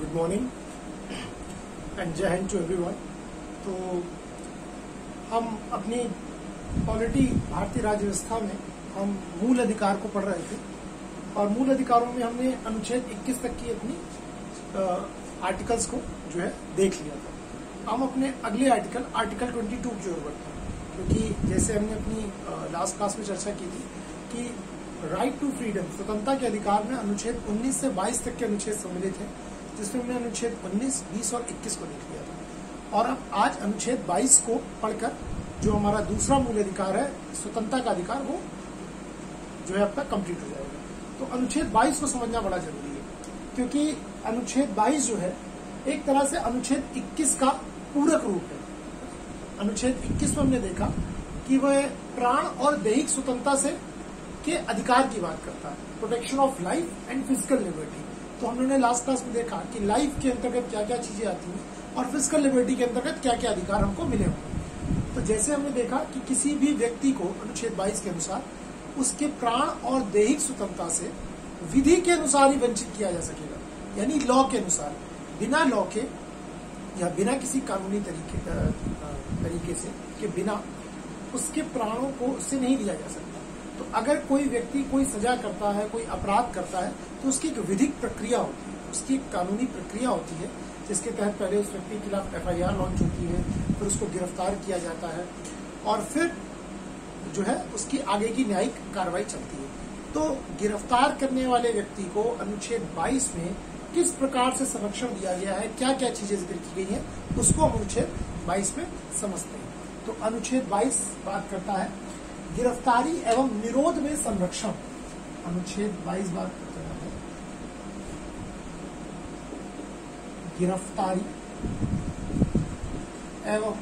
Good morning and जय हिंद to everyone. तो हम अपनी पॉलिटी भारतीय राज्य व्यवस्था में हम मूल अधिकार को पढ़ रहे थे और मूल अधिकारों में हमने अनुच्छेद 21 तक की अपनी आर्टिकल्स को जो है देख लिया था। हम अपने अगले आर्टिकल 22 की ओर बढ़ते हैं, क्योंकि जैसे हमने अपनी लास्ट क्लास में चर्चा की थी कि राइट टू फ्रीडम, स्वतंत्रता के अधिकार में अनुच्छेद 19 से 22 तक के अनुच्छेद सम्मिलित हैं, जिसमें हमने अनुच्छेद 19, 20 और 21 को देख लिया था। और अब आज अनुच्छेद 22 को पढ़कर जो हमारा दूसरा मूल अधिकार है, स्वतंत्रता का अधिकार, वो जो है अब तक कंप्लीट हो जाएगा। तो अनुच्छेद 22 को समझना बड़ा जरूरी है, क्योंकि अनुच्छेद 22 जो है एक तरह से अनुच्छेद 21 का पूरक रूप है। अनुच्छेद 21 में हमने देखा कि वह प्राण और दैहिक स्वतंत्रता से के अधिकार की बात करता है, protection of life and physical liberty. तो हमने लास्ट क्लास में देखा कि लाइफ के अंतर्गत क्या क्या चीजें आती हैं और फिजिकल लिबर्टी के अंतर्गत क्या क्या अधिकार हमको मिले होंगे। तो जैसे हमने देखा कि किसी भी व्यक्ति को अनुच्छेद 22 के अनुसार उसके प्राण और दैहिक स्वतंत्रता से विधि के अनुसार ही वंचित किया जा सकेगा, यानी लॉ के अनुसार, बिना लॉ के या बिना किसी कानूनी तरीके से के बिना उसके प्राणों को उससे नहीं लिया जा सकता। तो अगर कोई व्यक्ति कोई सजा करता है, कोई अपराध करता है, तो उसकी एक विधिक प्रक्रिया होती है, उसकी एक कानूनी प्रक्रिया होती है, जिसके तहत पहले उस व्यक्ति के खिलाफ FIR लॉन्च होती है, फिर उसको गिरफ्तार किया जाता है और फिर जो है उसकी आगे की न्यायिक कार्रवाई चलती है। तो गिरफ्तार करने वाले व्यक्ति को अनुच्छेद 22 में किस प्रकार से संरक्षण दिया गया है, क्या क्या चीजें जिक्र की गई हैं, उसको हम अनुच्छेद 22 में समझते हैं। तो अनुच्छेद 22 बात करता है गिरफ्तारी एवं निरोध में संरक्षण। अनुच्छेद 22 बात करता है गिरफ्तारी एवं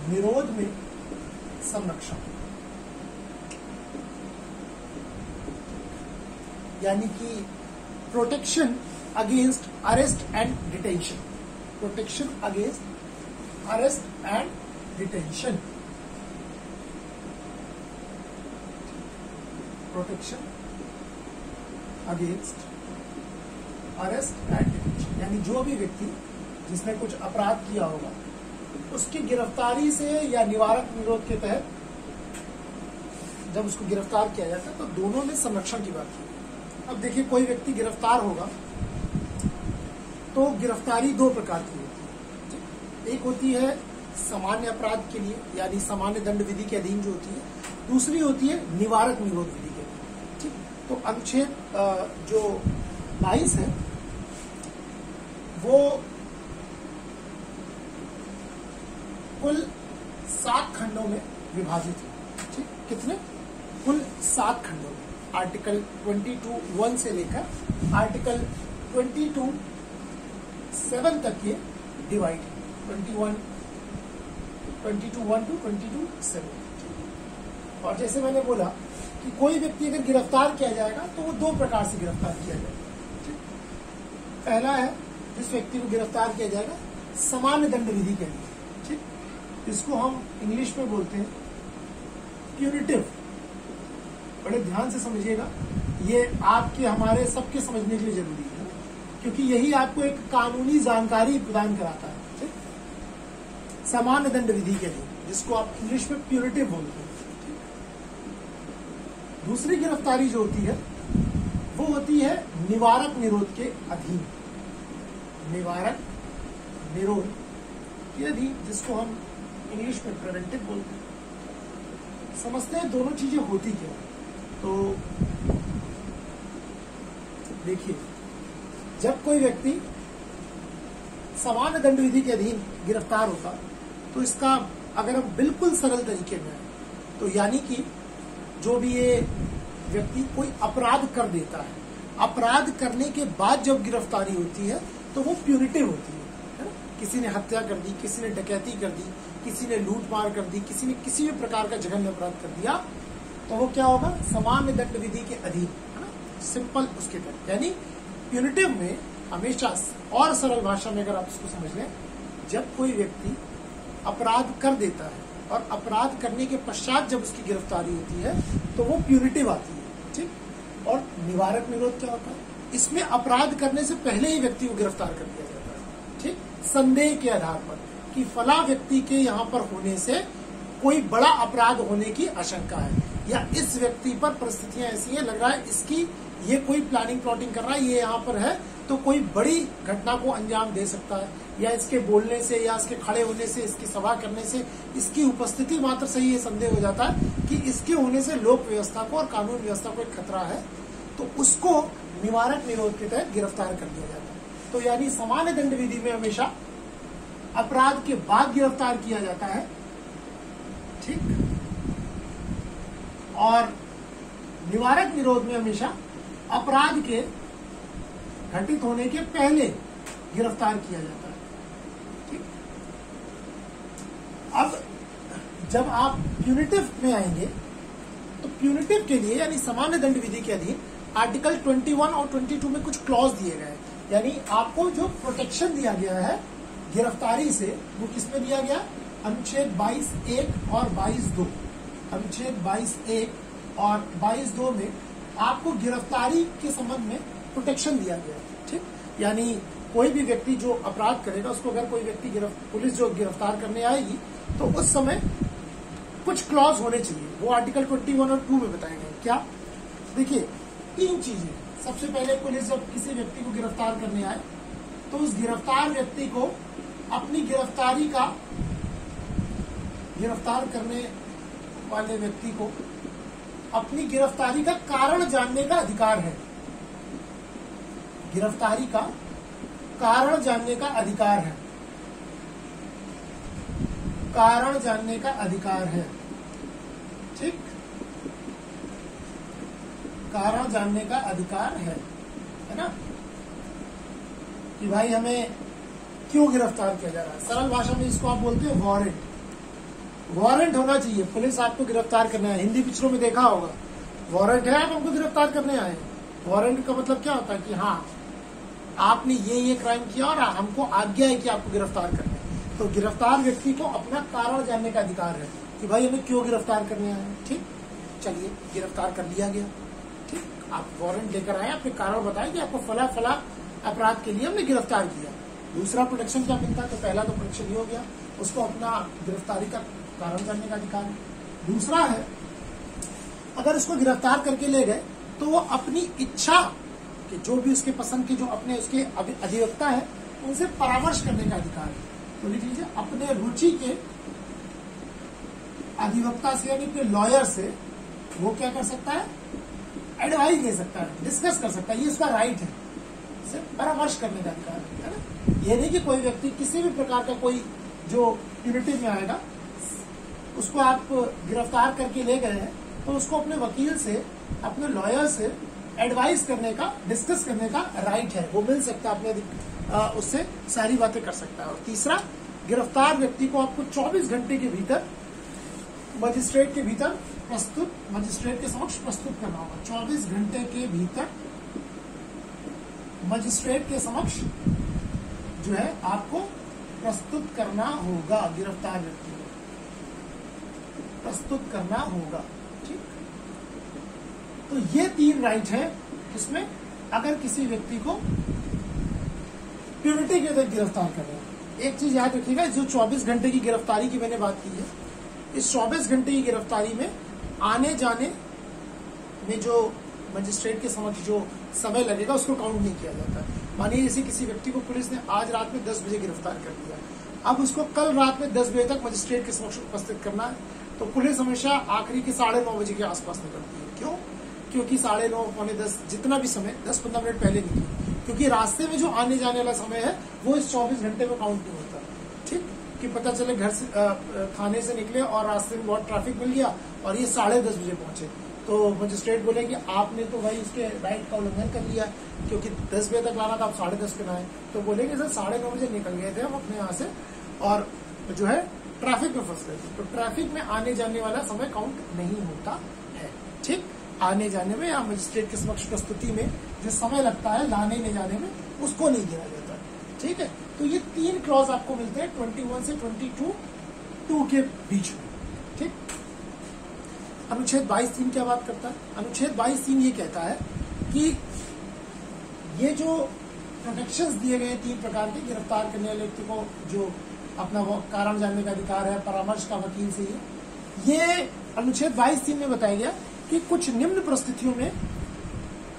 निरोध में संरक्षण, यानी कि protection against arrest and detention, protection against arrest and detention, protection against arrest and detention, यानी जो भी व्यक्ति जिसने कुछ अपराध किया होगा उसकी गिरफ्तारी से या निवारक निरोध के तहत जब उसको गिरफ्तार किया जाता है, तो दोनों में संरक्षण की बात है। अब देखिए, कोई व्यक्ति गिरफ्तार होगा तो गिरफ्तारी दो प्रकार की होती है। एक होती है सामान्य अपराध के लिए, यानी सामान्य दंड विधि के अधीन जो होती है, दूसरी होती है निवारक निरोध विधि के अधीन। ठीक, तो अनुच्छेद जो 22 है वो कुल 7 खंडों में विभाजित है। ठीक, कितने? कुल 7 खंडों में। आर्टिकल 22(1) से लेकर आर्टिकल 22(7) तक ये डिवाइड है। 22(1) to 22(7). और जैसे मैंने बोला कि कोई व्यक्ति अगर गिरफ्तार किया जाएगा तो वो दो प्रकार से गिरफ्तार किया जाएगा। पहला है, जिस व्यक्ति को गिरफ्तार किया जाएगा सामान्य दंड विधि के लिए। ठीक, इसको हम इंग्लिश में बोलते हैं प्यूनिटिव। बड़े ध्यान से समझिएगा, ये आपके हमारे सबके समझने के लिए जरूरी है, क्योंकि यही आपको एक कानूनी जानकारी प्रदान कराता है। ठीक, सामान्य दंड विधि के लिए, जिसको आप इंग्लिश में प्यूनिटिव बोलते हैं। दूसरी गिरफ्तारी जो होती है वो होती है निवारक निरोध के अधीन, निवारक निरोध के अधीन, जिसको हम इंग्लिश में प्रिवेंटिव बोलते हैं। समझते हैं दोनों चीजें होती क्या। तो देखिए, जब कोई व्यक्ति सामान्य दंड विधि के अधीन गिरफ्तार होता, तो इसका अगर हम बिल्कुल सरल तरीके में, तो यानी कि जो भी ये व्यक्ति कोई अपराध कर देता है, अपराध करने के बाद जब गिरफ्तारी होती है तो वो प्यूनिटिव होती है ना? किसी ने हत्या कर दी, किसी ने डकैती कर दी, किसी ने लूटमार कर दी, किसी ने किसी भी प्रकार का जघन्य अपराध कर दिया, तो वो क्या होगा? सामान्य दंड विधि के अधीन, है ना? सिंपल उसके तहत। यानी प्यूनिटिव में हमेशा, और सरल भाषा में अगर आप इसको समझ लें, जब कोई व्यक्ति अपराध कर देता है और अपराध करने के पश्चात जब उसकी गिरफ्तारी होती है तो वो प्यूनिटिव आती है। ठीक, और निवारक निरोध क्या होता है? इसमें अपराध करने से पहले ही व्यक्ति को गिरफ्तार कर लिया जाता है, ठीक, संदेह के आधार पर कि फला व्यक्ति के यहाँ पर होने से कोई बड़ा अपराध होने की आशंका है, या इस व्यक्ति पर परिस्थितियां ऐसी हैं, लग रहा है इसकी ये कोई प्लानिंग प्लॉटिंग कर रहा है, ये यहाँ पर है तो कोई बड़ी घटना को अंजाम दे सकता है, या इसके बोलने से या इसके खड़े होने से, इसकी सभा करने से, इसकी उपस्थिति मात्र से ये संदेह हो जाता है कि इसके होने से लोक व्यवस्था को और कानून व्यवस्था को एक खतरा है, तो उसको निवारक निरोध के तहत गिरफ्तार कर लिया जाता है। तो यानी सामान्य दंड विधि में हमेशा अपराध के बाद गिरफ्तार किया जाता है, ठीक, और निवारक निरोध में हमेशा अपराध के घटित होने के पहले गिरफ्तार किया जाता है, ठीक। अब जब आप प्यूनिटिव में आएंगे तो प्यूनिटिव के लिए यानी सामान्य दंड विधि के अधीन आर्टिकल 21 और 22 में कुछ क्लॉज दिए गए हैं, यानी आपको जो प्रोटेक्शन दिया गया है गिरफ्तारी से वो किसमें दिया गया, अनुच्छेद 22(1) और 22(2), अनुच्छेद 22(1) और 22(2) में आपको गिरफ्तारी के संबंध में प्रोटेक्शन दिया गया है, ठीक। यानी कोई भी व्यक्ति जो अपराध करेगा उसको अगर कोई व्यक्ति पुलिस जो गिरफ्तार करने आएगी तो उस समय कुछ क्लॉज होने चाहिए, वो आर्टिकल 21 और 2 में बताए गए। क्या, देखिए 3 चीजें। सबसे पहले पुलिस जब किसी व्यक्ति को गिरफ्तार करने आए तो उस गिरफ्तार व्यक्ति को अपनी गिरफ्तार करने वाले व्यक्ति को अपनी गिरफ्तारी का कारण जानने का अधिकार है, गिरफ्तारी का कारण जानने का अधिकार है, कारण जानने का अधिकार है, ठीक, कारण जानने का अधिकार है ना, कि भाई हमें क्यों गिरफ्तार किया जा रहा है। सरल भाषा में इसको आप बोलते हैं वारंट। वारंट होना चाहिए, पुलिस आपको गिरफ्तार करने आए, हिंदी पिक्चरों में देखा होगा, वारंट है आप हमको गिरफ्तार करने आए। वारंट का मतलब क्या होता है कि हाँ आपने ये क्राइम किया और हमको आज्ञा है कि आपको गिरफ्तार करना है। तो गिरफ्तार व्यक्ति को अपना कारण जानने का अधिकार है कि भाई हमें क्यों गिरफ्तार करने आए, ठीक, चलिए गिरफ्तार कर लिया गया, ठीक, आप वारंट लेकर आए, अपने कारण बताए कि आपको फला फला अपराध के लिए हमने गिरफ्तार किया। दूसरा प्रोटेक्शन क्या मिलता है, तो पहला तो प्रोटेक्शन ही हो गया, उसको अपना गिरफ्तारी का कारण जानने का अधिकार है। दूसरा है अगर उसको गिरफ्तार करके ले गए तो वो अपनी इच्छा कि जो भी उसके पसंद के जो अपने उसके अधिवक्ता है उनसे परामर्श करने का अधिकार है। तो लिख लीजिए अपने रुचि के अधिवक्ता से यानी अपने लॉयर से वो क्या कर सकता है, एडवाइस ले सकता है, डिस्कस कर सकता है, ये उसका राइट है, से परामर्श करने का अधिकार है ना। ये नहीं कि कोई व्यक्ति किसी भी प्रकार का कोई जो प्यूनिटिव में आएगा उसको आप गिरफ्तार करके ले गए हैं तो उसको अपने वकील से, अपने लॉयर से एडवाइस करने का, डिस्कस करने का राइट है, वो मिल सकता है, अपने उससे सारी बातें कर सकता है। और तीसरा, गिरफ्तार व्यक्ति को आपको 24 घंटे के भीतर मजिस्ट्रेट के भीतर मजिस्ट्रेट के समक्ष प्रस्तुत करना होगा। 24 घंटे के भीतर मजिस्ट्रेट के समक्ष जो है आपको प्रस्तुत करना होगा, गिरफ्तार व्यक्ति को प्रस्तुत करना होगा, ठीक। तो ये 3 राइट है इसमें अगर किसी व्यक्ति को प्यूनिटी के तहत गिरफ्तार कर रहे हैं। एक चीज याद रखिएगा, जो 24 घंटे की गिरफ्तारी की मैंने बात की है, इस 24 घंटे की गिरफ्तारी में आने जाने में जो मजिस्ट्रेट के समक्ष जो समय लगेगा उसको काउंट नहीं किया जाता। मानिए जैसे किसी व्यक्ति को पुलिस ने आज रात में 10 बजे गिरफ्तार कर लिया, अब उसको कल रात में 10 बजे तक मजिस्ट्रेट के समक्ष उपस्थित करना है, तो पुलिस हमेशा आखिरी के 9:30 बजे के आसपास निकलती है। क्यों? क्योंकि 9:30, 9:45 जितना भी समय 10-15 मिनट पहले निकले, क्योंकि रास्ते में जो आने जाने वाला समय है वो इस 24 घंटे में काउंट नहीं होता, ठीक। कि पता चले घर से थाने से निकले और रास्ते में बहुत ट्रैफिक मिल गया और ये 10:30 बजे पहुंचे, तो मजिस्ट्रेट बोले कि आपने तो भाई उसके राइट का उल्लंघन कर लिया, क्योंकि 10 बजे तक लाना था, आप 10:30 पे आए। तो बोलेंगे सर 9:30 बजे निकल गए थे हम अपने यहाँ से और जो है ट्रैफिक में फंस गए थे। तो ट्रैफिक में आने जाने वाला समय काउंट नहीं होता है, ठीक। आने जाने में या मजिस्ट्रेट के समक्ष प्रस्तुति में जो समय लगता है लाने ले जाने में, उसको नहीं गिना जाता, ठीक है। तो ये 3 क्लॉज आपको मिलते हैं 21 से 22 के बीच में, ठीक। अनुच्छेद 22(3) क्या बात करता है? अनुच्छेद 22(3) ये कहता है कि ये जो प्रोटेक्शंस दिए गए 3 प्रकार के गिरफ्तार करने वाले व्यक्ति को जो अपना कारण जानने का अधिकार है, परामर्श का वकील से, ये अनुच्छेद 22(3) में बताया गया कि कुछ निम्न परिस्थितियों में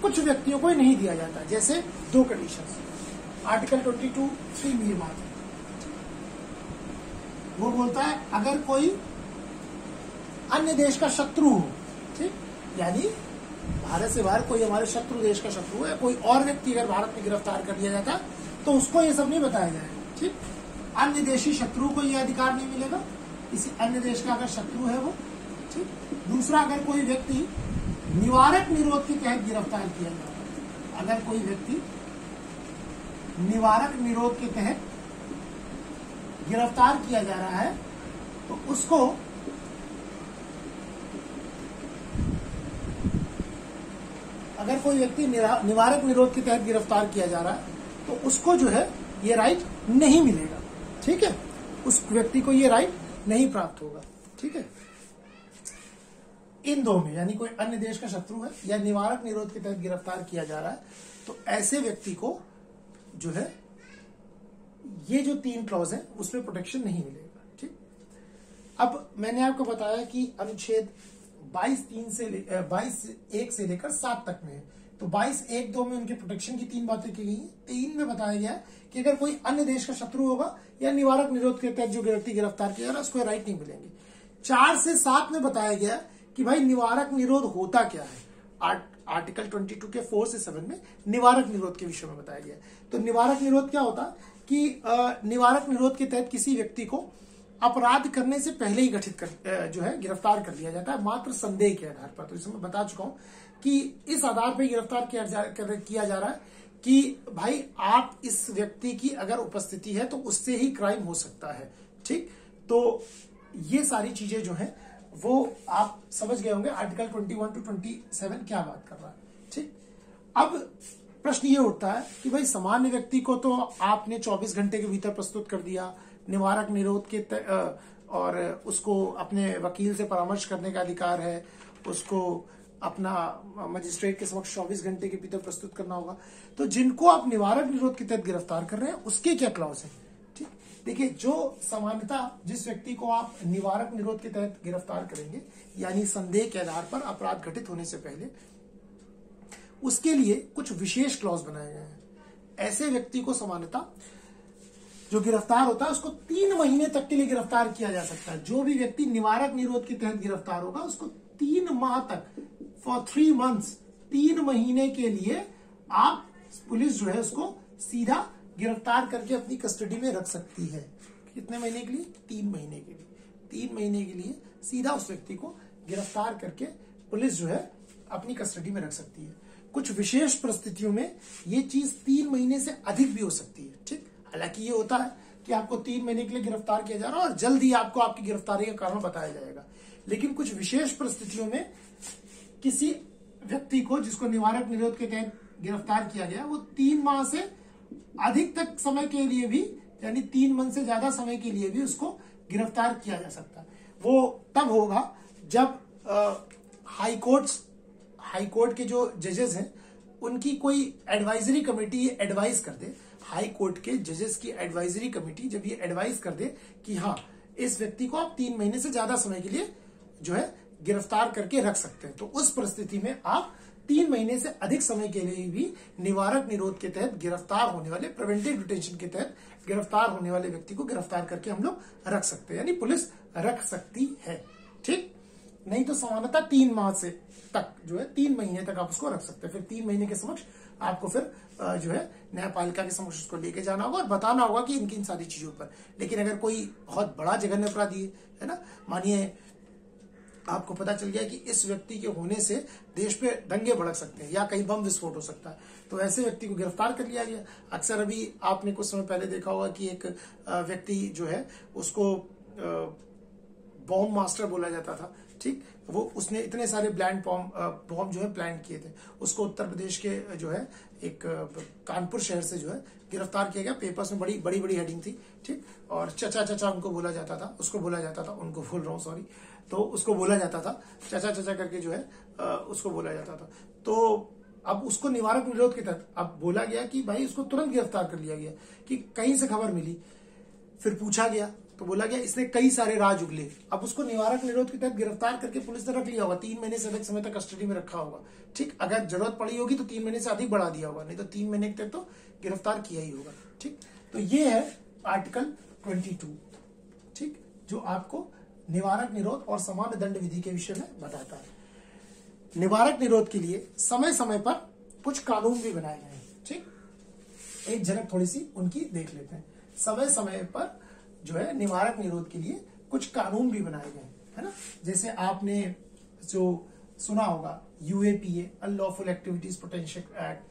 कुछ व्यक्तियों को नहीं दिया जाता, जैसे 2 कंडीशंस। आर्टिकल 22(3) में ये बात है, वो बोलता है अगर कोई अन्य देश का शत्रु हो, ठीक, यानी भारत से बाहर कोई हमारे शत्रु देश का शत्रु है, कोई और व्यक्ति अगर भारत में गिरफ्तार कर लिया जाता तो उसको ये सब नहीं बताया जाएगा, ठीक। अन्य देशी शत्रु को ये अधिकार नहीं मिलेगा, किसी अन्य देश का अगर शत्रु है वो, ठीक। दूसरा, अगर कोई व्यक्ति निवारक निरोध के तहत गिरफ्तार किया जाता है, अगर कोई व्यक्ति निवारक निरोध के तहत गिरफ्तार किया जा रहा है तो उसको अगर कोई व्यक्ति निवारक निरोध के तहत गिरफ्तार किया जा रहा है तो उसको जो है ये राइट नहीं मिलेगा, ठीक है। उस व्यक्ति को ये राइट नहीं प्राप्त होगा, ठीक है। इन दो में, यानी कोई अन्य देश का शत्रु है या निवारक निरोध के तहत गिरफ्तार किया जा रहा है तो ऐसे व्यक्ति को जो है ये जो 3 क्लॉज है उसमें प्रोटेक्शन नहीं मिलेगा, ठीक। अब मैंने आपको बताया कि अनुच्छेद 22(1) से लेकर 7 तक में है, तो 22(1)(2) में उनके प्रोटेक्शन की 3 बातें की गई हैं। 3 में बताया गया है कि अगर कोई अन्य देश का शत्रु होगा या निवारक निरोध के तहत जो व्यक्ति गिरफ्तार किया जा रहा है उसको राइट नहीं मिलेंगे। 4 से 7 में बताया गया कि भाई निवारक निरोध होता क्या है। आर्टिकल 22 के 4 से 7 में निवारक निरोध के विषय में बताया गया। तो निवारक निरोध क्या होता है कि निवारक निरोध के तहत किसी व्यक्ति को अपराध करने से पहले ही गठित जो है गिरफ्तार कर लिया जाता है, मात्र संदेह के आधार पर। तो इसमें मैं बता चुका हूं कि इस आधार पर गिरफ्तार किया जा रहा है कि भाई आप इस व्यक्ति की अगर उपस्थिति है तो उससे ही क्राइम हो सकता है, ठीक। तो ये सारी चीजें जो है वो आप समझ गए होंगे आर्टिकल 21 to 27 क्या बात कर रहा है, ठीक। अब प्रश्न ये उठता है कि भाई सामान्य व्यक्ति को तो आपने 24 घंटे के भीतर प्रस्तुत कर दिया, निवारक निरोध के और उसको अपने वकील से परामर्श करने का अधिकार है, उसको अपना मजिस्ट्रेट के समक्ष 24 घंटे के भीतर प्रस्तुत करना होगा। तो जिनको आप निवारक निरोध के तहत गिरफ्तार कर रहे हैं उसके क्या क्लॉज है, ठीक। देखिए, जो सामान्यता जिस व्यक्ति को आप निवारक निरोध के तहत गिरफ्तार करेंगे यानी संदेह के आधार पर अपराध घटित होने से पहले, उसके लिए कुछ विशेष क्लॉज बनाए गए हैं। ऐसे व्यक्ति को सामान्यता जो गिरफ्तार होता है उसको 3 महीने तक के लिए गिरफ्तार किया जा सकता है। जो भी व्यक्ति निवारक निरोध के तहत गिरफ्तार होगा उसको 3 माह तक, फॉर 3 months, 3 महीने के लिए आप पुलिस जो है उसको सीधा गिरफ्तार करके अपनी कस्टडी में रख सकती है। कितने महीने के लिए? 3 महीने के लिए। 3 महीने के लिए सीधा उस व्यक्ति को गिरफ्तार करके पुलिस जो है अपनी कस्टडी में रख सकती है। कुछ विशेष परिस्थितियों में ये चीज 3 महीने से अधिक भी हो सकती है, ठीक। हालांकि ये होता है कि आपको 3 महीने के लिए गिरफ्तार किया जा रहा है और जल्द ही आपको आपकी गिरफ्तारी का कारण बताया जाएगा। लेकिन कुछ विशेष परिस्थितियों में किसी व्यक्ति को जिसको निवारक निरोध के तहत गिरफ्तार किया गया वो 3 माह से अधिक तक समय के लिए भी, यानी 3 मंथ से ज्यादा समय के लिए भी उसको गिरफ्तार किया जा सकता है। वो तब होगा जब हाई कोर्ट के जो जजेस हैं उनकी कोई एडवाइजरी कमेटी ये एडवाइज कर दे, हाई कोर्ट के जजेस की एडवाइजरी कमेटी जब ये एडवाइज कर दे कि हाँ इस व्यक्ति को आप 3 महीने से ज्यादा समय के लिए जो है गिरफ्तार करके रख सकते हैं, तो उस परिस्थिति में आप 3 महीने से अधिक समय के लिए भी निवारक निरोध के तहत गिरफ्तार होने वाले, प्रिवेंटिव डिटेंशन के तहत गिरफ्तार होने वाले व्यक्ति को गिरफ्तार करके हम लोग रख सकते हैं, यानी पुलिस रख सकती है, ठीक। नहीं तो सामान्यतः 3 माह से तक जो है 3 महीने तक आप उसको रख सकते हैं। फिर 3 महीने के समक्ष आपको फिर जो है न्यायपालिका के समक्ष उसको लेके जाना होगा और बताना होगा कि इनकी इन सारी चीजों पर। लेकिन अगर कोई बहुत बड़ा जघन्य अपराधी है ना, मानिए आपको पता चल गया कि इस व्यक्ति के होने से देश पे दंगे भड़क सकते हैं या कहीं बम विस्फोट हो सकता है, तो ऐसे व्यक्ति को गिरफ्तार कर लिया गया। अक्सर अभी आपने कुछ समय पहले देखा होगा कि एक व्यक्ति जो है उसको बॉम्ब मास्टर बोला जाता था, ठीक। वो उसने इतने सारे बॉम्ब जो है प्लान किए थे। उसको उत्तर प्रदेश के जो है एक कानपुर शहर से जो है गिरफ्तार किया गया। पेपर्स में बड़ी हेडिंग थी, ठीक। और चचा उनको बोला जाता था, उसको बोला जाता था, उनको बोल रहा हूँ सॉरी, तो उसको बोला जाता था चचा करके जो है उसको बोला जाता था। तो अब उसको निवारक निरोध के तहत अब बोला गया कि भाई उसको तुरंत गिरफ्तार कर लिया गया कि कहीं से खबर मिली, फिर पूछा गया तो बोला गया इसने कई सारे राज उगले। अब उसको निवारक निरोध के तहत गिरफ्तार करके पुलिस ने रख लिया होगा, 3 महीने से अधिक समय तक कस्टडी में रखा होगा। ठीक, अगर जरूरत पड़ी होगी तो 3 महीने से अधिक बढ़ा दिया होगा, नहीं तो 3 महीने तक तो गिरफ्तार किया ही होगा। ठीक, तो ये है आर्टिकल 22। ठीक, जो आपको निवारक निरोध और सामान्य दंड विधि के विषय में बताता है। निवारक निरोध के लिए समय समय पर कुछ कानून भी बनाए गए हैं। ठीक, एक झलक थोड़ी सी उनकी देख लेते हैं। समय समय पर जो है निवारक निरोध के लिए कुछ कानून भी बनाए गए हैं, है ना। जैसे आपने जो सुना होगा UAPA, unlawful activities protection act,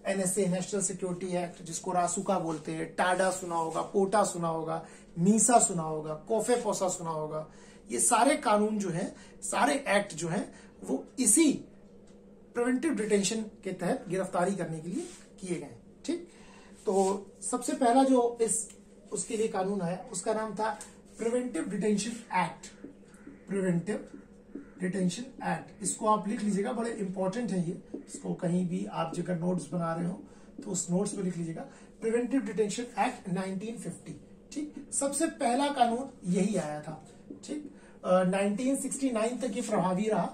NSA, national security act, जिसको रासुका बोलते हैं, टाडा सुना होगा, पोटा सुना होगा, मीसा सुना होगा, कोफे पोसा सुना होगा। ये सारे कानून जो है, सारे एक्ट जो है वो इसी प्रिवेंटिव डिटेंशन के तहत गिरफ्तारी करने के लिए किए गए। ठीक, तो सबसे पहला जो उसके लिए कानून आया उसका नाम था preventive detention act. Preventive detention act, इसको आप लिख लीजिएगा, बड़े इंपॉर्टेंट है ये। इसको कहीं भी आप जगह नोट्स बना रहे हो तो उस नोट्स में लिख लीजिएगा, प्रिवेंटिव डिटेंशन एक्ट 1950। ठीक, सबसे पहला कानून यही आया था। ठीक, 1969 तक ये प्रभावी रहा।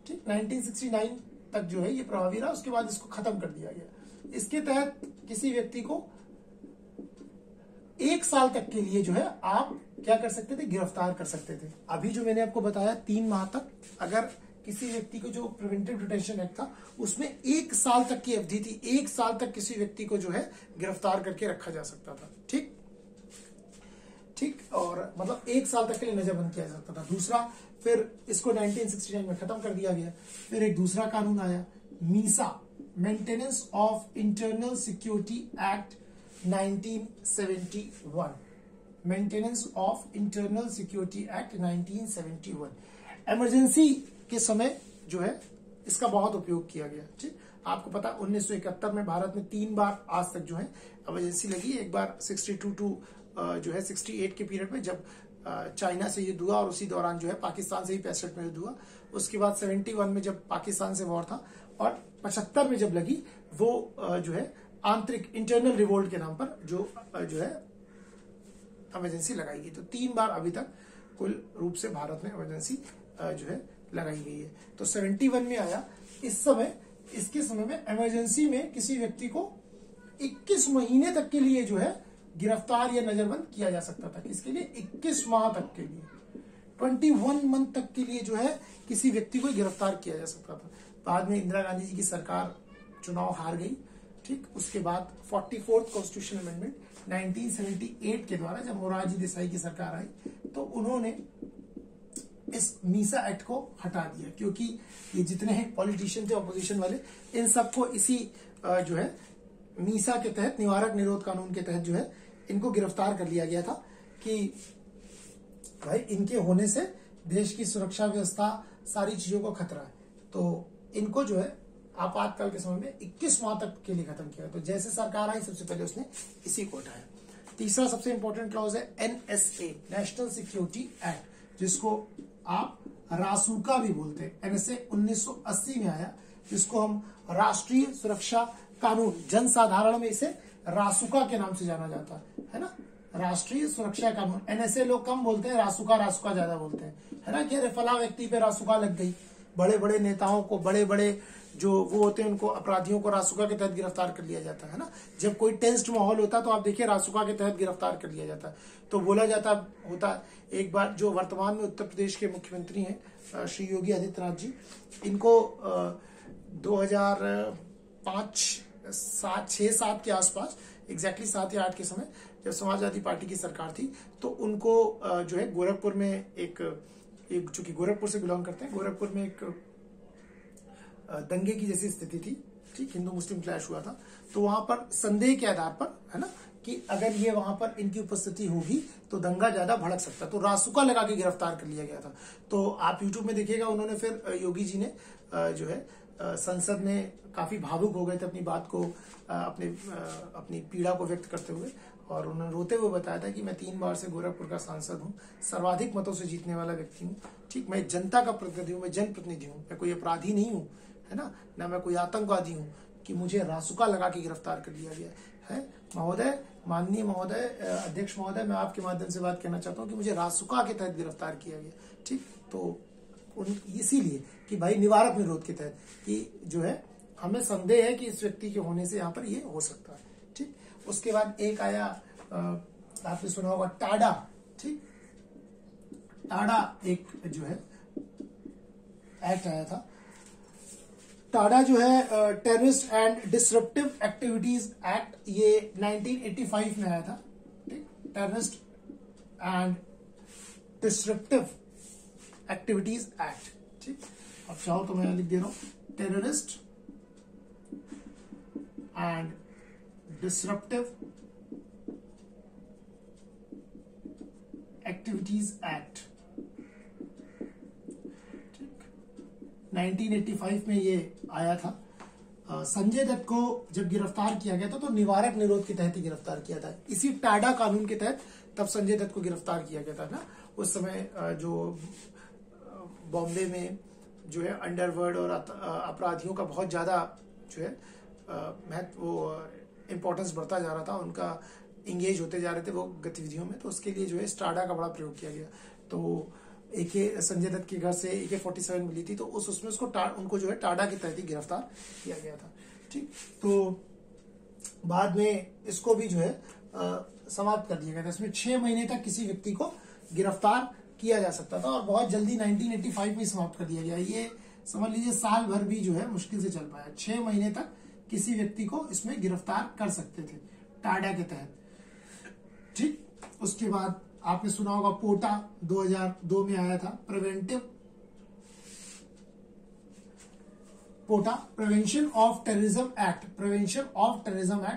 ठीक, 1969 तक जो है ये प्रभावी रहा, उसके बाद इसको खत्म कर दिया गया। इसके तहत किसी व्यक्ति को 1 साल तक के लिए जो है आप क्या कर सकते थे, गिरफ्तार कर सकते थे। अभी जो मैंने आपको बताया 3 माह तक, अगर किसी व्यक्ति को जो प्रिवेंटिव डिटेंशन एक्ट था उसमें 1 साल तक की अवधि थी, 1 साल तक किसी व्यक्ति को जो है गिरफ्तार करके रखा जा सकता था। ठीक ठीक, और मतलब 1 साल तक के लिए नजरबंद किया जा सकता था। दूसरा, फिर इसको 1969 में खत्म कर दिया गया। फिर एक दूसरा कानून आया, Misa, maintenance of internal security act 1971। Maintenance of internal security act 1971। Emergency के समय जो है इसका बहुत उपयोग किया गया। ठीक, आपको पता 1971 में भारत में 3 बार आज तक जो है इमरजेंसी लगी। एक बार 62 टू जो है 68 के पीरियड में जब चाइना से युद्ध हुआ, और उसी दौरान जो है पाकिस्तान से ही 65 में युद्ध हुआ। उसके बाद 71 में जब पाकिस्तान से वॉर था, और 75 में जब लगी वो जो है आंतरिक इंटरनल रिवोल्ट के नाम पर जो है इमरजेंसी लगाई गई। तो 3 बार अभी तक कुल रूप से भारत में इमरजेंसी जो है लगाई गई है। तो 71 में आया। इसके समय में इमरजेंसी में किसी व्यक्ति को 21 महीने तक के लिए जो है गिरफ्तार या नजरबंद किया जा सकता था। किसके लिए? 21 माह तक के लिए, 21 मंथ तक के लिए जो है किसी व्यक्ति को गिरफ्तार किया जा सकता था। बाद में इंदिरा गांधी जी की सरकार चुनाव हार गई। ठीक, उसके बाद 44th कॉन्स्टिट्यूशनल अमेंडमेंट 1978 के द्वारा जब मोरारजी देसाई की सरकार आई तो उन्होंने इस मीसा एक्ट को हटा दिया, क्योंकि ये जितने पॉलिटिशियन थे ऑपोजिशन वाले, इन सबको इसी जो है मीसा के तहत, निवारक निरोध कानून के तहत जो है इनको गिरफ्तार कर लिया गया था कि भाई इनके होने से देश की सुरक्षा व्यवस्था, सारी चीजों को खतरा है। तो इनको जो है आपातकाल के समय में 21 माह तक के लिए खत्म किया। तो जैसे सरकार आई सबसे पहले उसने इसी को हटाया। तीसरा सबसे इंपॉर्टेंट क्लॉज है एनएसए, नेशनल सिक्योरिटी एक्ट, जिसको आप रासुका भी बोलते हैं। एनएसए 1980 में आया, जिसको हम राष्ट्रीय सुरक्षा कानून, जनसाधारण में इसे रासुका के नाम से जाना जाता है ना, राष्ट्रीय सुरक्षा कानून। एनएसए लोग कम बोलते हैं, रासुका ज्यादा बोलते हैं, है ना, कि अरे फला व्यक्ति पे रासुका लग गई। बड़े बड़े नेताओं को, बड़े बड़े जो वो होते हैं उनको, अपराधियों को रासुका के तहत गिरफ्तार कर लिया जाता है ना। जब कोई टेंस्ड माहौल होता है तो आप देखिए रासुका के तहत गिरफ्तार कर लिया जाता है। तो बोला जाता होता है, एक बार जो वर्तमान में उत्तर प्रदेश के मुख्यमंत्री हैं श्री योगी आदित्यनाथ जी, इनको 2005-6-7 के आसपास, एग्जैक्टली 7 या 8 के समय, जब समाजवादी पार्टी की सरकार थी, तो उनको जो है गोरखपुर में एक चूंकि गोरखपुर से बिलोंग करते हैं, गोरखपुर में एक दंगे की जैसी स्थिति थी। ठीक, हिंदू मुस्लिम क्लैश हुआ था। तो वहां पर संदेह के आधार पर, है ना, कि अगर ये वहां पर इनकी उपस्थिति होगी तो दंगा ज्यादा भड़क सकता, तो रासुका लगा के गिरफ्तार कर लिया गया था। तो आप यूट्यूब में देखिएगा, उन्होंने फिर योगी जी ने जो है संसद में काफी भावुक हो गए थे अपनी बात को, अपनी पीड़ा को व्यक्त करते हुए, और उन्होंने रोते हुए बताया था कि मैं 3 बार से गोरखपुर का सांसद हूँ, सर्वाधिक मतों से जीतने वाला व्यक्ति हूँ। ठीक, मैं जनता का प्रतिनिधि हूँ, मैं जनप्रतिनिधि हूँ, मैं कोई अपराधी नहीं हूँ, है ना, ना मैं कोई आतंकवादी हूं कि मुझे रासुका लगा के गिरफ्तार कर लिया गया है। महोदय, माननीय महोदय, अध्यक्ष महोदय, मैं आपके माध्यम से बात कहना चाहता हूं कि मुझे रासुका के तहत गिरफ्तार किया गया। ठीक, तो इसीलिए कि भाई निवारक निरोध के तहत कि जो है हमें संदेह है कि इस व्यक्ति के होने से यहाँ पर ये हो सकता है। ठीक, उसके बाद एक आया, आपने सुना होगा टाडा। ठीक, टाडा एक जो है एक्ट आया था। टाडा जो है terrorist and disruptive activities act, ये 1985 में आया था। ठीक, terrorist and disruptive activities act. ठीक, अब चाहो तो मैं लिख दे रहा हूं, terrorist and disruptive activities act. 1985 में ये आया था। संजय दत्त को जब गिरफ्तार किया गया था तो निवारक निरोध के तहत ही गिरफ्तार किया था। इसी टाडा कानून के तहत तब संजय दत्त को गिरफ्तार किया गया था ना। उस समय जो बॉम्बे में जो है अंडरवर्ल्ड और अपराधियों का बहुत ज्यादा जो है महत्व, वो इम्पोर्टेंस बढ़ता जा रहा था, उनका इंगेज होते जा रहे थे वो गतिविधियों में, तो उसके लिए जो है टाडा का बड़ा प्रयोग किया गया। तो संजय दत्त के घर से AK-47 मिली थी, तो उसमें उनको जो है टाडा के तहत ही गिरफ्तार किया गया था। ठीक, तो बाद में इसको भी जो है समाप्त कर दिया गया था। इसमें 6 महीने तक किसी व्यक्ति को गिरफ्तार किया जा सकता था और बहुत जल्दी 1985 में समाप्त कर दिया गया। ये समझ लीजिए साल भर भी जो है मुश्किल से चल पाया। 6 महीने तक किसी व्यक्ति को इसमें गिरफ्तार कर सकते थे टाडा के तहत। ठीक, उसके बाद आपने सुना होगा पोटा 2002 में आया था, प्रिवेंशन ऑफ टेररिज्म एक्ट,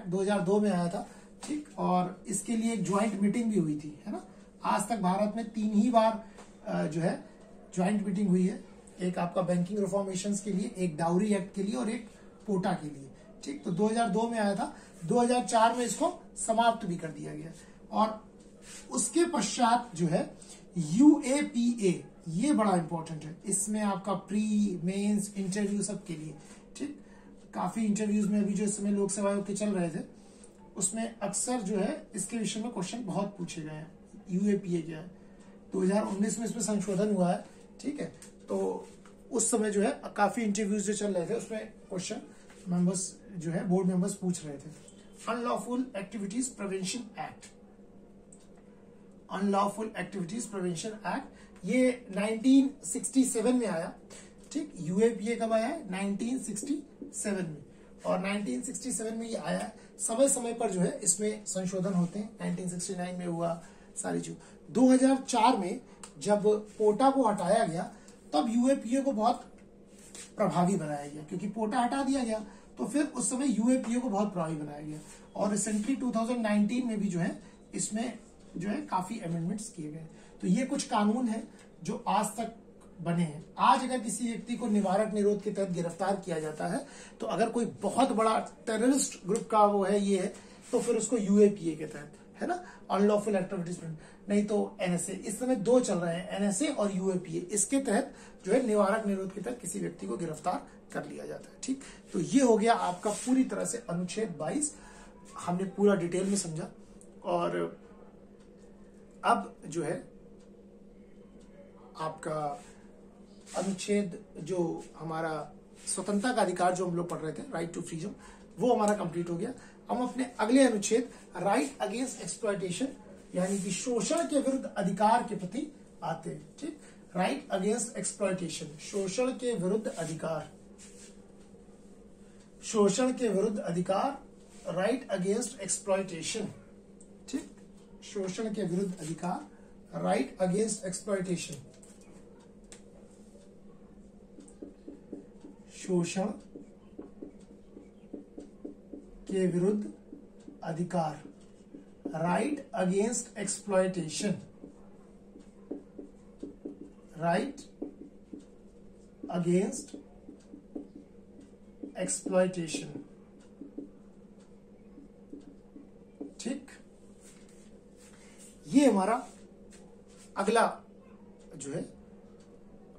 2002 में आया था। ठीक, और इसके लिए एक ज्वाइंट मीटिंग भी हुई थी, है ना। आज तक भारत में 3 ही बार जो है ज्वाइंट मीटिंग हुई है, एक आपका बैंकिंग रिफॉर्मेशंस के लिए, एक डाउरी एक्ट के लिए और एक पोटा के लिए। ठीक, तो 2002 में आया था, 2004 में इसको समाप्त भी कर दिया गया। और उसके पश्चात जो है UAPA, ये बड़ा इंपॉर्टेंट है। इसमें आपका प्री मेंस इंटरव्यू सब के लिए। ठीक, काफी इंटरव्यूज में अभी जो इस समय लोकसभा आयोग के चल रहे थे, उसमें अक्सर जो है इसके विषय में क्वेश्चन बहुत पूछे गए हैं। UAPA क्या है, 2019 में इसमें संशोधन हुआ है। ठीक है, तो उस समय जो है काफी इंटरव्यूज जो चल रहे थे, उसमें क्वेश्चन मेंबर्स जो है बोर्ड मेंबर्स पूछ रहे थे। Unlawful activities prevention act, unlawful activities prevention act, ये 1967 में आया। ठीक, UAPA कब आया है, 1967 में, और 1967 में ये आया है। समय समय पर जो है इसमें संशोधन होते हैं। 1969 में हुआ सारी चीज। 2004 में जब पोटा को हटाया गया तब UAPA को बहुत प्रभावी बनाया गया, क्योंकि पोटा हटा दिया गया तो फिर उस समय UAPA को बहुत प्रभावी बनाया गया। और रिसेंटली 2019 में भी जो है इसमें जो है काफी अमेंडमेंट्स किए गए। तो ये कुछ कानून है जो आज तक बने हैं। आज अगर किसी व्यक्ति को निवारक निरोध के तहत गिरफ्तार किया जाता है, तो अगर कोई बहुत बड़ा टेररिस्ट ग्रुप का वो है ये है, तो फिर उसको UAPA के तहत, है ना, अनलॉफुल एक्टिविटीज, नहीं तो NSA। इस समय 2 चल रहे हैं, NSA और UAPA। इसके तहत जो है निवारक निरोध के तहत किसी व्यक्ति को गिरफ्तार कर लिया जाता है। ठीक, तो ये हो गया आपका पूरी तरह से अनुच्छेद 22, हमने पूरा डिटेल में समझा। और अब जो है आपका अनुच्छेद जो हमारा स्वतंत्रता का अधिकार जो हम लोग पढ़ रहे थे, राइट टू फ्रीडम, वो हमारा कंप्लीट हो गया। हम अपने अगले अनुच्छेद राइट अगेंस्ट एक्सप्लॉयटेशन, यानी कि शोषण के विरुद्ध अधिकार के प्रति आते हैं। ठीक, राइट अगेंस्ट एक्सप्लॉयटेशन, शोषण के विरुद्ध अधिकार, शोषण के विरुद्ध अधिकार, राइट अगेंस्ट एक्सप्लॉयटेशन। ठीक, शोषण के विरुद्ध अधिकार, राइट अगेंस्ट एक्सप्लॉयटेशन, शोषण के विरुद्ध अधिकार, right against exploitation, right against exploitation. ठीक, ये हमारा अगला जो है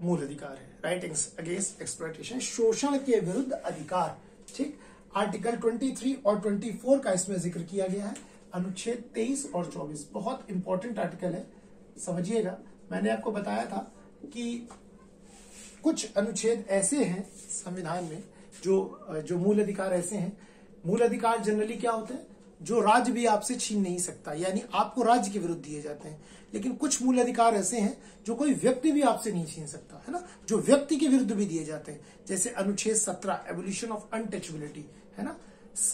मूल अधिकार है। राइट अगेंस्ट एक्सप्लॉयटेशन, शोषण के विरुद्ध अधिकार। ठीक, आर्टिकल 23 और 24 का इसमें जिक्र किया गया है। अनुच्छेद 23 और 24 बहुत इंपॉर्टेंट आर्टिकल है, समझिएगा। मैंने आपको बताया था कि कुछ अनुच्छेद ऐसे हैं संविधान में जो मूल अधिकार ऐसे हैं। मूल अधिकार जनरली क्या होते हैं? जो राज्य भी आपसे छीन नहीं सकता, यानी आपको राज्य के विरुद्ध दिए जाते हैं। लेकिन कुछ मूल अधिकार ऐसे हैं जो कोई व्यक्ति भी आपसे नहीं छीन सकता, है ना, जो व्यक्ति के विरुद्ध भी दिए जाते हैं। जैसे अनुच्छेद 17 एबोलिशन ऑफ अनटचेबिलिटी, है ना,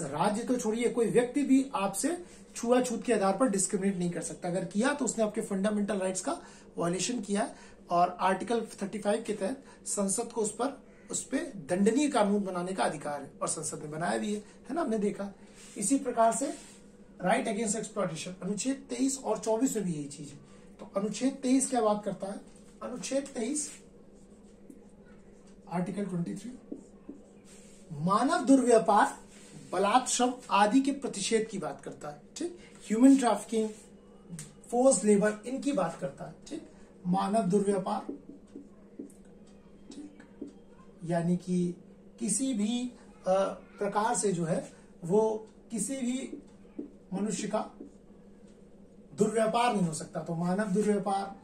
राज्य तो छोड़िए, कोई व्यक्ति भी आपसे छुआछूत के आधार पर डिस्क्रिमिनेट नहीं कर सकता। अगर किया तो उसने आपके फंडामेंटल राइट्स का वायलेशन किया है। और आर्टिकल 35 के तहत संसद को उस पर दंडनीय कानून बनाने का अधिकार है, और संसद ने बनाया भी है ना, हमने देखा। इसी प्रकार से राइट अगेंस्ट एक्सप्लॉयटेशन, अनुच्छेद 23 और 24 में भी यही चीज है। तो अनुच्छेद 23 क्या बात करता है? अनुच्छेद 23 आर्टिकल 23 मानव दुर्व्यापार, बलात् श्रम आदि के प्रतिषेध की बात करता है। ठीक, ह्यूमन ट्रैफिकिंग, फोर्स लेबर, इनकी बात करता है। ठीक, मानव दुर्व्यापार, ठीक, यानी कि किसी भी प्रकार से जो है वो किसी भी मनुष्य का दुर्व्यापार नहीं हो सकता। तो मानव दुर्व्यापार,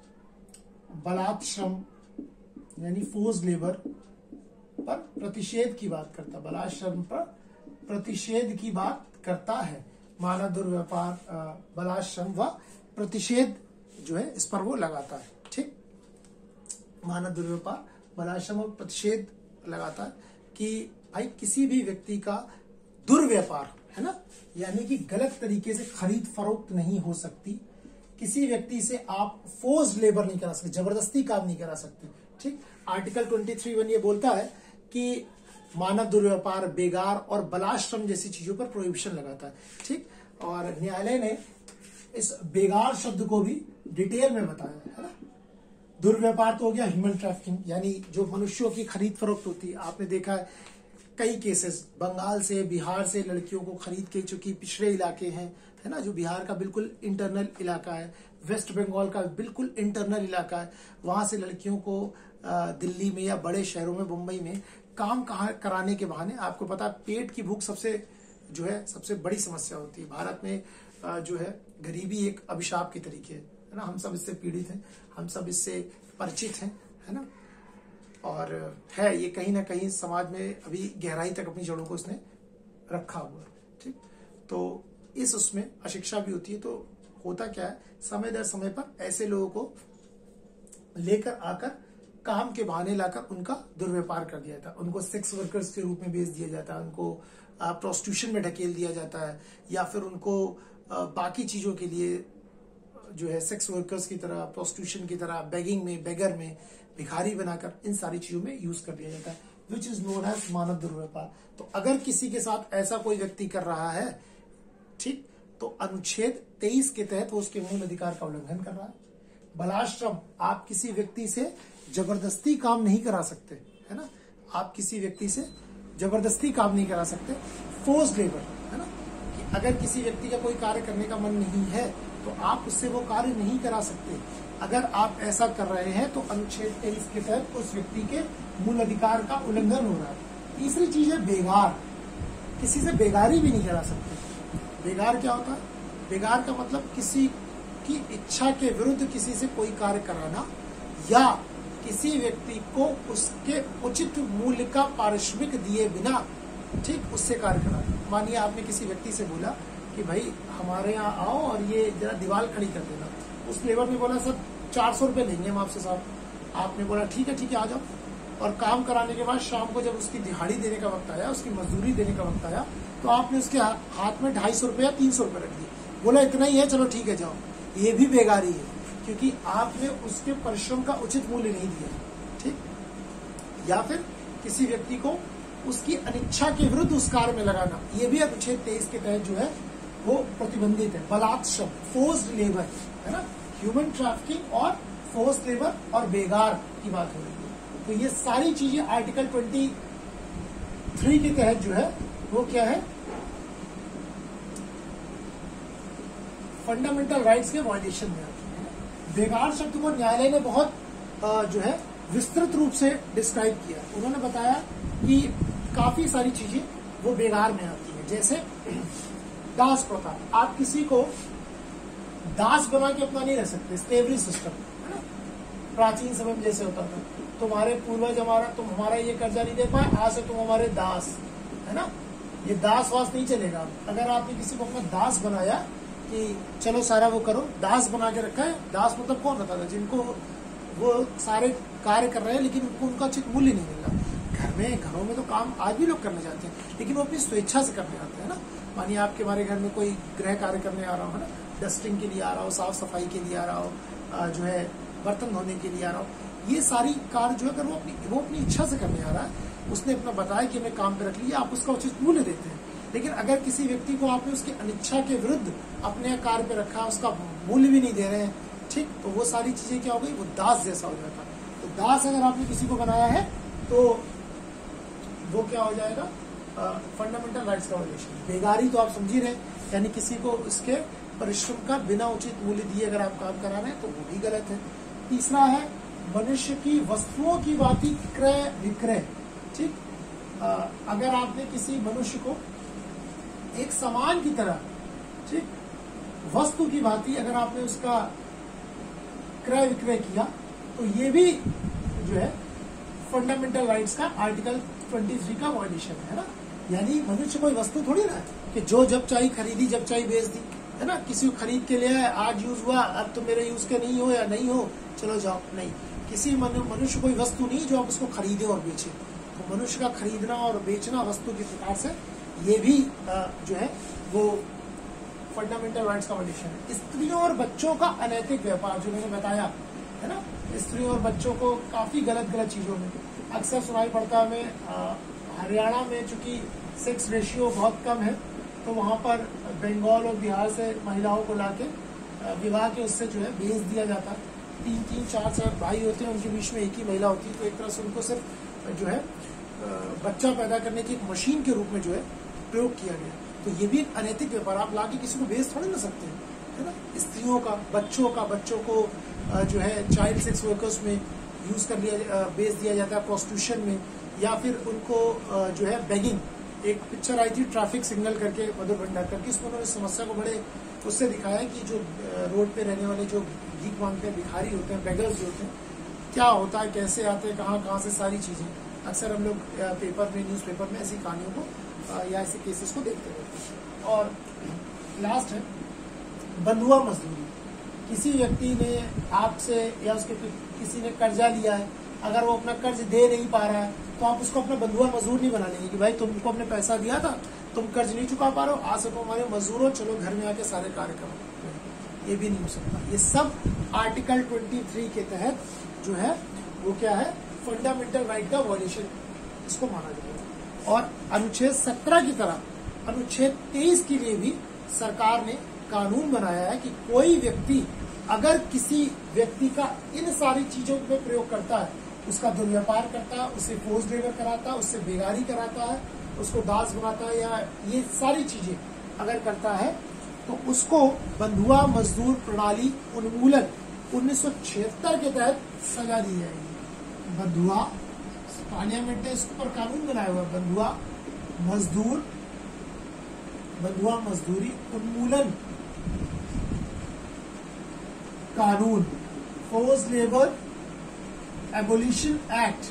बलात् श्रम यानी फोर्स लेबर पर प्रतिषेध की बात करता है, बलात् श्रम पर प्रतिषेध की बात करता है। मानव दुर्व्यापार, बलात् श्रम व प्रतिषेध जो है इस पर वो लगाता है। ठीक, मानव दुर्व्यापार, बलात् श्रम और प्रतिषेध लगाता है कि भाई किसी भी व्यक्ति का दुर्व्यापार, है ना, यानी कि गलत तरीके से खरीद फरोख्त नहीं हो सकती। किसी व्यक्ति से आप फोर्स लेबर नहीं करा सकते, जबरदस्ती काम नहीं करा सकते। ठीक, आर्टिकल 23 ये बोलता है कि मानव दुर्व्यापार, बेगार और बलाश्रम जैसी चीजों पर प्रोहिबिशन लगाता है। ठीक, और न्यायालय ने इस बेगार शब्द को भी डिटेल में बताया है ना। दुर्व्यापार तो हो गया ह्यूमन ट्रैफिकिंग, यानी जो मनुष्यों की खरीद फरोख्त होती है। आपने देखा है कई केसेस, बंगाल से, बिहार से लड़कियों को खरीद के, चूंकि पिछड़े इलाके हैं, है ना, जो बिहार का बिल्कुल इंटरनल इलाका है, वेस्ट बंगाल का बिल्कुल इंटरनल इलाका है, वहां से लड़कियों को दिल्ली में या बड़े शहरों में, मुंबई में काम कराने के बहाने, आपको पता है पेट की भूख सबसे बड़ी समस्या होती है भारत में। जो है गरीबी एक अभिशाप की तरीके है ना, हम सब इससे पीड़ित हैं, हम सब इससे परिचित हैं, है ना। और है ये कहीं ना कहीं समाज में अभी गहराई तक अपनी जड़ों को उसने रखा हुआ है। ठीक, तो इस उसमें अशिक्षा भी होती है। तो होता क्या है, समय दर समय पर ऐसे लोगों को लेकर आकर काम के बहाने लाकर उनका दुर्व्यापार कर दिया जाता है, उनको सेक्स वर्कर्स के रूप में बेच दिया जाता है, उनको प्रोस्टिट्यूशन में ढकेल दिया जाता है, या फिर उनको बाकी चीजों के लिए जो है सेक्स वर्कर्स की तरह, प्रोस्टिट्यूशन की तरह, बेगिंग में, बेगर में भिखारी बनाकर इन सारी चीजों में यूज कर दिया जाता है, विच इज नोन एज मानव दुर्व्यापार। तो अगर किसी के साथ ऐसा कोई व्यक्ति कर रहा है, ठीक, तो अनुच्छेद 23 के तहत वो उसके मूल अधिकार का उल्लंघन कर रहा है। बलाश्रम, आप किसी व्यक्ति से जबरदस्ती काम नहीं करा सकते, है ना, आप किसी व्यक्ति से जबरदस्ती काम नहीं करा सकते। फोर्स लेबर, है ना, कि अगर किसी व्यक्ति का कोई कार्य करने का मन नहीं है तो आप उससे वो कार्य नहीं करा सकते। अगर आप ऐसा कर रहे हैं तो अनुच्छेद 23 के तहत उस व्यक्ति के मूल अधिकार का उल्लंघन हो रहा है। तीसरी चीज है बेगार, किसी से बेगारी भी नहीं करा सकते। बेगार क्या होता है? बेगार का मतलब किसी की इच्छा के विरुद्ध किसी से कोई कार्य कराना, या किसी व्यक्ति को उसके उचित मूल्य का पारिश्रमिक दिए बिना, ठीक, उससे कार्य कराना। मानिए आपने किसी व्यक्ति से बोला कि भाई हमारे यहाँ आओ और ये जरा दीवार खड़ी कर देना। उस लेबर ने बोला सर 400 रुपये लेंगे हम आपसे साहब। आपने बोला ठीक है आ जाओ। और काम कराने के बाद शाम को जब उसकी दिहाड़ी देने का वक्त आया, उसकी मजदूरी देने का वक्त आया, तो आपने उसके हाथ में 250 रुपये या 300 रुपये रख दिए। बोला इतना ही है, चलो ठीक है जाओ। ये भी बेगारी है, क्योंकि आपने उसके परिश्रम का उचित मूल्य नहीं दिया। ठीक, या फिर किसी व्यक्ति को उसकी अनिच्छा के विरुद्ध उस कार्य में लगाना, ये भी अनुच्छेद 23 के तहत जो है वो प्रतिबंधित है। बलात् श्रम, फोर्स्ड लेबर, है ना, ह्यूमन ट्रैफिकिंग और फोर्स्ड लेबर और बेगार की बात हो रही है। तो ये सारी चीजें आर्टिकल 23 के तहत जो है वो क्या है, फंडामेंटल राइट्स के वायलेशन में आती है। बेगार शब्द को न्यायालय ने बहुत जो है विस्तृत रूप से डिस्क्राइब किया। उन्होंने बताया कि काफी सारी चीजें वो बेगार में आती है, जैसे दास प्रथा। आप किसी को दास बना के अपना नहीं रह सकते, स्लेवरी सिस्टम है ना। प्राचीन समय में जैसे होता था, तुम्हारे पूर्वज तुम हमारा ये कर्जा नहीं दे पाए, आज से तुम हमारे दास, है ना। ये दास वास नहीं चलेगा। अगर आपने किसी को अपना दास बनाया कि चलो सारा वो करो, दास बना के रखा है। दास मतलब कौन होता था? जिनको वो सारे कार्य कर रहे हैं लेकिन उनको उनका उचित मूल्य नहीं मिल रहा। घरों में तो काम आज भी लोग करने जाते हैं, लेकिन वो अपनी स्वेच्छा से करने आते हैं ना। मानिए आपके हमारे घर में कोई गृह कार्य करने आ रहा हो, है ना, डस्टिंग के लिए आ रहा हो, साफ सफाई के लिए आ रहा हो, जो है बर्तन धोने के लिए आ रहा हो, ये सारी कार्य जो है अगर वो अपनी इच्छा से करने आ रहा है, उसने अपना बताया कि हमें काम पे रख लिया, आप उसका उचित मूल्य देते हैं। लेकिन अगर किसी व्यक्ति को आपने उसकी अनिच्छा के विरुद्ध अपने कार्य पे रखा, उसका मूल्य भी नहीं दे रहे हैं, ठीक, तो वो सारी चीजें क्या हो गई? वो दास जैसा हो जाता है। तो दास अगर आपने किसी को बनाया है तो वो क्या हो जाएगा? फंडामेंटल राइट्स का वायलेशन। बेगारी तो आप समझ ही रहे, यानी किसी को उसके परिश्रम का बिना उचित मूल्य दिए अगर आप काम करा रहे हैं तो वो भी गलत है। तीसरा है मनुष्य की वस्तुओं की भांति क्रय विक्रय, ठीक। अगर आपने किसी मनुष्य को एक सामान की तरह, ठीक, वस्तु की भांति अगर आपने उसका क्रय विक्रय किया, तो ये भी जो है फंडामेंटल राइट्स का आर्टिकल 23 का वायलेशन है ना। यानी मनुष्य कोई वस्तु थोड़ी ना है कि जो जब चाहिए खरीदी, जब चाहिए बेच दी, है ना। किसी को खरीद के लिया है, आज यूज हुआ, अब तो मेरे यूज के नहीं हो या नहीं हो, चलो जाओ, नहीं। किसी मनुष्य कोई वस्तु नहीं जो आप उसको खरीदे और बेचे। तो मनुष्य का खरीदना और बेचना वस्तु के प्रकार से ये भी जो है वो फंडामेंटल राइट्स का वायलेशन है। स्त्रियों और बच्चों का अनैतिक व्यापार, जो मैंने बताया है ना, स्त्रियों और बच्चों को काफी गलत चीजों में अक्सर सुनाई पड़ता है। हरियाणा में चूंकि सेक्स रेशियो बहुत कम है, तो वहां पर बंगाल और बिहार से महिलाओं को लाके विवाह के उससे जो है भेज दिया जाता। 3-3, 4 भाई होते हैं, उनके बीच में एक ही महिला होती है, तो एक तरह से उनको सिर्फ जो है बच्चा पैदा करने की एक मशीन के रूप में जो है प्रयोग किया गया। तो ये भी एक अनैतिक व्यापार। आप लाके किसी को भेज थोड़े ना सकते हैं, है ना। स्त्रियों का, बच्चों को जो है चाइल्ड सेक्स वर्कर्स में यूज कर लिया, बेच दिया जाता है, प्रोस्टिट्यूशन में, या फिर उनको जो है बेगिंग। एक पिक्चर आई थी ट्रैफिक सिग्नल करके, मधुर भंडारकर की, उसमें उन्होंने समस्या को बड़े उससे दिखाया कि जो रोड पे रहने वाले जो भीख मांगते हैं, भिखारी होते हैं, बेगर्स जो होते हैं, क्या होता है, कैसे आते हैं, कहाँ से सारी चीजें। अक्सर हम लोग पेपर में, न्यूज़पेपर में ऐसी कहानियों को या ऐसे केसेस को देखते रहते हैं। और लास्ट है बंधुआ मजदूरी। किसी व्यक्ति ने आपसे या उसके किसी ने कर्जा लिया है, अगर वो अपना कर्ज दे नहीं पा रहा है, तो आप उसको अपना बंधुआ मजदूर नहीं बना लेंगे कि भाई तुमको हमने पैसा दिया था, तुम कर्ज नहीं चुका पा रहे हो, आज से तुम हमारे मजदूर हो, चलो घर में आके सारे कार्य करो। ये भी नहीं हो सकता। ये सब आर्टिकल 23 के तहत जो है वो क्या है? फंडामेंटल राइट का वायलेशन इसको माना जाएगा। और अनुच्छेद 17 की तरह अनुच्छेद 23 के लिए भी सरकार ने कानून बनाया है कि कोई व्यक्ति अगर किसी व्यक्ति का इन सारी चीजों में प्रयोग करता है, उसका दुर्व्यापार करता है, उसे फोर्स लेबर कराता है, उससे बेगारी कराता है, उसको दास बनाता है, या ये सारी चीजें अगर करता है, तो उसको बंधुआ मजदूर प्रणाली उन्मूलन 1976 के तहत सजा दी जाएगी। बंधुआ, पार्लियामेंट ने इसके ऊपर कानून बनाया हुआ, बंधुआ मजदूरी उन्मूलन कानून, force labour abolition act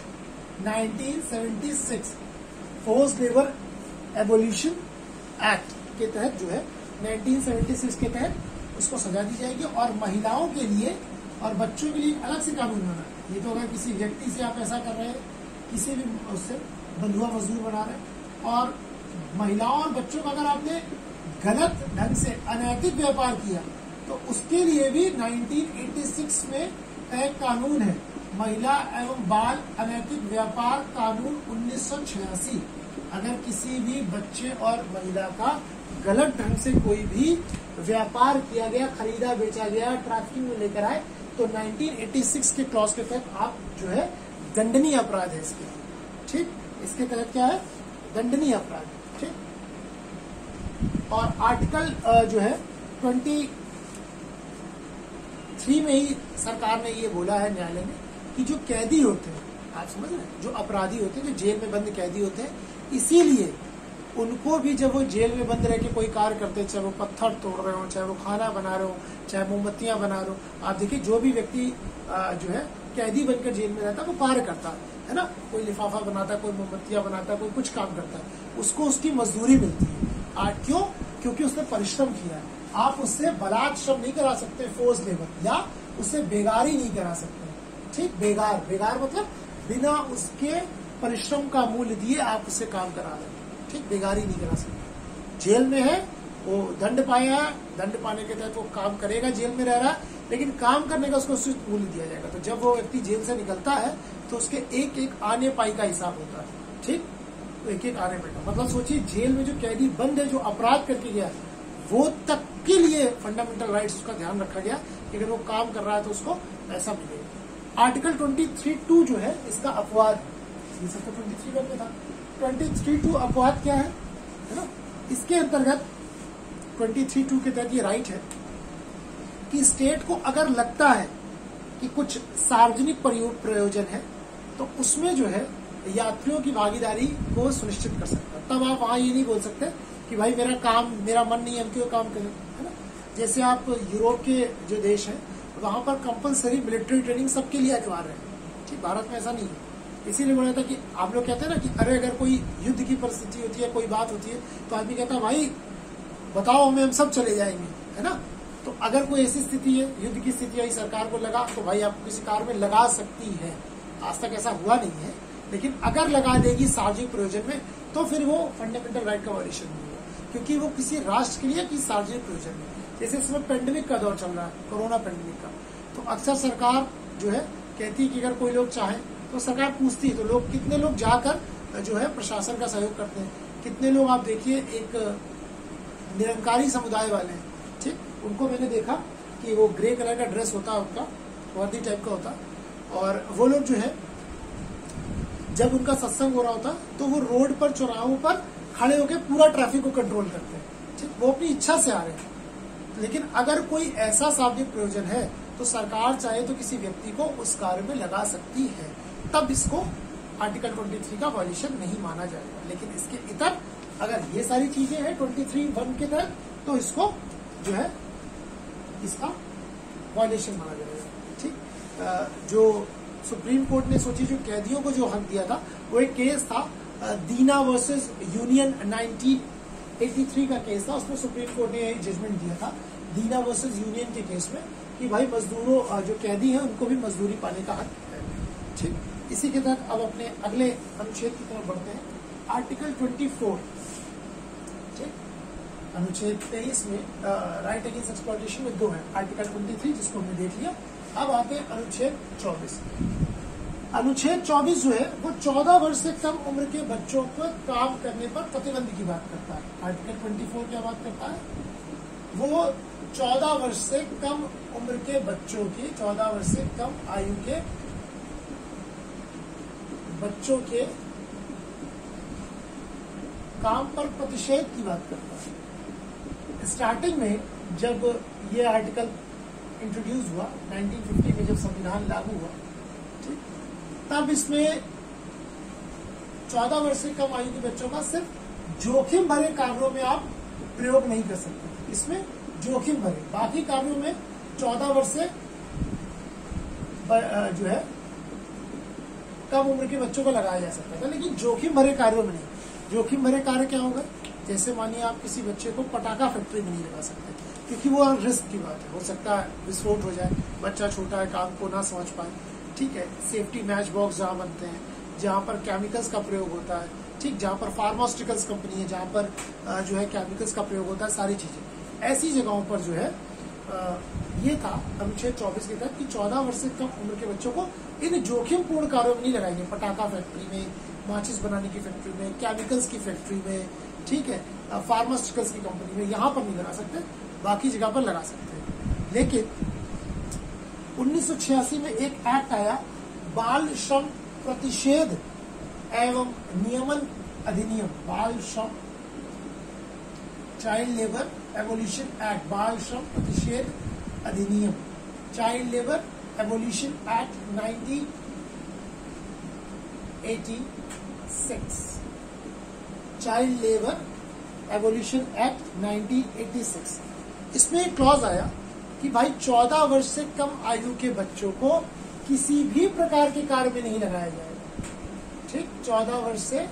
1976, force labour abolition act के तहत जो है 1976 के तहत उसको सजा दी जाएगी। और महिलाओं के लिए और बच्चों के लिए अलग से कानून बना है। ये तो अगर किसी व्यक्ति से आप ऐसा कर रहे हैं, किसी भी उससे बंधुआ मजदूर बना रहे हैं, और महिलाओं और बच्चों का अगर आपने गलत ढंग से अनैतिक व्यापार किया, तो उसके लिए भी 1986 में एक कानून है, महिला एवं बाल अनैतिक व्यापार कानून 1986। अगर किसी भी बच्चे और महिला का गलत ढंग से कोई भी व्यापार किया गया, खरीदा बेचा गया, ट्रैफिकिंग में लेकर आए, तो 1986 के क्लॉज के तहत आप जो है दंडनीय अपराध है इसके, ठीक। इसके तहत क्या है? दंडनीय अपराध, ठीक। और आर्टिकल जो है 23 में ही सरकार ने ये बोला है न्यायालय ने कि जो कैदी होते हैं, आप समझ रहे हैं, जो अपराधी होते हैं, जो जेल में बंद कैदी होते हैं, इसीलिए उनको भी जब वो जेल में बंद रह के कोई कार्य करते हैं, चाहे वो पत्थर तोड़ रहे हो, चाहे वो खाना बना रहे हो, चाहे मोमबत्तियां बना रहे हो, आप देखिए जो भी व्यक्ति जो है कैदी बनकर जेल में रहता है वो कार्य करता है ना, कोई लिफाफा बनाता है, कोई मोमबत्तियां बनाता है, कोई कुछ काम करता है, उसको उसकी मजदूरी मिलती है। क्यों? क्योंकि उसने परिश्रम किया है। आप उससे बलात् श्रम नहीं करा सकते, फोर्स लेबर, या उससे बेगारी नहीं करा सकते। ठीक, बेगार, बेगार मतलब बिना उसके परिश्रम का मूल्य दिए आप उससे काम करा रहे हैं। ठीक, बेगारी नहीं करा सकते। जेल में है, वो दंड पाया है, दंड पाने के तहत वो काम करेगा, जेल में रह रहा है, लेकिन काम करने का उसको उचित मूल्य दिया जाएगा। तो जब वो व्यक्ति जेल से निकलता है तो उसके एक एक आने पाई का हिसाब होता है। ठीक, तो एक एक आने पाई का मतलब सोचिए, जेल में जो कैदी बंद है, जो अपराध करके गया, वो तक के लिए फंडामेंटल राइट्स उसका ध्यान रखा गया कि अगर वो काम कर रहा है तो उसको पैसा मिलेगा। आर्टिकल 23(2) जो है इसका अपवाद है, ये सब तो 23(1) में था। 23(2) अपवाद क्या है ना, इसके अंतर्गत 23(2) के तहत ये राइट है कि स्टेट को अगर लगता है कि कुछ सार्वजनिक प्रयोजन है तो उसमें जो है यात्रियों की भागीदारी को सुनिश्चित कर सकता है। तब आप वहां ये नहीं बोल सकते कि भाई मेरा मन नहीं है, हम क्यों काम करें, है ना। जैसे आप यूरोप के जो देश हैं वहां पर कंपलसरी मिलिट्री ट्रेनिंग सबके लिए अनिवार्य है। ठीक, भारत में ऐसा नहीं है। इसीलिए बोला था कि आप लोग कहते हैं ना कि अरे अगर कोई युद्ध की परिस्थिति होती है, कोई बात होती है, तो आदमी कहता है भाई बताओ हमें, हम सब चले जाएंगे, है ना। तो अगर कोई ऐसी स्थिति है, युद्ध की स्थिति आई, सरकार को लगा तो भाई आपको किसी कार में लगा सकती है। आज तक ऐसा हुआ नहीं है, लेकिन अगर लगा देगी सार्वजनिक प्रयोजन में तो फिर वो फंडामेंटल राइट का वायलेशन नहीं होगा, क्योंकि वो किसी राष्ट्र के लिए कि सार्वजनिक प्रयोजन में। जैसे इसमें पेंडेमिक का दौर चल रहा है, कोरोना पेंडेमिक का, तो अक्सर सरकार जो है कहती है कि अगर कोई लोग चाहे तो सरकार पूछती है, तो लोग कितने लोग जाकर जो है प्रशासन का सहयोग करते हैं, कितने लोग आप देखिए एक निरंकारी समुदाय वाले हैं। ठीक, उनको मैंने देखा कि वो ग्रे कलर का ड्रेस होता है, उनका वर्दी टाइप का होता, और वो लोग जो है जब उनका सत्संग हो रहा होता तो वो रोड पर, चौराहों पर खड़े होकर पूरा ट्रैफिक को कंट्रोल करते हैं। ठीक, वो अपनी इच्छा से आ रहे हैं। लेकिन अगर कोई ऐसा सार्वजनिक प्रयोजन है तो सरकार चाहे तो किसी व्यक्ति को उस कार्य में लगा सकती है, तब इसको आर्टिकल 23 का वायलेशन नहीं माना जाएगा। लेकिन इसके इतर अगर ये सारी चीजें हैं 23(1) के तहत, तो इसको जो है इसका वायलेशन माना जाएगा। ठीक, जो सुप्रीम कोर्ट ने सोची, जो कैदियों को जो हक दिया था, वो एक केस था दीना वर्सेस यूनियन 1983 का केस था। उसमें सुप्रीम कोर्ट ने जजमेंट दिया था दीना वर्सेस यूनियन के केस में कि भाई मजदूरों, जो कैदी हैं, उनको भी मजदूरी पाने का हक है। ठीक, इसी के तहत अब अपने अगले अनुच्छेद की तरफ बढ़ते हैं। आर्टिकल 24, ठीक, अनुच्छेद 23 में राइट अगेंस्ट एक्सप्लॉयटेशन में 2 है, आर्टिकल 23 जिसको हमने देख लिया। अब आते हैं अनुच्छेद 24। अनुच्छेद 24 जो है वो 14 वर्ष से कम उम्र के बच्चों को काम करने पर प्रतिबंध की बात करता है। आर्टिकल 24 क्या बात करता है? वो 14 वर्ष से कम उम्र के बच्चों की, 14 वर्ष से कम आयु के बच्चों के काम पर प्रतिषेध की बात करता है। स्टार्टिंग में जब ये आर्टिकल इंट्रोड्यूस हुआ 1950 में, जब संविधान लागू हुआ, ठीक, तब इसमें 14 वर्ष से कम आयु के बच्चों का सिर्फ जोखिम भरे कार्यों में आप प्रयोग नहीं कर सकते। इसमें जोखिम भरे, बाकी कार्यों में 14 वर्ष से जो है कम उम्र के बच्चों को लगाया जा सकता था, लेकिन जोखिम भरे कार्यों में नहीं। जोखिम भरे कार्य क्या होगा? जैसे मानिए आप किसी बच्चे को पटाखा फैक्ट्री में नहीं लगा सकते, क्योंकि वो रिस्क की बात है, हो सकता है विस्फोट हो जाए, बच्चा छोटा है, काम को ना समझ पाए। ठीक है, सेफ्टी मैच बॉक्स जहाँ बनते हैं, जहाँ पर केमिकल्स का प्रयोग होता है, ठीक, जहाँ पर फार्मास्यूटिकल्स कंपनी है, जहाँ पर जो है केमिकल्स का प्रयोग होता है, सारी चीजें ऐसी जगहों पर जो है ये था अनुच्छेद 24 के तहत कि 14 वर्ष से कम उम्र के बच्चों को इन जोखिमपूर्ण कार्यों में नहीं लगाएंगे। पटाखा फैक्ट्री में, माचिस बनाने की फैक्ट्री में, केमिकल्स की फैक्ट्री में, ठीक है, फार्मास्यूटिकल्स की कंपनी में, यहाँ पर नहीं लगा सकते, बाकी जगह पर लगा सकते हैं। लेकिन 1986 में एक एक्ट आया, बाल श्रम प्रतिषेध एवं नियमन अधिनियम, बाल श्रम चाइल्ड लेबर एबोलिशन एक्ट, बाल श्रम प्रतिषेध अधिनियम, child labour abolition act 1986, child labour abolition act 1986। इसमें एक क्लॉज आया कि भाई 14 वर्ष से कम आयु के बच्चों को किसी भी प्रकार के कार्य में नहीं लगाया जाएगा। ठीक, 14 वर्ष से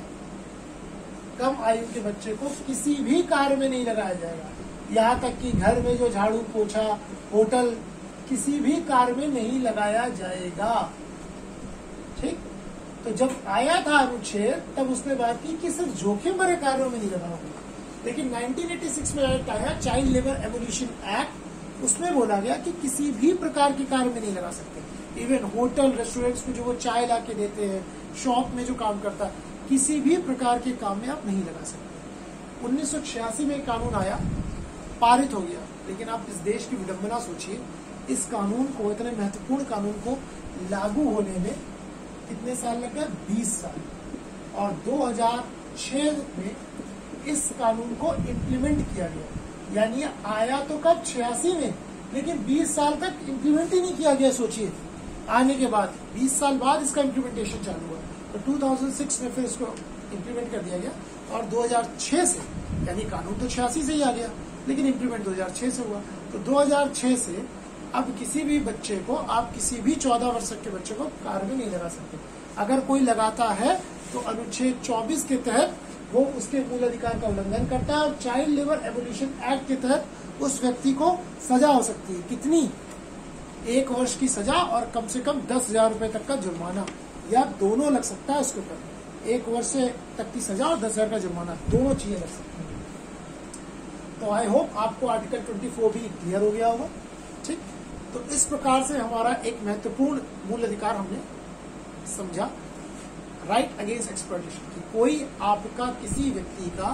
कम आयु के बच्चे को किसी भी कार्य में नहीं लगाया जाएगा। यहाँ तक कि घर में जो झाड़ू पोछा, होटल, किसी भी कार्य में नहीं लगाया जाएगा। ठीक, तो जब आया था अनुच्छेद तब उसने बात की कि सिर्फ जोखिम भरे कार्यों में नहीं लगाओगे, लेकिन 1986 में एक्ट आया चाइल्ड लेबर एबोलिशन एक्ट, उसमें बोला गया कि किसी भी प्रकार के कार्य में नहीं लगा सकते। इवन होटल रेस्टोरेंट्स में जो वो चाय ला के देते हैं, शॉप में जो काम करता है, किसी भी प्रकार के काम में आप नहीं लगा सकते। 1986 में कानून आया, पारित हो गया, लेकिन आप इस देश की विडंबना सोचिए, इस कानून को, इतने महत्वपूर्ण कानून को लागू होने में कितने साल लग गए? 20 साल। और 2006 में इस कानून को इम्प्लीमेंट किया गया। यानी आया तो कब? 86 में, लेकिन 20 साल तक इम्प्लीमेंट ही नहीं किया गया। सोचिए, आने के बाद 20 साल बाद इसका इम्प्लीमेंटेशन चालू हुआ। तो 2006 में फिर इसको इम्प्लीमेंट कर दिया गया, और 2006 से, यानी कानून तो 86 से ही आ गया, लेकिन इम्प्लीमेंट 2006 से हुआ। तो 2006 से अब किसी भी बच्चे को, आप किसी भी 14 वर्ष के बच्चे को कार्य में नहीं लगा सकते। अगर कोई लगाता है तो अनुच्छेद 24 के तहत वो उसके मूल अधिकार का उल्लंघन करता है, और चाइल्ड लेबर एबोलिशन एक्ट के तहत उस व्यक्ति को सजा हो सकती है। कितनी? 1 वर्ष की सजा और कम से कम 10,000 रुपए तक का जुर्माना, या दोनों लग सकता है उसके ऊपर। 1 वर्ष तक की सजा और 10,000 का जुर्माना, दोनों चीजें लग सकती हैं। तो आई होप आपको आर्टिकल 24 भी क्लियर हो गया होगा। ठीक, तो इस प्रकार से हमारा एक महत्वपूर्ण मूल अधिकार हमने समझा, राइट अगेंस्ट एक्सप्लॉयटेशन, कि कोई आपका किसी व्यक्ति का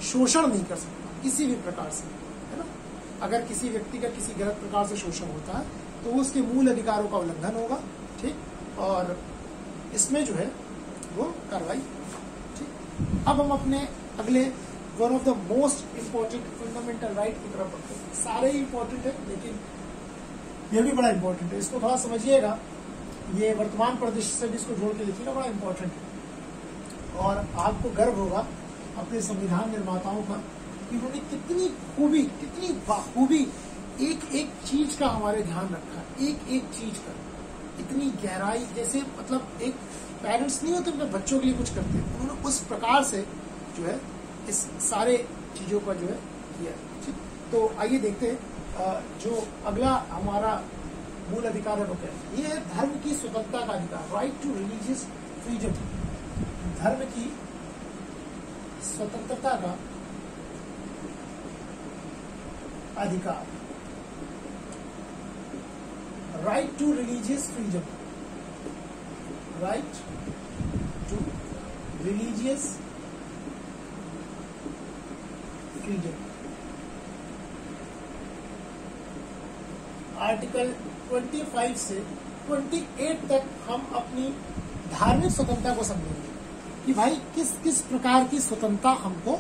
शोषण नहीं कर सकता किसी भी प्रकार से, है ना। अगर किसी व्यक्ति का किसी गलत प्रकार से शोषण होता है तो उसके मूल अधिकारों का उल्लंघन होगा। ठीक, और इसमें जो है वो कार्रवाई। ठीक, अब हम अपने अगले one of the most important fundamental right की तरफ बढ़ते हैं। सारे ही इम्पोर्टेंट है, लेकिन ये भी बड़ा इम्पोर्टेंट है, इसको थोड़ा समझिएगा। ये वर्तमान परिदृश्य से भी इसको जोड़ के देखिएगा, बड़ा इम्पोर्टेंट है। और आपको गर्व होगा अपने संविधान निर्माताओं पर कि उन्होंने कितनी खूबी, कितनी बाखूबी एक एक चीज का हमारे ध्यान रखा है, एक एक चीज का इतनी गहराई। जैसे मतलब एक पेरेंट्स नहीं होते अपने बच्चों के लिए कुछ करते, उन्होंने उस प्रकार से जो है इस सारे चीजों का जो है किया। ठीक, तो आइए देखते हैं जो अगला हमारा मूल अधिकार है वो क्या है। ये है धर्म की स्वतंत्रता का अधिकार, राइट टू रिलीजियस फ्रीडम, धर्म की स्वतंत्रता का अधिकार, right to religious freedom, right to religious freedom. Article 25 से 28 तक हम अपनी धार्मिक स्वतंत्रता को समझेंगे कि भाई किस किस प्रकार की स्वतंत्रता हमको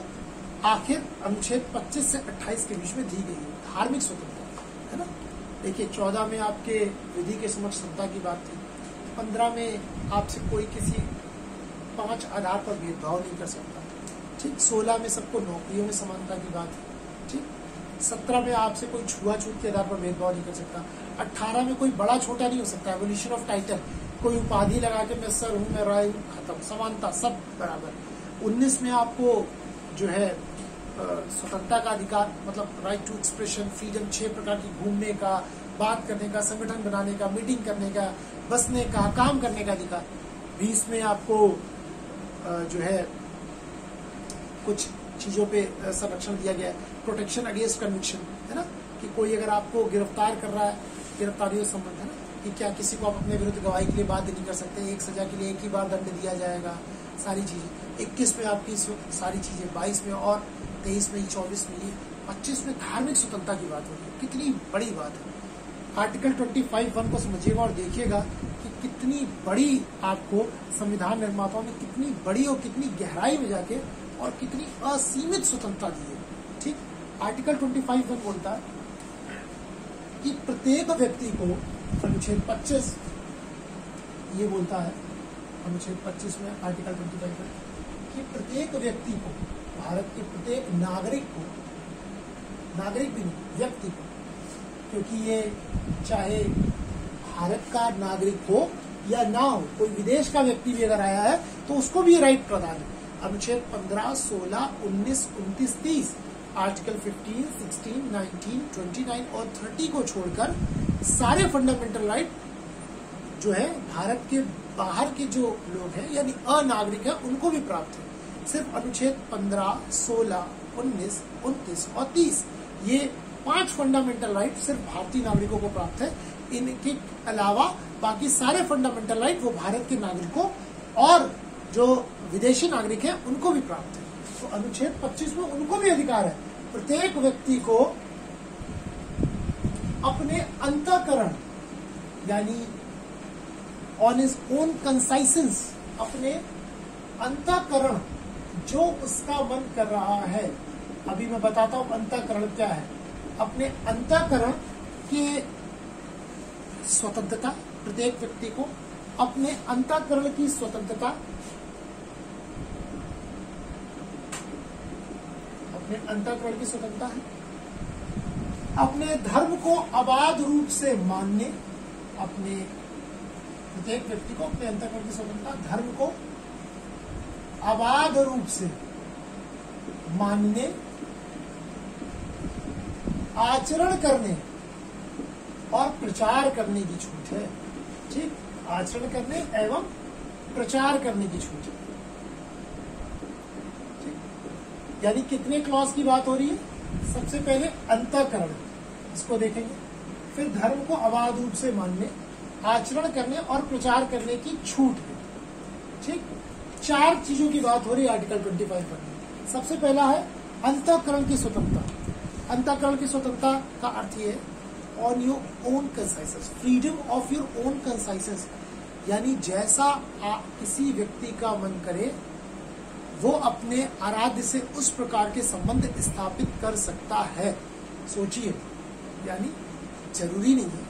आखिर अनुच्छेद 25 से 28 के बीच में दी गई है। धार्मिक स्वतंत्रता, है ना। देखिए, 14 में आपके विधि के समक्ष समता की बात थी, 15 में आपसे कोई किसी 5 आधार पर भेदभाव नहीं कर सकता। ठीक, 16 में सबको नौकरियों में समानता की बात है। ठीक, 17 में आपसे कोई छुआछूत के आधार पर भेदभाव नहीं कर सकता। 18 में कोई बड़ा छोटा नहीं हो सकता, एवोल्यूशन ऑफ टाइटल, कोई उपाधि लगा के मैं सर हूं, मैं राय हूं, खत्म, समानता, सब बराबर। 19 में आपको जो है स्वतंत्रता का अधिकार, मतलब राइट टू एक्सप्रेशन, फ्रीडम, 6 प्रकार की घूमने का, बात करने का, संगठन बनाने का, मीटिंग करने का, बसने का, काम करने का अधिकार। 20 में आपको जो है कुछ चीजों पे संरक्षण दिया गया है, प्रोटेक्शन अगेंस्ट कन्विक्शन, है ना, कि कोई अगर आपको गिरफ्तार कर रहा है, गिरफ्तारी से संबंध है ना, कि क्या किसी को आप अपने विरुद्ध गवाही के लिए बाध्य नहीं कर सकते, एक सजा के लिए एक ही बार दंड दिया जाएगा, सारी चीजें। 21 में आपकी सारी चीजें, 22 में, और 23 में, 24 में, 25 में धार्मिक स्वतंत्रता की बात होगी। कितनी बड़ी बात है। आर्टिकल 25(1) को समझिएगा और देखिएगा कि कितनी बड़ी आपको संविधान निर्माताओं ने कितनी बड़ी और कितनी गहराई में जाके और कितनी असीमित स्वतंत्रता दी है। ठीक, आर्टिकल 25(1) बोलता है कि प्रत्येक व्यक्ति को, अनुच्छेद 25 ये बोलता है अनुच्छेद 25 में आर्टिकल 25 में कि प्रत्येक व्यक्ति को, भारत के प्रत्येक नागरिक को, नागरिक भी नहीं व्यक्ति को, क्योंकि ये चाहे भारत का नागरिक हो या ना हो, कोई विदेश का व्यक्ति भी अगर आया है तो उसको भी राइट प्रदान है। अनुच्छेद 15, 16, 19, 29, 30, आर्टिकल 15, 16, 19, 29 और 30 को छोड़कर सारे फंडामेंटल राइट जो है भारत के बाहर के जो लोग हैं यानी अनागरिक है उनको भी प्राप्त है। सिर्फ अनुच्छेद 15, 16, 19, 29 और 30 ये 5 फंडामेंटल राइट सिर्फ भारतीय नागरिकों को प्राप्त है। इनके अलावा बाकी सारे फंडामेंटल राइट वो भारत के नागरिकों और जो विदेशी नागरिक हैं उनको भी प्राप्त है। तो अनुच्छेद 25 में उनको भी अधिकार है, प्रत्येक व्यक्ति को अपने अंतःकरण यानी ऑन हिज ओन कंसाइसेंस, अपने अंतःकरण जो उसका मन कर रहा है। अभी मैं बताता हूं अंतःकरण क्या है। अपने अंतःकरण के स्वतंत्रता, प्रत्येक व्यक्ति को अपने अंतःकरण की स्वतंत्रता, अपने अंतःकरण की स्वतंत्रता है, अपने धर्म को अबाध रूप से मानने, अपने प्रत्येक व्यक्ति को अपने अंतःकरण की स्वतंत्रता, धर्म को अबाध रूप से मानने, आचरण करने और प्रचार करने की छूट है। ठीक, आचरण करने एवं प्रचार करने की छूट है। ठीक, यानी कितने क्लॉज की बात हो रही है? सबसे पहले अंतःकरण, इसको देखेंगे, फिर धर्म को अबाध रूप से मानने, आचरण करने और प्रचार करने की छूट है। ठीक, 4 चीजों की बात हो रही है आर्टिकल 25 पर। सबसे पहला है अंतःकरण की स्वतंत्रता। अंतःकरण की स्वतंत्रता का अर्थ ये है on your own conscience, freedom of your own conscience, यानी जैसा किसी व्यक्ति का मन करे वो अपने आराध्य से उस प्रकार के संबंध स्थापित कर सकता है। सोचिए, यानी जरूरी नहीं है,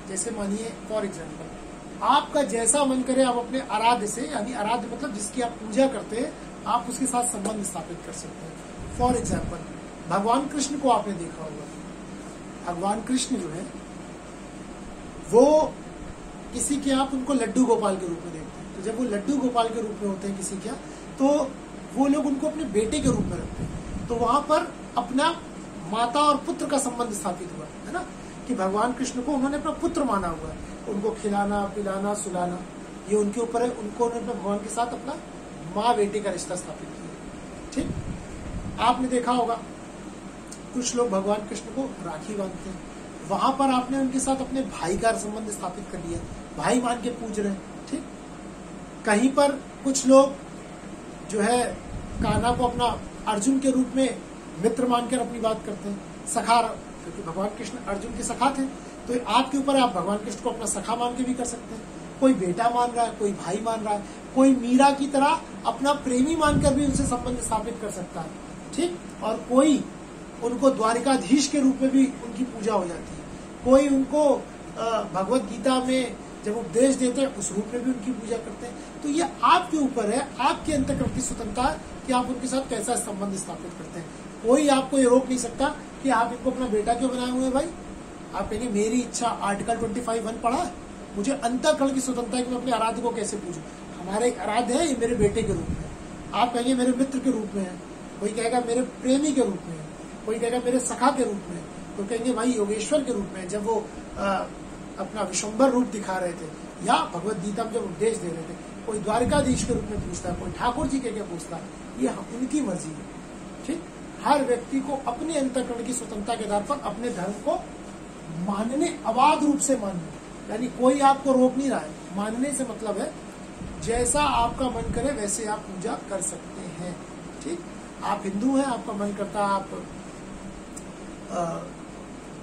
जैसे मानिए फॉर एग्जाम्पल आपका जैसा मन करे आप अपने आराध्य से, यानी आराध्य मतलब जिसकी आप पूजा करते हैं, आप उसके साथ संबंध स्थापित कर सकते हैं। फॉर एग्जाम्पल भगवान कृष्ण को आपने देखा होगा। भगवान कृष्ण जो है वो किसी के आप उनको लड्डू गोपाल के रूप में देखते हैं। तो जब वो लड्डू गोपाल के रूप में होते हैं किसी के, तो वो लोग उनको अपने बेटे के रूप में रखते हैं। तो वहां पर अपना माता और पुत्र का संबंध स्थापित हुआ है ना, कि भगवान कृष्ण को उन्होंने अपना पुत्र माना हुआ है। उनको खिलाना पिलाना सुलाना ये उनके ऊपर है। उनको उन्होंने भगवान के साथ अपना माँ बेटे का रिश्ता स्थापित किया। ठीक, आपने देखा होगा कुछ लोग भगवान कृष्ण को राखी बांधते हैं, वहां पर आपने उनके साथ अपने भाई का संबंध स्थापित कर लिया, भाई मान के पूज रहे हैं। ठीक, कहीं पर कुछ लोग जो है कान्हा को अपना अर्जुन के रूप में मित्र मानकर अपनी बात करते हैं, सखा, क्योंकि भगवान कृष्ण अर्जुन के सखा थे। तो आपके ऊपर आप भगवान कृष्ण को अपना सखा मान के भी कर सकते हैं। कोई बेटा मान रहा है, कोई भाई मान रहा है, कोई मीरा की तरह अपना प्रेमी मानकर भी उनसे संबंध स्थापित कर सकता है। ठीक, और कोई उनको द्वारिकाधीश के रूप में भी उनकी पूजा हो जाती है। कोई उनको भगवत गीता में जब उपदेश देते हैं उस रूप में भी उनकी पूजा करते हैं। तो ये आपके ऊपर है, आपके अंतःकरण की स्वतंत्रता है कि आप उनके साथ कैसा संबंध स्थापित करते हैं। कोई आपको ये रोक नहीं सकता कि आप इनको अपना बेटा क्यों बनाए हुए हैं। भाई आप कहेंगे मेरी इच्छा आर्टिकल 25(1) पढ़ा है, मुझे अंतःकरण की स्वतंत्रता है कि मैं अपने आराध्य को कैसे पूजूं। हमारे एक आराध्य है, ये मेरे बेटे के रूप में, आप कहेंगे मेरे मित्र के रूप में है, कोई कहेगा मेरे प्रेमी के रूप में है, कोई कहेगा मेरे सखा के रूप में, तो कहेंगे भाई योगेश्वर के रूप में जब वो अपना विश्वम्भर रूप दिखा रहे थे, या भगवत गीता में जब उपदेश दे रहे थे। कोई द्वारिकाधीश के रूप में पूछता है, कोई ठाकुर जी के क्या पूछता है, ये उनकी मर्जी है। ठीक, हर व्यक्ति को अपने अंतःकरण की स्वतंत्रता के आधार पर अपने धर्म को मानने, अबाध रूप से मानने, यानी कोई आपको रोक नहीं रहा है। मानने से मतलब है जैसा आपका मन करे वैसे आप पूजा कर सकते हैं। ठीक, आप हिंदू हैं, आपका मन करता है आप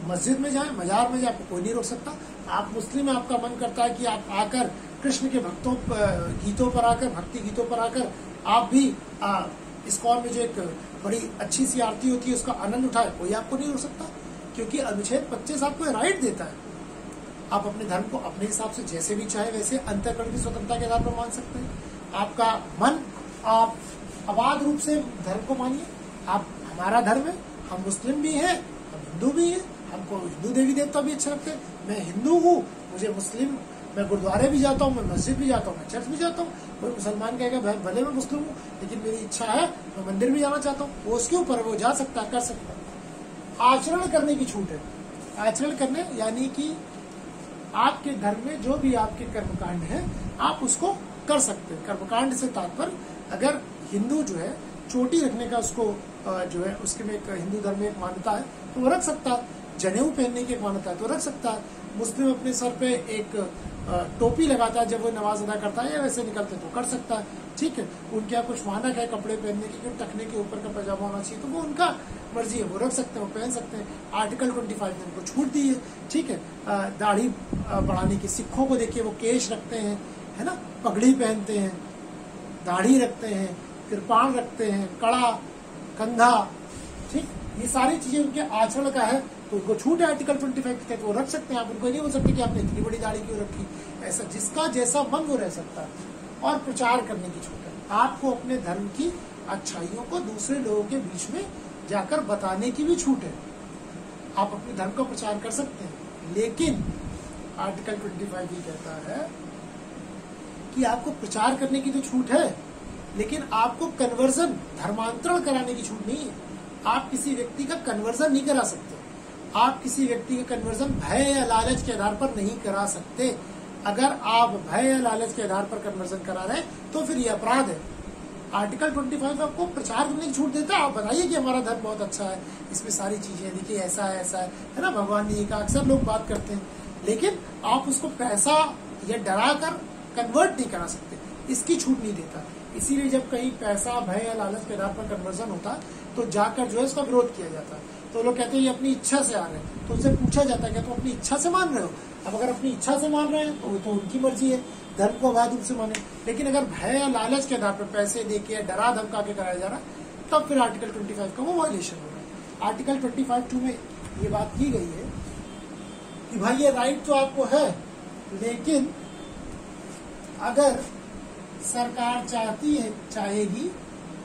मस्जिद में जाएं, मजार में जाएं, आपको कोई नहीं रोक सकता। आप मुस्लिम हैं, आपका मन करता है कि आप आकर कृष्ण के गीतों पर आकर, भक्ति गीतों पर आकर आप भी इस्कॉन में जो एक बड़ी अच्छी सी आरती होती है उसका आनंद उठाए, कोई आपको नहीं रोक सकता, क्योंकि अनुच्छेद 25 आपको राइट देता है। आप अपने धर्म को अपने हिसाब से जैसे भी चाहे वैसे अंतःकरण की स्वतंत्रता के आधार पर मान सकते हैं। आपका मन, आप अबाध रूप से धर्म को मानिए। आप, हमारा धर्म है, हम मुस्लिम भी हैं, हम हिंदू भी हैं, हमको हिंदू देवी देवता भी अच्छे लगते हैं। मैं हिंदू हूँ, मुझे मुस्लिम, मैं गुरुद्वारे भी जाता हूँ, मैं मस्जिद भी जाता हूँ, मैं चर्च भी जाता हूँ। कोई मुसलमान कहेगा भले मैं मुस्लिम हूँ लेकिन मेरी इच्छा है मैं मंदिर भी जाना चाहता हूँ, वो उसके ऊपर, वो जा सकता है, कर सकता है। आचरण करने की छूट है। आचरण करने यानी कि आपके धर्म में जो भी आपके कर्मकांड है आप उसको कर सकते हैं। कर्मकांड से तात्पर्य, अगर हिंदू जो है चोटी रखने का उसको जो है उसके में एक हिंदू धर्म में एक मान्यता है तो वो रख सकता है। जनेऊ पहनने की एक मान्यता है तो रख सकता है। मुस्लिम अपने सर पे एक टोपी लगाता है जब वो नमाज अदा करता है या वैसे निकलते तो कर सकता है, ठीक है। उनके यहाँ कुछ मानक है कपड़े पहनने की, टखने के ऊपर का पैजामा होना चाहिए, तो वो उनका मर्जी है, वो रख सकते हैं, वो पहन सकते हैं। आर्टिकल 25 ने उनको छूट दी है, ठीक है। दाढ़ी बढ़ाने की, सिखों को देखिए वो केश रखते हैं, है ना, पगड़ी पहनते हैं, दाढ़ी रखते हैं, कृपाण रखते हैं, कड़ा, कंधा, ठीक, ये सारी चीजें उनके आचरण का है तो उनको छूट है आर्टिकल 25 के, तो वो रख सकते हैं। आप उनको नहीं बोल सकते कि आपने इतनी बड़ी दाढ़ी क्यों रखी। ऐसा जिसका जैसा मन वो रह सकता है। और प्रचार करने की छूट है। आपको अपने धर्म की अच्छाइयों को दूसरे लोगों के बीच में जाकर बताने की भी छूट है। आप अपने धर्म का प्रचार कर सकते हैं, लेकिन आर्टिकल 25 ये कहता है कि आपको प्रचार करने की तो छूट है, लेकिन आपको कन्वर्जन, धर्मांतरण कराने की छूट नहीं है। आप किसी व्यक्ति का कन्वर्जन नहीं करा सकते। आप किसी व्यक्ति का कन्वर्जन भय या लालच के आधार पर नहीं करा सकते। अगर आप भय या लालच के आधार पर कन्वर्जन करा रहे हैं तो फिर ये अपराध है। आर्टिकल 25 आपको प्रचार करने की छूट देता है। आप बताइए कि हमारा धर्म बहुत अच्छा है, इसमें सारी चीजें देखिए ऐसा है ना, भगवान ने कहा, अक्सर लोग बात करते हैं, लेकिन आप उसको पैसा या डरा कर कन्वर्ट नहीं करा सकते, इसकी छूट नहीं देता। इसीलिए जब कहीं पैसा, भय या लालच के आधार पर कन्वर्जन होता है तो जाकर जो है उसका विरोध किया जाता है। तो लोग कहते हैं ये अपनी इच्छा से आ रहे हैं, तो उनसे पूछा जाता है कि तुम अपनी इच्छा से मान रहे हो? अब अगर अपनी इच्छा से मान रहे हैं तो वो तो उनकी मर्जी है, धर्म को अबाध रूप से माने। लेकिन अगर भय या लालच के आधार पर पैसे देके या डरा धमका के कराया जा रहा है तब फिर आर्टिकल 25 का वो वायलेशन हो रहा है। आर्टिकल 25(2) में ये बात की गई है कि भाई ये राइट तो आपको है, लेकिन अगर सरकार चाहेगी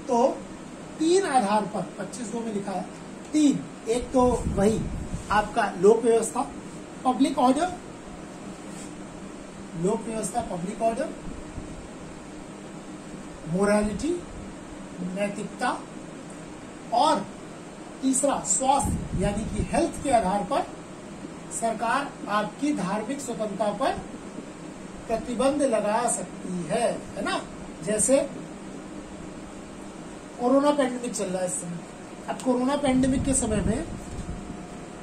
तो 3 आधार पर, 25(2) में लिखा है 3, एक तो वही आपका लोक व्यवस्था, पब्लिक ऑर्डर, लोक व्यवस्था, पब्लिक ऑर्डर, मोरालिटी, नैतिकता, और तीसरा स्वास्थ्य यानी कि हेल्थ के आधार पर सरकार आपकी धार्मिक स्वतंत्रता पर प्रतिबंध लगा सकती है ना। जैसे कोरोना पैंडेमिक चल रहा है इस समय। अब कोरोना पैंडेमिक के समय में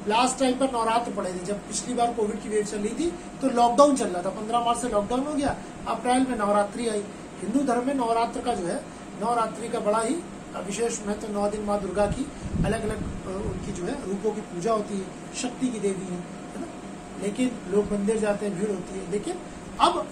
लास्ट टाइम पर नवरात्र पड़े थे, जब पिछली बार कोविड की वेव चल रही थी तो लॉकडाउन चल रहा था। 15 मार्च से लॉकडाउन हो गया, अप्रैल में नवरात्रि आई। हिंदू धर्म में नवरात्र का जो है, नवरात्रि का बड़ा ही विशेष महत्व। 9 दिन माँ दुर्गा की अलग अलग उनकी जो है रूपों की पूजा होती है, शक्ति की देवी है ना। लेकिन लोग मंदिर जाते हैं, भीड़ होती है। लेकिन अब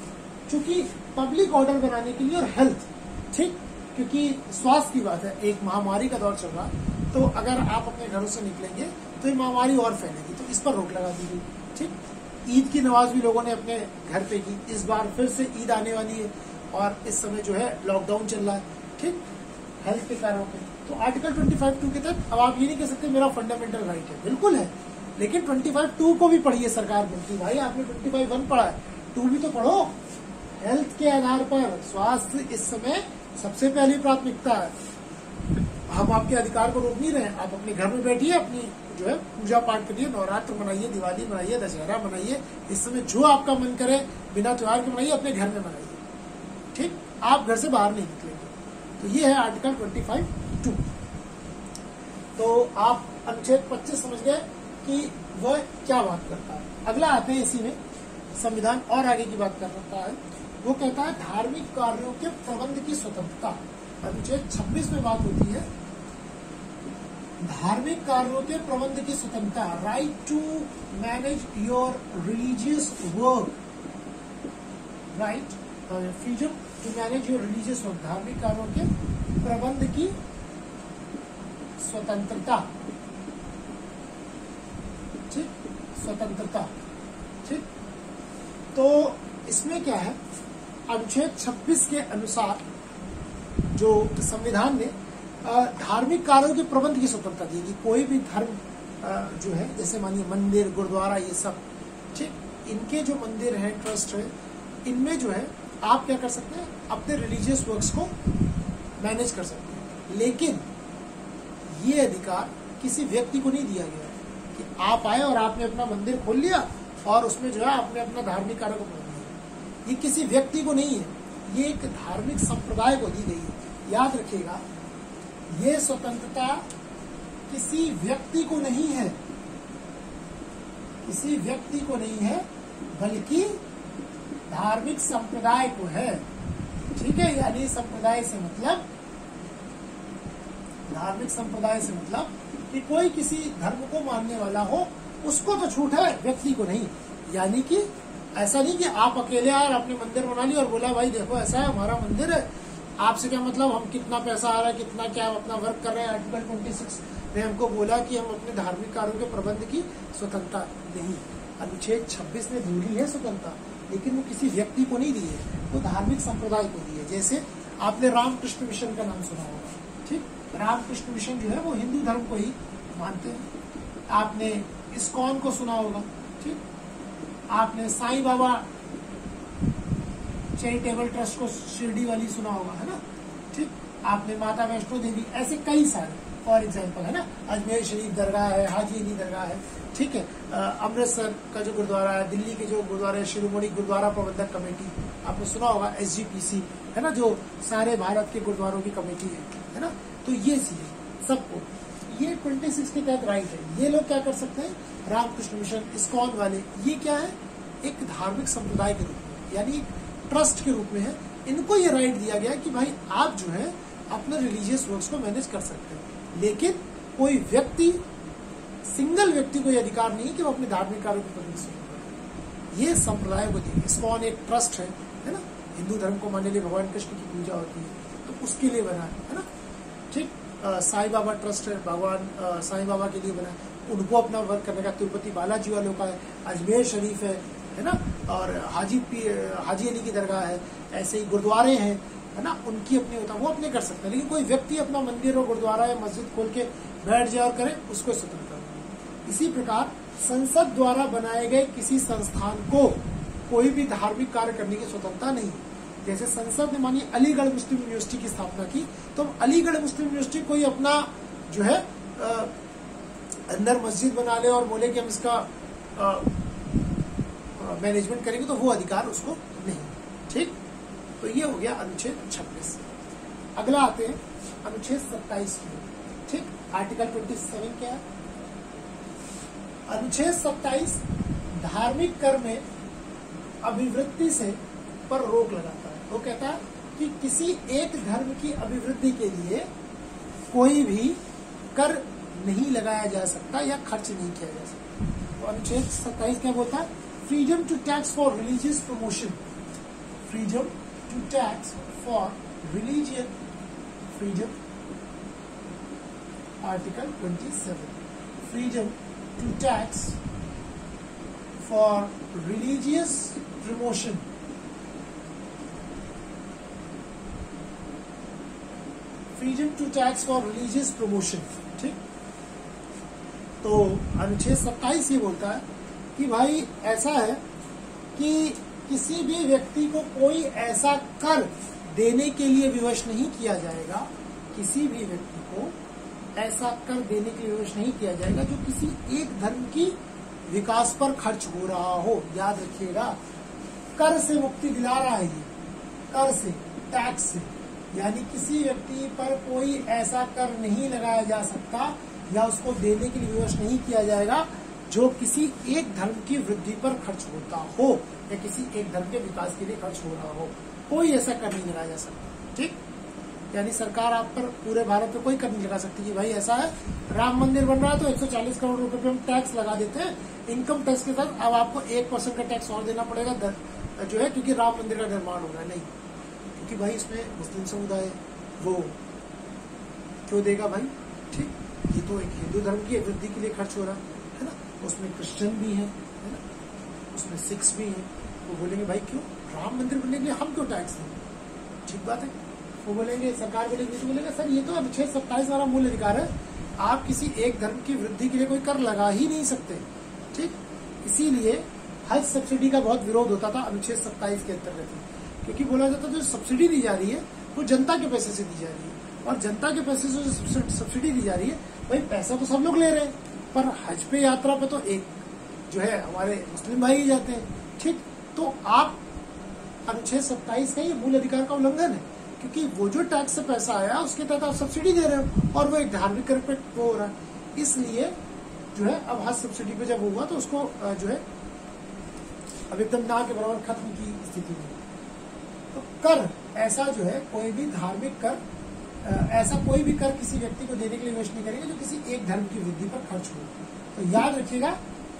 चूंकि पब्लिक ऑर्डर बनाने के लिए और हेल्थ, ठीक, क्योंकि स्वास्थ्य की बात है, एक महामारी का दौर चल रहा, तो अगर आप अपने घरों से निकलेंगे तो ये महामारी और फैलेगी, तो इस पर रोक लगा दी गई, ठीक। ईद की नमाज भी लोगों ने अपने घर पे की। इस बार फिर से ईद आने वाली है और इस समय जो है लॉकडाउन चल रहा है, ठीक, हेल्थ के कारणों पे। तो आर्टिकल 25(2) के तहत अब आप ये नहीं कह सकते मेरा फंडामेंटल राइट है, बिल्कुल है, लेकिन 25(2) को भी पढ़िए। सरकार बोलती है भाई आपने 25(1) पढ़ा है, 2 भी तो पढ़ो। हेल्थ के आधार पर स्वास्थ्य इस समय सबसे पहली प्राथमिकता है। हम आपके अधिकार को रोक नहीं रहे हैं, आप अपने घर में बैठिए, अपनी जो है पूजा पाठ करिए, नवरात्र मनाइए, दिवाली मनाइए, दशहरा मनाइए, इस समय जो आपका मन करे बिना त्योहार के मनाइए, अपने घर में मनाइए, ठीक, आप घर से बाहर नहीं निकलेंगे। तो ये है आर्टिकल 25(2). तो आप अनुच्छेद 25 समझ गए कि वह क्या बात करता है। अगला आते हैं इसी में, संविधान और आगे की बात कर रहा है। वो कहता है धार्मिक कार्यों के प्रबंध की स्वतंत्रता। अनुच्छेद 26 में बात होती है धार्मिक कार्यों के प्रबंध की स्वतंत्रता, right to manage your religious work, right, freedom to manage your religious work, धार्मिक कार्यों के प्रबंध की स्वतंत्रता, ठीक, स्वतंत्रता, ठीक। तो इसमें क्या है, अनुच्छेद 26 के अनुसार जो संविधान ने धार्मिक कार्यों के प्रबंध की स्वतंत्रता दी कि कोई भी धर्म जो है, जैसे मानिए मंदिर, गुरुद्वारा, ये सब ठीक, इनके जो मंदिर हैं, ट्रस्ट है, इनमें जो है आप क्या कर सकते हैं, अपने रिलीजियस वर्क्स को मैनेज कर सकते हैं। लेकिन ये अधिकार किसी व्यक्ति को नहीं दिया गया है कि आप आए और आपने अपना मंदिर खोल लिया और उसमें जो है आपने अपना धार्मिक कार्य को कर दिया। ये किसी व्यक्ति को नहीं है, ये एक धार्मिक संप्रदाय को दी गई है। याद रखिएगा, ये स्वतंत्रता किसी व्यक्ति को नहीं है, किसी व्यक्ति को नहीं है, बल्कि धार्मिक संप्रदाय को है। ठीक है, यानी संप्रदाय से मतलब, धार्मिक संप्रदाय से मतलब कि कोई किसी धर्म को मानने वाला हो, उसको तो छूट है, व्यक्ति को नहीं। यानी कि ऐसा नहीं कि आप अकेले आए और अपने मंदिर बना लिया और बोला भाई देखो ऐसा है, हमारा मंदिर है, आपसे क्या मतलब, हम कितना पैसा आ रहा है, कितना क्या अपना वर्क कर रहे हैं। आर्टिकल 26 ने हमको बोला कि हम अपने धार्मिक कार्यों के प्रबंध की स्वतंत्रता नहीं। अनुच्छेद 26 ने दी है स्वतंत्रता, लेकिन वो किसी व्यक्ति को नहीं दी है, वो धार्मिक संप्रदाय को दी है। जैसे आपने रामकृष्ण मिशन का नाम सुना होगा, ठीक, रामकृष्ण मिशन जो है वो हिंदू धर्म को ही मानते हैं। आपने इस्कॉन को सुना होगा, ठीक, आपने साईं बाबा चैरिटेबल ट्रस्ट को शिरडी वाली सुना होगा, है ना, ठीक, आपने माता वैष्णो देवी, ऐसे कई सारे फॉर एग्जाम्पल, है ना, अजमेर शरीफ दरगाह है, हाजी अली दरगाह है, ठीक है, अमृतसर का जो गुरुद्वारा है, दिल्ली के जो गुरुद्वारा है, शिरोमणि गुरुद्वारा प्रबंधक कमेटी, आपने सुना होगा, SGPC, है ना, जो सारे भारत के गुरुद्वारों की कमेटी है ना। तो ये चीज सबको, ये 26 के तहत राइट है। ये लोग क्या कर सकते हैं, रामकृष्ण मिशन, इस्कॉन वाले, ये क्या है, एक धार्मिक संप्रदाय के रूप में, यानी ट्रस्ट के रूप में है। इनको ये राइट दिया गया कि भाई आप जो है अपने रिलीजियस वर्क्स को मैनेज कर सकते हैं, लेकिन कोई व्यक्ति, सिंगल व्यक्ति को यह अधिकार नहीं कि वो अपने धार्मिक कार्यों को प्रबंध करे। ये संप्रदाय को दिया। इस्कॉन एक ट्रस्ट है ना, हिंदू धर्म को मानने लिए भगवान कृष्ण की पूजा होती है, तो उसके लिए बना है ना, ठीक। साईं बाबा ट्रस्ट है, भगवान साईं बाबा के लिए बना है, उनको अपना वर्क करने का। तिरुपति बालाजी वालों का है, अजमेर शरीफ है ना, और हाजी अली की दरगाह है, ऐसे ही गुरुद्वारे हैं, है ना, उनकी अपनी होता है, वो अपने कर सकते हैं। लेकिन कोई व्यक्ति अपना मंदिर और गुरुद्वारा या मस्जिद खोल के बैठ जाए और करे, उसको स्वतंत्रता नहीं। इसी प्रकार संसद द्वारा बनाए गए किसी संस्थान को कोई भी धार्मिक कार्य करने की स्वतंत्रता नहीं। जैसे संसद ने मानिए अलीगढ़ मुस्लिम यूनिवर्सिटी की स्थापना की, तो अलीगढ़ मुस्लिम यूनिवर्सिटी कोई अपना जो है अंदर मस्जिद बना ले और बोले कि हम इसका मैनेजमेंट करेंगे, तो वो अधिकार उसको नहीं। ठीक, तो ये हो गया अनुच्छेद 26। अगला आते हैं अनुच्छेद 27 की। ठीक, आर्टिकल 27 क्या है? अनुच्छेद 27 धार्मिक कर में अभिवृद्धि से पर रोक लगाता है। वो कहता है कि किसी एक धर्म की अभिवृद्धि के लिए कोई भी कर नहीं लगाया जा सकता या खर्च नहीं किया जा सकता। तो अनुच्छेद 27 क्या बोलता है? Freedom to tax for religious promotion, freedom to tax for religion freedom, article 27, freedom to tax for religious promotion, freedom to tax for religious promotion. ठीक, तो अनुच्छेद 27 ये बोलता है कि भाई ऐसा है कि किसी भी व्यक्ति को कोई ऐसा कर देने के लिए विवश नहीं किया जाएगा, किसी भी व्यक्ति को ऐसा कर देने के लिए विवश नहीं किया जाएगा जो किसी एक धर्म की विकास पर खर्च हो रहा हो। याद रखिएगा, कर से मुक्ति दिला रहा है ये, कर से, टैक्स से, यानी किसी व्यक्ति पर कोई ऐसा कर नहीं लगाया जा सकता या उसको देने के लिए विवश नहीं किया जाएगा जो किसी एक धर्म की वृद्धि पर खर्च होता हो या किसी एक धर्म के विकास के लिए खर्च हो रहा हो। कोई ऐसा कर नहीं लगाया जा सकता। ठीक, यानी सरकार आप पर पूरे भारत में कोई कर नहीं लगा सकती कि भाई ऐसा है, राम मंदिर बन रहा है तो 140 करोड़ रुपए पे हम टैक्स लगा देते हैं, इनकम टैक्स के साथ अब आपको 1% का टैक्स और देना पड़ेगा जो है, क्योंकि राम मंदिर का निर्माण हो रहा है। नहीं, क्योंकि भाई इसमें मुस्लिम समुदाय है, वो क्यों देगा भाई? ठीक, ये तो एक हिंदू धर्म की वृद्धि के लिए खर्च हो रहा है ना, उसमें क्रिश्चियन भी है ना, उसमें सिख्स भी है, वो बोलेंगे भाई क्यों, राम मंदिर बनने के लिए हम क्यों टैक्स दें? ठीक बात है। वो बोलेंगे, सरकार बोलेगी, तो बोलेगा सर ये तो अनुच्छेद 27 वाला मूल अधिकार है, आप किसी एक धर्म की वृद्धि के लिए कोई कर लगा ही नहीं सकते। ठीक, इसीलिए हज सब्सिडी का बहुत विरोध होता था अनुच्छेद 27 के अंतर्गत, क्योंकि बोला जाता जो सब्सिडी दी जा रही है वो जनता के पैसे से दी जा रही है, और जनता के पैसे से जो सब्सिडी दी जा रही है भाई पैसा तो सब लोग ले रहे हैं, पर हज पे यात्रा पे तो एक जो है हमारे मुस्लिम भाई ही जाते हैं। ठीक, तो आप अनुच्छेद 27 का ये मूल अधिकार का उल्लंघन है, क्योंकि वो जो टैक्स से पैसा आया उसके तहत आप सब्सिडी दे रहे हो और वो एक धार्मिक कर पे वो हो रहा है। इसलिए जो है अब हज सब्सिडी पे जब हुआ तो उसको जो है अब एकदम ना के बराबर खत्म की स्थिति में। तो कर ऐसा जो है कोई भी धार्मिक कर, ऐसा कोई भी कर किसी व्यक्ति को देने के लिए इन्वेस्ट नहीं करेंगे जो किसी एक धर्म की वृद्धि पर खर्च हो। तो याद रखिएगा,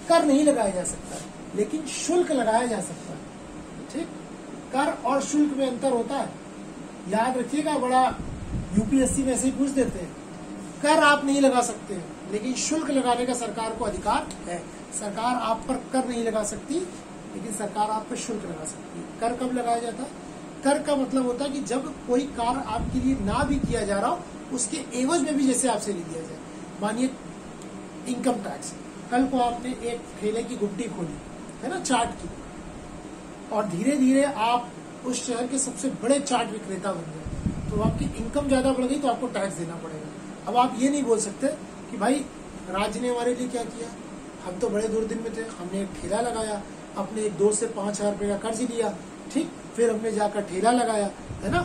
कर नहीं लगाया जा सकता, लेकिन शुल्क लगाया जा सकता है। ठीक, कर और शुल्क में अंतर होता है, याद रखिएगा। बड़ा यूपीएससी में ऐसे ही पूछ देते हैं, कर आप नहीं लगा सकते हैं, लेकिन शुल्क लगाने का सरकार को अधिकार है। सरकार आप पर कर नहीं लगा सकती, लेकिन सरकार आप पर शुल्क लगा सकती है। कर कब लगाया जाता है? कर का मतलब होता है कि जब कोई कार्य आपके लिए ना भी किया जा रहा हो, उसके एवज में भी जैसे आपसे ले लिया जाए। मानिए इनकम टैक्स, कल को आपने एक ठेले की गुड्डी खोली है ना, चाट की, और धीरे धीरे आप उस शहर के सबसे बड़े चाट विक्रेता बन गए, तो आपकी इनकम ज्यादा बढ़ गई तो आपको टैक्स देना पड़ेगा। अब आप ये नहीं बोल सकते कि भाई राज्य ने हमारे लिए क्या किया, हम तो बड़े दूर दिन में थे, हमने एक ठेला लगाया, अपने 2 से 5 हजार रुपये का कर्ज लिया, ठीक, फिर हमने जाकर ठेला लगाया है ना,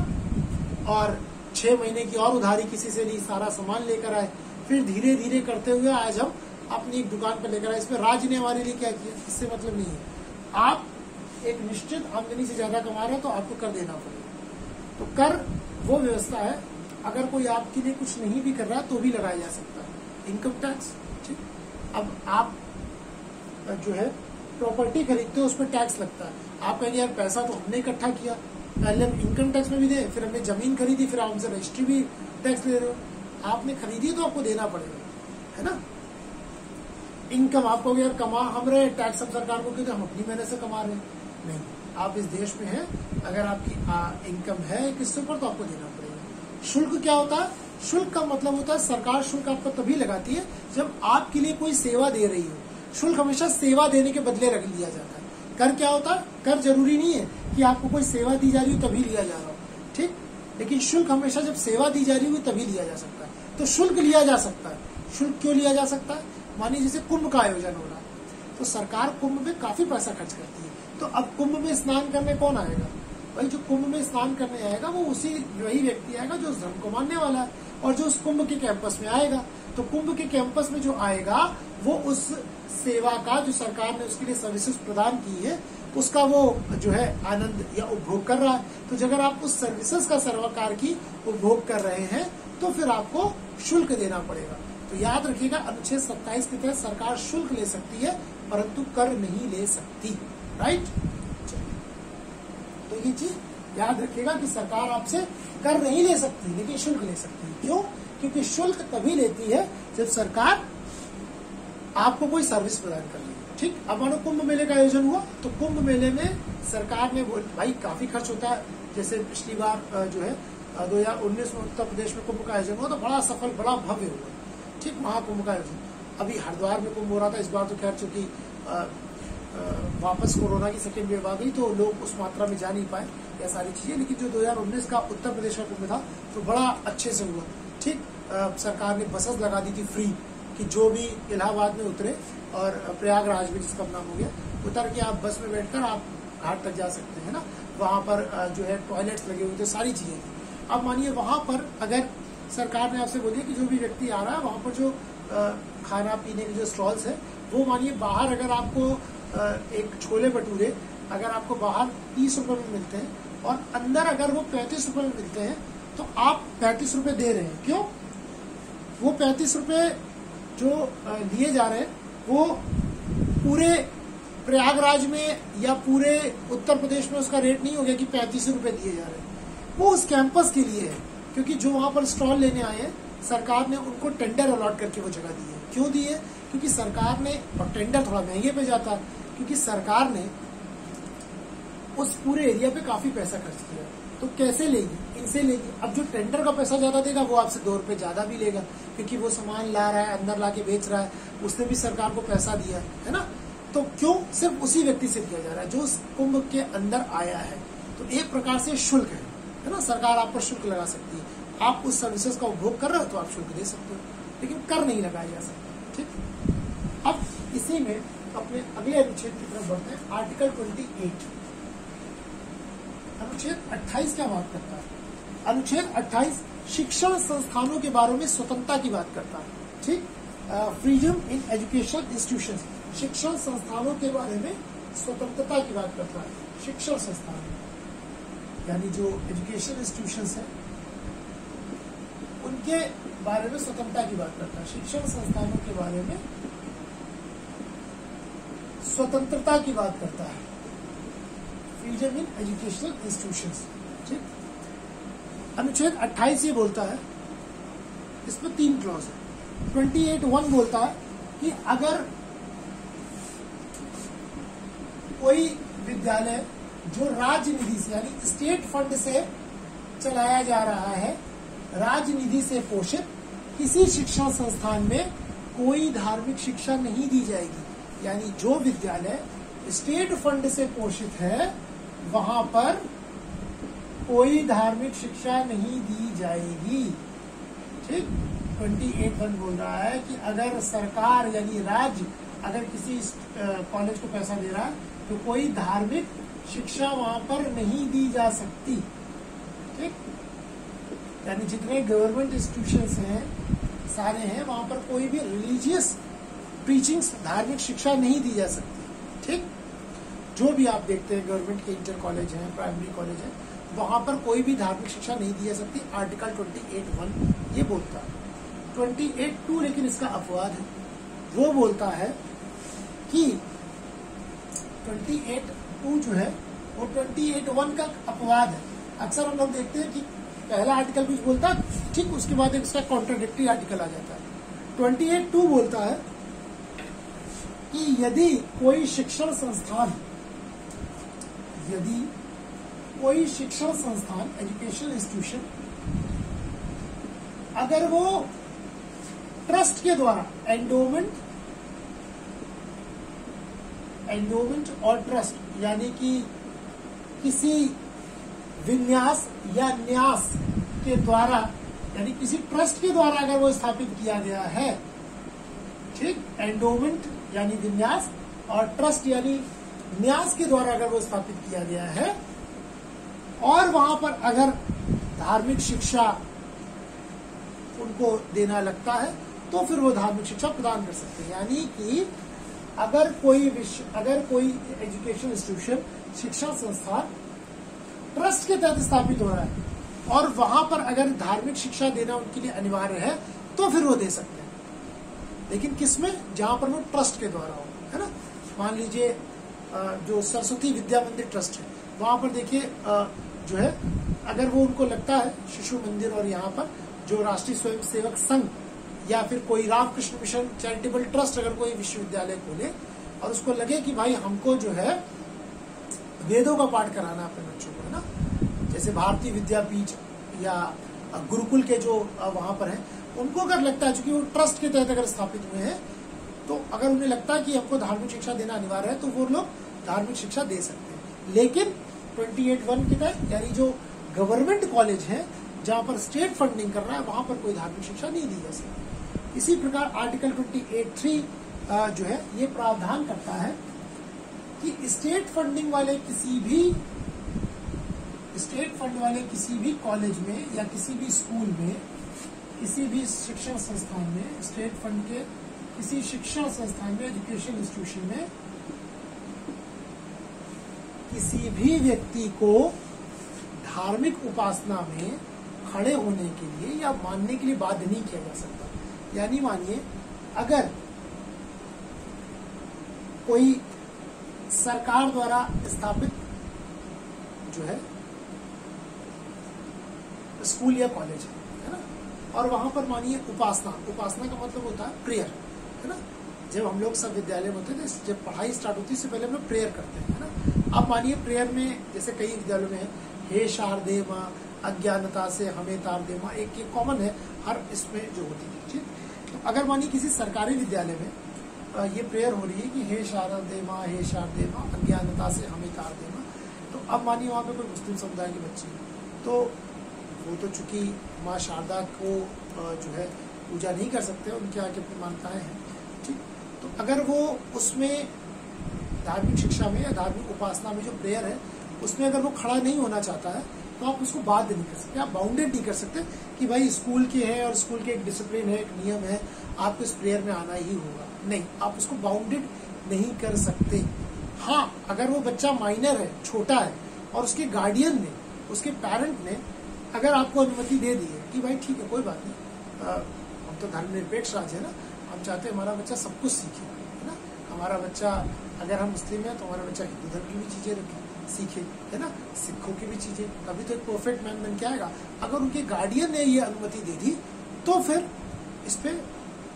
और 6 महीने की और उधारी किसी से ली, सारा सामान लेकर आए, फिर धीरे धीरे करते हुए आज हम अपनी एक दुकान पर लेकर आए। इसमें राज्य ने हमारे लिए क्या किया, इससे मतलब नहीं है। आप एक निश्चित आमदनी से ज्यादा कमा रहे हैं तो आपको कर देना पड़ेगा। तो कर वो व्यवस्था है, अगर कोई आपके लिए कुछ नहीं भी कर रहा तो भी लगाया जा सकता है। इनकम टैक्स, ठीक, अब आप जो है प्रॉपर्टी खरीदते हो उस पर टैक्स लगता है। आप कहेंगे यार पैसा तो हमने इकट्ठा किया, पहले हम इनकम टैक्स में भी दे, फिर हमने जमीन खरीदी, फिर आप हमसे रजिस्ट्री भी टैक्स ले रहे हो। आपने खरीदी तो आपको देना पड़ेगा, है ना। इनकम आपको यार कमा हम रहे, टैक्स हम सरकार को क्यों, हम अपनी मेहनत से कमा रहे हैं। नहीं, आप इस देश में हैं, अगर आपकी इनकम है किसके ऊपर तो आपको देना पड़ेगा। शुल्क क्या होता है? शुल्क का मतलब होता है सरकार शुल्क आपको तभी लगाती है जब आपके लिए कोई सेवा दे रही हो। शुल्क हमेशा सेवा देने के बदले रख लिया जाता है। कर क्या होता है? कर जरूरी नहीं है कि आपको कोई सेवा दी जा रही हो तभी लिया जा रहा हो, ठीक, लेकिन शुल्क हमेशा जब सेवा दी जा रही हो तभी लिया जा सकता है। तो शुल्क लिया जा सकता है। शुल्क क्यों लिया जा सकता है? मानिए जैसे कुंभ का आयोजन हो रहा है, तो सरकार कुंभ में काफी पैसा खर्च करती है, तो अब कुंभ में स्नान करने कौन आएगा? भाई जो कुंभ में स्नान करने आएगा वो वही व्यक्ति आएगा जो उस धर्म को मानने वाला है और जो उस कुंभ के कैंपस में आएगा। तो कुंभ के कैंपस में जो आएगा वो उस सेवा का, जो सरकार ने उसके लिए सर्विसेज प्रदान की है, उसका वो जो है आनंद या उपभोग कर रहा है। तो अगर आप उस सर्विसेज का सरकार की उपभोग कर रहे हैं तो फिर आपको शुल्क देना पड़ेगा। तो याद रखिएगा, अनुच्छेद 27 के तहत सरकार शुल्क ले सकती है परंतु कर नहीं ले सकती, राइट। तो ये चीज याद रखिएगा कि सरकार आपसे कर नहीं ले सकती लेकिन शुल्क ले सकती है। क्यों? क्योंकि शुल्क तभी लेती है जब सरकार आपको कोई सर्विस प्रदान कर रही है, ठीक। अब मानो कुंभ मेले का आयोजन हुआ, तो कुंभ मेले में सरकार ने भाई काफी खर्च होता है। जैसे पिछली बार जो है 2019 में उत्तर प्रदेश में कुंभ का आयोजन हुआ तो बड़ा सफल, बड़ा भव्य हुआ, ठीक, महाकुंभ का आयोजन। अभी हरिद्वार में कुंभ हो रहा था, इस बार तो खैर चूंकि वापस कोरोना की सेकेंड वेव आ गई तो लोग उस मात्रा में जा नहीं पाए, या सारी चीजें। लेकिन जो 2019 का उत्तर प्रदेश का कुंभ था तो बड़ा अच्छे से हुआ, ठीक। सरकार ने बसेस लगा दी थी फ्री, कि जो भी इलाहाबाद में उतरे और प्रयागराज में जिसका नाम हो गया, उतर के आप बस में बैठकर आप घाट तक जा सकते हैं ना। वहां पर जो है टॉयलेट्स लगे हुए थे, सारी चीजें थी। अब मानिए वहां पर अगर सरकार ने आपसे बोली कि जो भी व्यक्ति आ रहा है वहां पर जो खाना पीने के जो स्टॉल्स है वो मानिए बाहर अगर आपको एक छोले भटूरे अगर आपको बाहर 30 रुपए में मिलते हैं और अंदर अगर वो 35 रुपए में मिलते हैं तो आप 35 रुपए दे रहे हैं। क्यों? वो 35 रुपए जो लिए जा रहे हैं वो पूरे प्रयागराज में या पूरे उत्तर प्रदेश में उसका रेट नहीं हो गया कि 35 रुपए दिए जा रहे हैं, वो उस कैंपस के लिए है। क्योंकि जो वहां पर स्टॉल लेने आए हैं सरकार ने उनको टेंडर अलॉट करके वो जगह दी है। क्यों दी है? क्योंकि सरकार ने, और टेंडर थोड़ा महंगे पे जाता है, क्योंकि सरकार ने उस पूरे एरिया पे काफी पैसा खर्च किया, तो कैसे लेगी? इनसे लेगी। अब जो टेंडर का पैसा ज्यादा देगा वो आपसे 2 रुपए ज्यादा भी लेगा, क्योंकि वो सामान ला रहा है, अंदर लाके बेच रहा है, उसने भी सरकार को पैसा दिया है ना। तो क्यों सिर्फ उसी व्यक्ति से किया जा रहा है जो कुंभ के अंदर आया है? तो एक प्रकार से शुल्क है ना। सरकार आप पर शुल्क लगा सकती है, आप उस सर्विसेज का उपभोग कर रहे हो तो आप शुल्क दे सकते हो, लेकिन कर नहीं लगाया जा सकता। ठीक, अब इसी में अपने अगले अनुच्छेद की तरफ बढ़ते हैं। आर्टिकल 28 अनुच्छेद 28 क्या बात करता है? अनुच्छेद 28 शिक्षण संस्थानों के बारे में स्वतंत्रता की बात करता है। ठीक, फ्रीडम इन एजुकेशन इंस्टीट्यूशंस, शिक्षण संस्थानों के बारे में स्वतंत्रता की बात करता है। शिक्षण संस्थान यानी जो एजुकेशन इंस्टीट्यूशंस हैं उनके बारे में स्वतंत्रता की बात करता है। शिक्षण संस्थानों के बारे में स्वतंत्रता की बात करता है। Freedom in educational institutions. ठीक, अनुच्छेद 28 ये बोलता है, इसमें 3 क्लॉज है। 28(1) बोलता है कि अगर कोई विद्यालय जो राज्य निधि से यानी स्टेट फंड से चलाया जा रहा है, राज्य निधि से पोषित किसी शिक्षण संस्थान में कोई धार्मिक शिक्षा नहीं दी जाएगी। यानी जो विद्यालय स्टेट फंड से पोषित है वहां पर कोई धार्मिक शिक्षा नहीं दी जाएगी। ठीक, 28(1) बोल रहा है कि अगर सरकार यानी राज्य अगर किसी कॉलेज को पैसा दे रहा है तो कोई धार्मिक शिक्षा वहां पर नहीं दी जा सकती। ठीक, यानी जितने गवर्नमेंट इंस्टीट्यूशंस हैं सारे हैं, वहां पर कोई भी रिलीजियस प्रीचिंग्स धार्मिक शिक्षा नहीं दी जा सकती। ठीक, जो भी आप देखते हैं गवर्नमेंट के इंटर कॉलेज हैं, प्राइमरी कॉलेज हैं, वहां पर कोई भी धार्मिक शिक्षा नहीं दी जा सकती। आर्टिकल 28(1) ये बोलता है। 28(2) लेकिन इसका अपवाद है। वो बोलता है कि 28(2) जो है वो 28(1) का अपवाद है। अक्सर हम लोग देखते हैं कि पहला आर्टिकल कुछ बोलता है, ठीक, उसके बाद इसका कॉन्ट्राडिक्टरी आर्टिकल आ जाता है। 28(2) बोलता है कि यदि कोई शिक्षण संस्थान एजुकेशनल इंस्टीट्यूशन अगर वो ट्रस्ट के द्वारा एंडोमेंट और ट्रस्ट यानी कि किसी विन्यास या न्यास के द्वारा यानी किसी ट्रस्ट के द्वारा अगर वो स्थापित किया गया है, ठीक, एंडोमेंट यानी विन्यास और ट्रस्ट यानी न्यास के द्वारा अगर वो स्थापित किया गया है और वहां पर अगर धार्मिक शिक्षा उनको देना लगता है तो फिर वो धार्मिक शिक्षा प्रदान कर सकते हैं। यानी कि अगर कोई एजुकेशन इंस्टीट्यूशन शिक्षा संस्थान ट्रस्ट के तहत स्थापित हो रहा है और वहां पर अगर धार्मिक शिक्षा देना उनके लिए अनिवार्य है तो फिर वो दे सकते हैं, लेकिन किसमें? जहां पर वो ट्रस्ट के द्वारा हो, है ना। मान लीजिए जो सरस्वती विद्या मंदिर ट्रस्ट है, वहां पर देखिए जो है अगर वो उनको लगता है शिशु मंदिर और यहाँ पर जो राष्ट्रीय स्वयंसेवक संघ या फिर कोई रामकृष्ण मिशन चैरिटेबल ट्रस्ट अगर कोई विश्वविद्यालय खोले और उसको लगे कि भाई हमको जो है वेदों का पाठ कराना अपने बच्चों को, है ना, जैसे भारतीय विद्यापीठ या गुरुकुल के जो वहां पर है, उनको अगर लगता है चूंकि वो ट्रस्ट के तहत अगर स्थापित हुए हैं तो अगर उन्हें लगता है कि हमको धार्मिक शिक्षा देना अनिवार्य है तो वो लोग धार्मिक शिक्षा दे सकते हैं। लेकिन 28(1) के तहत यानी जो गवर्नमेंट कॉलेज है जहां पर स्टेट फंडिंग कर रहा है वहां पर कोई धार्मिक शिक्षा नहीं दी जा सकती। इसी प्रकार आर्टिकल 28(3) जो है ये प्रावधान करता है कि स्टेट फंड वाले किसी भी कॉलेज में या किसी भी स्कूल में, किसी भी शिक्षण संस्थान में, स्टेट फंड के किसी शिक्षण संस्थान में, एजुकेशन इंस्टीट्यूशन में किसी भी व्यक्ति को धार्मिक उपासना में खड़े होने के लिए या मानने के लिए बाध्य नहीं किया जा सकता। यानी मानिए अगर कोई सरकार द्वारा स्थापित जो है स्कूल या कॉलेज है ना, और वहां पर मानिए उपासना का मतलब होता है प्रेयर, है ना। जब हम लोग सब विद्यालय में होते थे, जब पढ़ाई स्टार्ट होती है इससे पहले हम लोग प्रेयर करते हैं, है ना। अब मानिए प्रेयर में जैसे कई विद्यालयों में है, हे शारदे माँ अज्ञानता से हमें तार दे माँ, एक ये कॉमन है हर इसमें जो होती है। ठीक, तो अगर मानिए किसी सरकारी विद्यालय में ये प्रेयर हो रही है कि हे शारदे माँ, हे शारदे माँ अज्ञानता से हमें तार दे माँ, तो अब मानिए वहाँ पे कोई मुस्लिम समुदाय के बच्चे, तो वो तो चूंकि माँ शारदा को जो है पूजा नहीं कर सकते, उनके आगे अपनी मान्यताएं हैं। ठीक, तो अगर वो उसमें धार्मिक शिक्षा में या धार्मिक उपासना में जो प्रेयर है उसमें अगर वो खड़ा नहीं होना चाहता है तो आप उसको बाध्य नहीं कर सकते, आप बाउंडेड नहीं कर सकते कि भाई स्कूल के है और स्कूल के एक डिसिप्लिन है, एक नियम है, आपको इस प्रेयर में आना ही होगा। नहीं, आप उसको बाउंडेड नहीं कर सकते। हाँ, अगर वो बच्चा माइनर है, छोटा है, और उसके गार्डियन ने, उसके पेरेंट ने अगर आपको अनुमति दे दी है कि भाई ठीक है कोई बात नहीं, हम तो धर्मनिरपेक्ष राज्य है ना, हम चाहते हैं हमारा बच्चा सब कुछ सीखे, है ना, हमारा बच्चा अगर हम मुस्लिम है तो हमारा बच्चा हिंदू धर्म की भी चीजें सीखे, है ना, सिखों की भी चीजें, तभी तो एक परफेक्ट मैन बन के आएगा। अगर उनके गार्डियन ने ये अनुमति दे दी तो फिर इस पे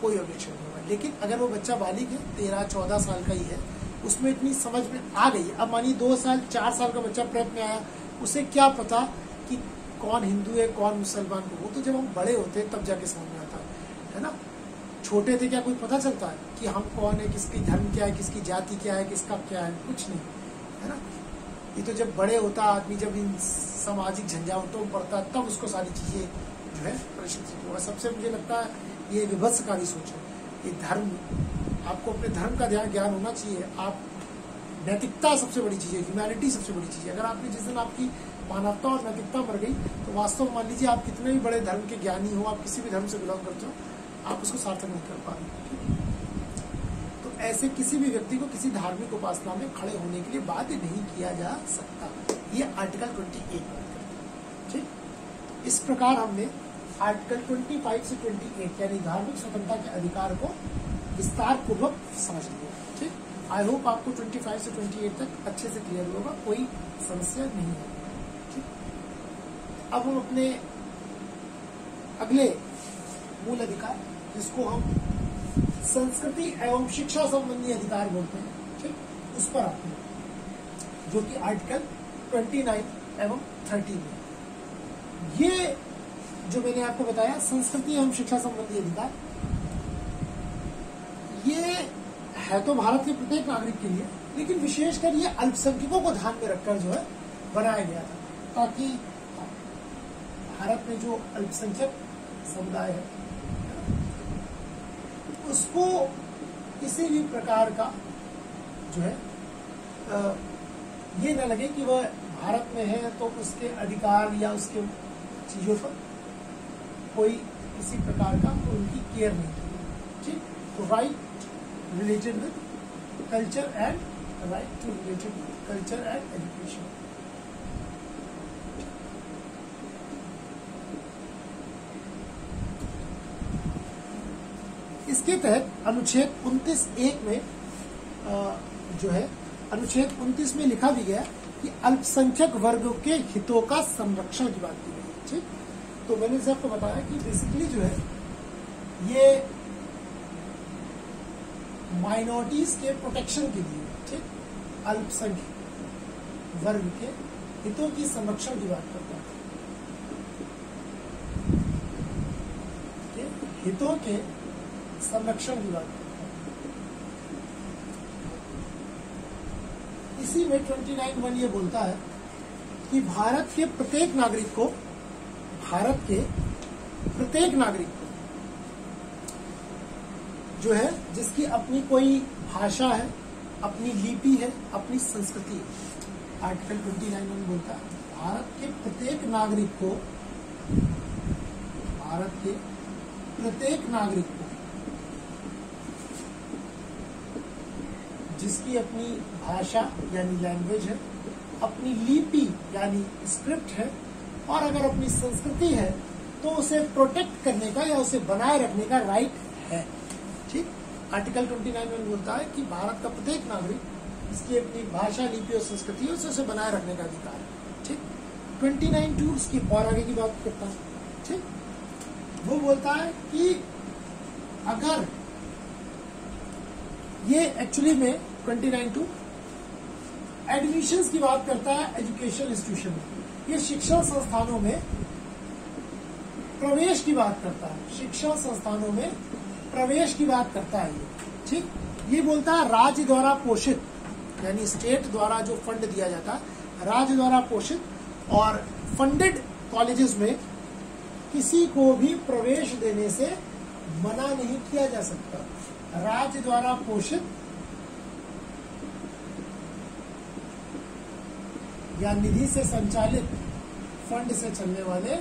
कोई ऑब्जेक्शन नहीं होगा। लेकिन अगर वो बच्चा बालिग है, 13-14 साल का ही है, उसमें इतनी समझ में आ गई, अब मानिए 2 साल 4 साल का बच्चा प्रेप में आया, उसे क्या पता कि कौन हिंदू है कौन मुसलमान को, वो तो जब हम बड़े होते हैं तब जाके समझ में आता है ना। छोटे थे क्या कोई पता चलता है कि हम कौन है, किसकी धर्म क्या है, किसकी जाति क्या है, किसका क्या है, कुछ नहीं, है ना। ये तो जब बड़े होता आदमी, जब इन सामाजिक झंझावटों में पड़ता तब उसको सारी चीजें जो है प्रशिक्षित होगा। सबसे मुझे लगता है ये विभत्सकारी सोच है। ये धर्म, आपको अपने धर्म का ज्ञान होना चाहिए। आप नैतिकता सबसे बड़ी चीज है, ह्यूमैनिटी सबसे बड़ी चीज है। अगर आपने जिस दिन आपकी मानवता और नैतिकता मर गई तो वास्तव में मान लीजिए आप कितने भी बड़े धर्म के ज्ञानी हो, आप किसी भी धर्म से बिलोंग करते हो, आप उसको सार्थक नहीं कर पा रहे। तो ऐसे किसी भी व्यक्ति को किसी धार्मिक उपासना में खड़े होने के लिए बाध्य नहीं किया जा सकता। ये आर्टिकल 28 बात करता है। ठीक, इस प्रकार हमने आर्टिकल 25 से 28 यानी धार्मिक स्वतंत्रता के अधिकार को विस्तार पूर्वक समझ लिया। ठीक, आई होप आपको 25 से 28 तक अच्छे से क्लियर होगा, कोई समस्या नहीं है। ठीक, अब हम अपने अगले मूल अधिकार, जिसको हम संस्कृति एवं शिक्षा संबंधी अधिकार बोलते हैं, ठीक, उस पर आते हैं, जो कि आर्टिकल 29 एवं 30 में। ये जो मैंने आपको बताया संस्कृति एवं शिक्षा संबंधी अधिकार, ये है तो भारत के प्रत्येक नागरिक के लिए, लेकिन विशेषकर ये अल्पसंख्यकों को ध्यान में रखकर जो है बनाया गया था, ताकि भारत में जो अल्पसंख्यक समुदाय है उसको किसी भी प्रकार का जो है ये न लगे कि वह भारत में है तो उसके अधिकार या उसके चीजों पर कोई किसी प्रकार का उनकी केयर नहीं की। ठीक, तो right related with culture and right to related with culture and education. इसके तहत अनुच्छेद 29(1) में जो है अनुच्छेद 29 में लिखा भी गया कि अल्पसंख्यक वर्गों के हितों का संरक्षण की बात की गई। ठीक, तो मैंने इसे आपको बताया कि बेसिकली जो है ये माइनॉरिटीज के प्रोटेक्शन के लिए, ठीक, अल्पसंख्यक वर्ग के हितों की संरक्षण की बात करता है। हितों के संरक्षण की बात करता है। इसी में 29(1) ये बोलता है कि भारत के प्रत्येक नागरिक को जो है जिसकी अपनी कोई भाषा है, अपनी लिपि है, अपनी संस्कृति है। आर्टिकल 29(1) बोलता है भारत के प्रत्येक नागरिक को जिसकी अपनी भाषा यानी लैंग्वेज है, अपनी लिपि यानी स्क्रिप्ट है, और अगर अपनी संस्कृति है तो उसे प्रोटेक्ट करने का या उसे बनाए रखने का राइट है। ठीक, आर्टिकल 29(1) बोलता है कि भारत का प्रत्येक नागरिक जिसकी अपनी भाषा, लिपि और संस्कृति है उसे बनाए रखने का अधिकार है। ठीक, 29(2) उसकी और आगे की बात करता है। ठीक, वो बोलता है कि अगर ये एक्चुअली में 29(2) एडमिशंस की बात करता है एजुकेशन इंस्टीट्यूशन में, ये शिक्षण संस्थानों में प्रवेश की बात करता है, शिक्षण संस्थानों में प्रवेश की बात करता है ये, ठीक। ये बोलता है राज्य द्वारा पोषित, यानी स्टेट द्वारा जो फंड दिया जाता है, राज्य द्वारा पोषित और फंडेड कॉलेजेस में किसी को भी प्रवेश देने से मना नहीं किया जा सकता। राज्य द्वारा पोषित या निधि से संचालित फंड से चलने वाले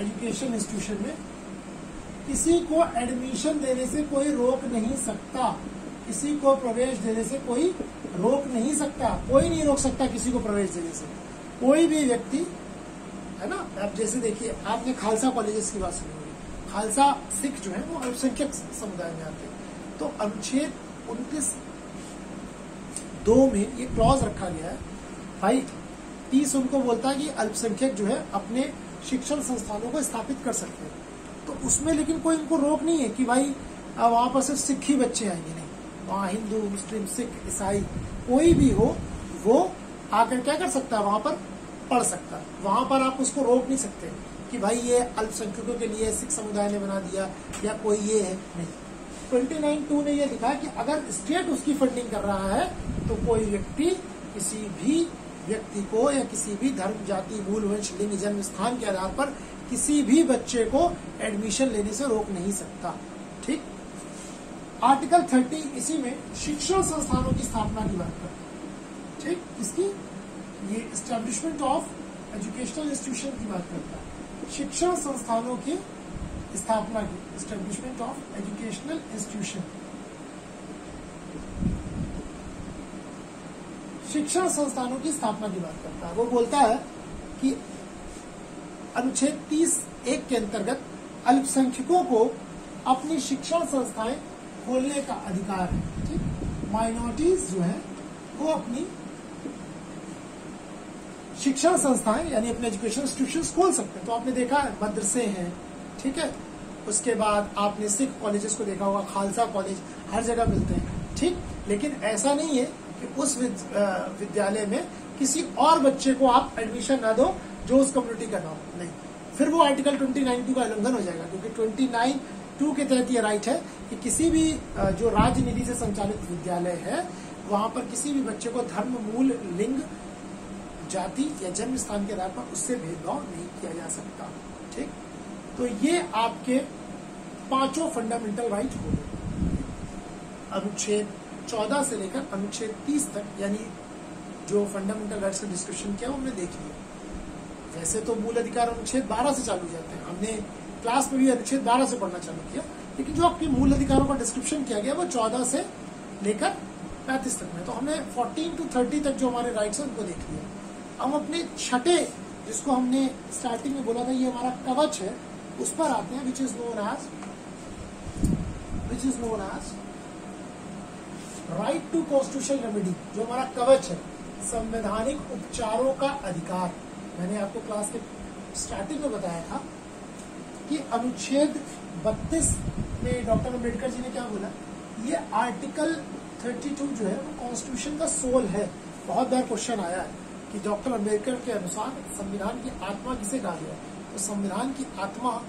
एजुकेशन इंस्टीट्यूशन में किसी को एडमिशन देने से कोई रोक नहीं सकता, किसी को प्रवेश देने से कोई रोक नहीं सकता, कोई नहीं रोक सकता किसी को प्रवेश देने से। कोई भी व्यक्ति, है ना, आप जैसे देखिए, आपने खालसा कॉलेजेस की बात सुनी होगी, खालसा सिख जो है वो अल्पसंख्यक समुदाय में आते हैं, तो अनुच्छेद 29(2) में ये क्लॉज रखा गया है भाई, 30 उनको बोलता है कि अल्पसंख्यक जो है अपने शिक्षण संस्थानों को स्थापित कर सकते हैं, तो उसमें लेकिन कोई उनको रोक नहीं है कि भाई वहां पर सिर्फ सिख ही बच्चे आएंगे, नहीं, वहां हिंदू, मुस्लिम, सिख, ईसाई कोई भी हो वो आकर क्या कर सकता है, वहां पर पढ़ सकता है। वहां पर आप उसको रोक नहीं सकते कि भाई ये अल्पसंख्यकों के लिए सिख समुदाय ने बना दिया या कोई ये है, नहीं। 29(2) ने यह लिखा कि अगर स्टेट उसकी फंडिंग कर रहा है तो कोई व्यक्ति किसी भी व्यक्ति को या किसी भी धर्म, जाति, मूल, वंश, लिंग, जन्म स्थान के आधार पर किसी भी बच्चे को एडमिशन लेने से रोक नहीं सकता, ठीक। आर्टिकल 30 इसी में शिक्षण संस्थानों की स्थापना की बात करता है, ठीक। इसकी ये एस्टेब्लिशमेंट ऑफ एजुकेशनल इंस्टीट्यूशन की बात करता है, शिक्षण संस्थानों की स्थापना की, एस्टेब्लिशमेंट ऑफ एजुकेशनल इंस्टीट्यूशन, शिक्षण संस्थानों की स्थापना की बात करता है। वो बोलता है कि अनुच्छेद 30(1) के अंतर्गत अल्पसंख्यकों को अपनी शिक्षण संस्थाएं खोलने का अधिकार है, ठीक। माइनॉरिटीज जो है वो अपनी शिक्षण संस्थाएं यानी अपने एजुकेशन इंस्टीट्यूशंस खोल सकते हैं। तो आपने देखा है मदरसे हैं, ठीक है, उसके बाद आपने सिख कॉलेजेस को देखा होगा, खालसा कॉलेज हर जगह मिलते हैं, ठीक। लेकिन ऐसा नहीं है कि उस विद्यालय में किसी और बच्चे को आप एडमिशन ना दो जो उस कम्युनिटी का ना हो, नहीं, फिर वो आर्टिकल 29(2) का उल्लंघन हो जाएगा, क्योंकि 29(2) के तहत ये राइट है कि किसी भी जो राज्य निधि से संचालित विद्यालय है वहां पर किसी भी बच्चे को धर्म, मूल, लिंग, जाति या जन्म स्थान के आधार पर उससे भेदभाव नहीं किया जा सकता, ठीक। तो ये आपके 5 फंडामेंटल राइट हो गए, अनुच्छेद 14 से लेकर अनुच्छेद 30 तक, यानी जो फंडामेंटल राइट्स का डिस्कशन किया हमने देख लिया। वैसे तो मूल अधिकार अनुच्छेद 12 से चालू जाते हैं, हमने क्लास में भी अनुच्छेद 12 से पढ़ना चालू किया, लेकिन जो आपके मूल अधिकारों का डिस्क्रिप्शन किया गया वो 14 से लेकर 35 तक में। तो हमने 14 to 30 तक जो हमारे राइट्स हैं उनको देख लिया। हम अपने छठे, जिसको हमने स्टार्टिंग में बोला था ये हमारा कवच है, उस पर आते हैं, which is known as right to constitutional remedy, जो हमारा कवच है, संवैधानिक उपचारों का अधिकार। मैंने आपको क्लास के स्टार्टिंग में बताया था कि अनुच्छेद 32 में डॉक्टर अम्बेडकर जी ने क्या बोला, ये आर्टिकल 32 जो है वो कॉन्स्टिट्यूशन का सोल है। बहुत बार क्वेश्चन आया है कि डॉक्टर अम्बेडकर के अनुसार संविधान की आत्मा किसे कहा गया, तो संविधान की आत्मा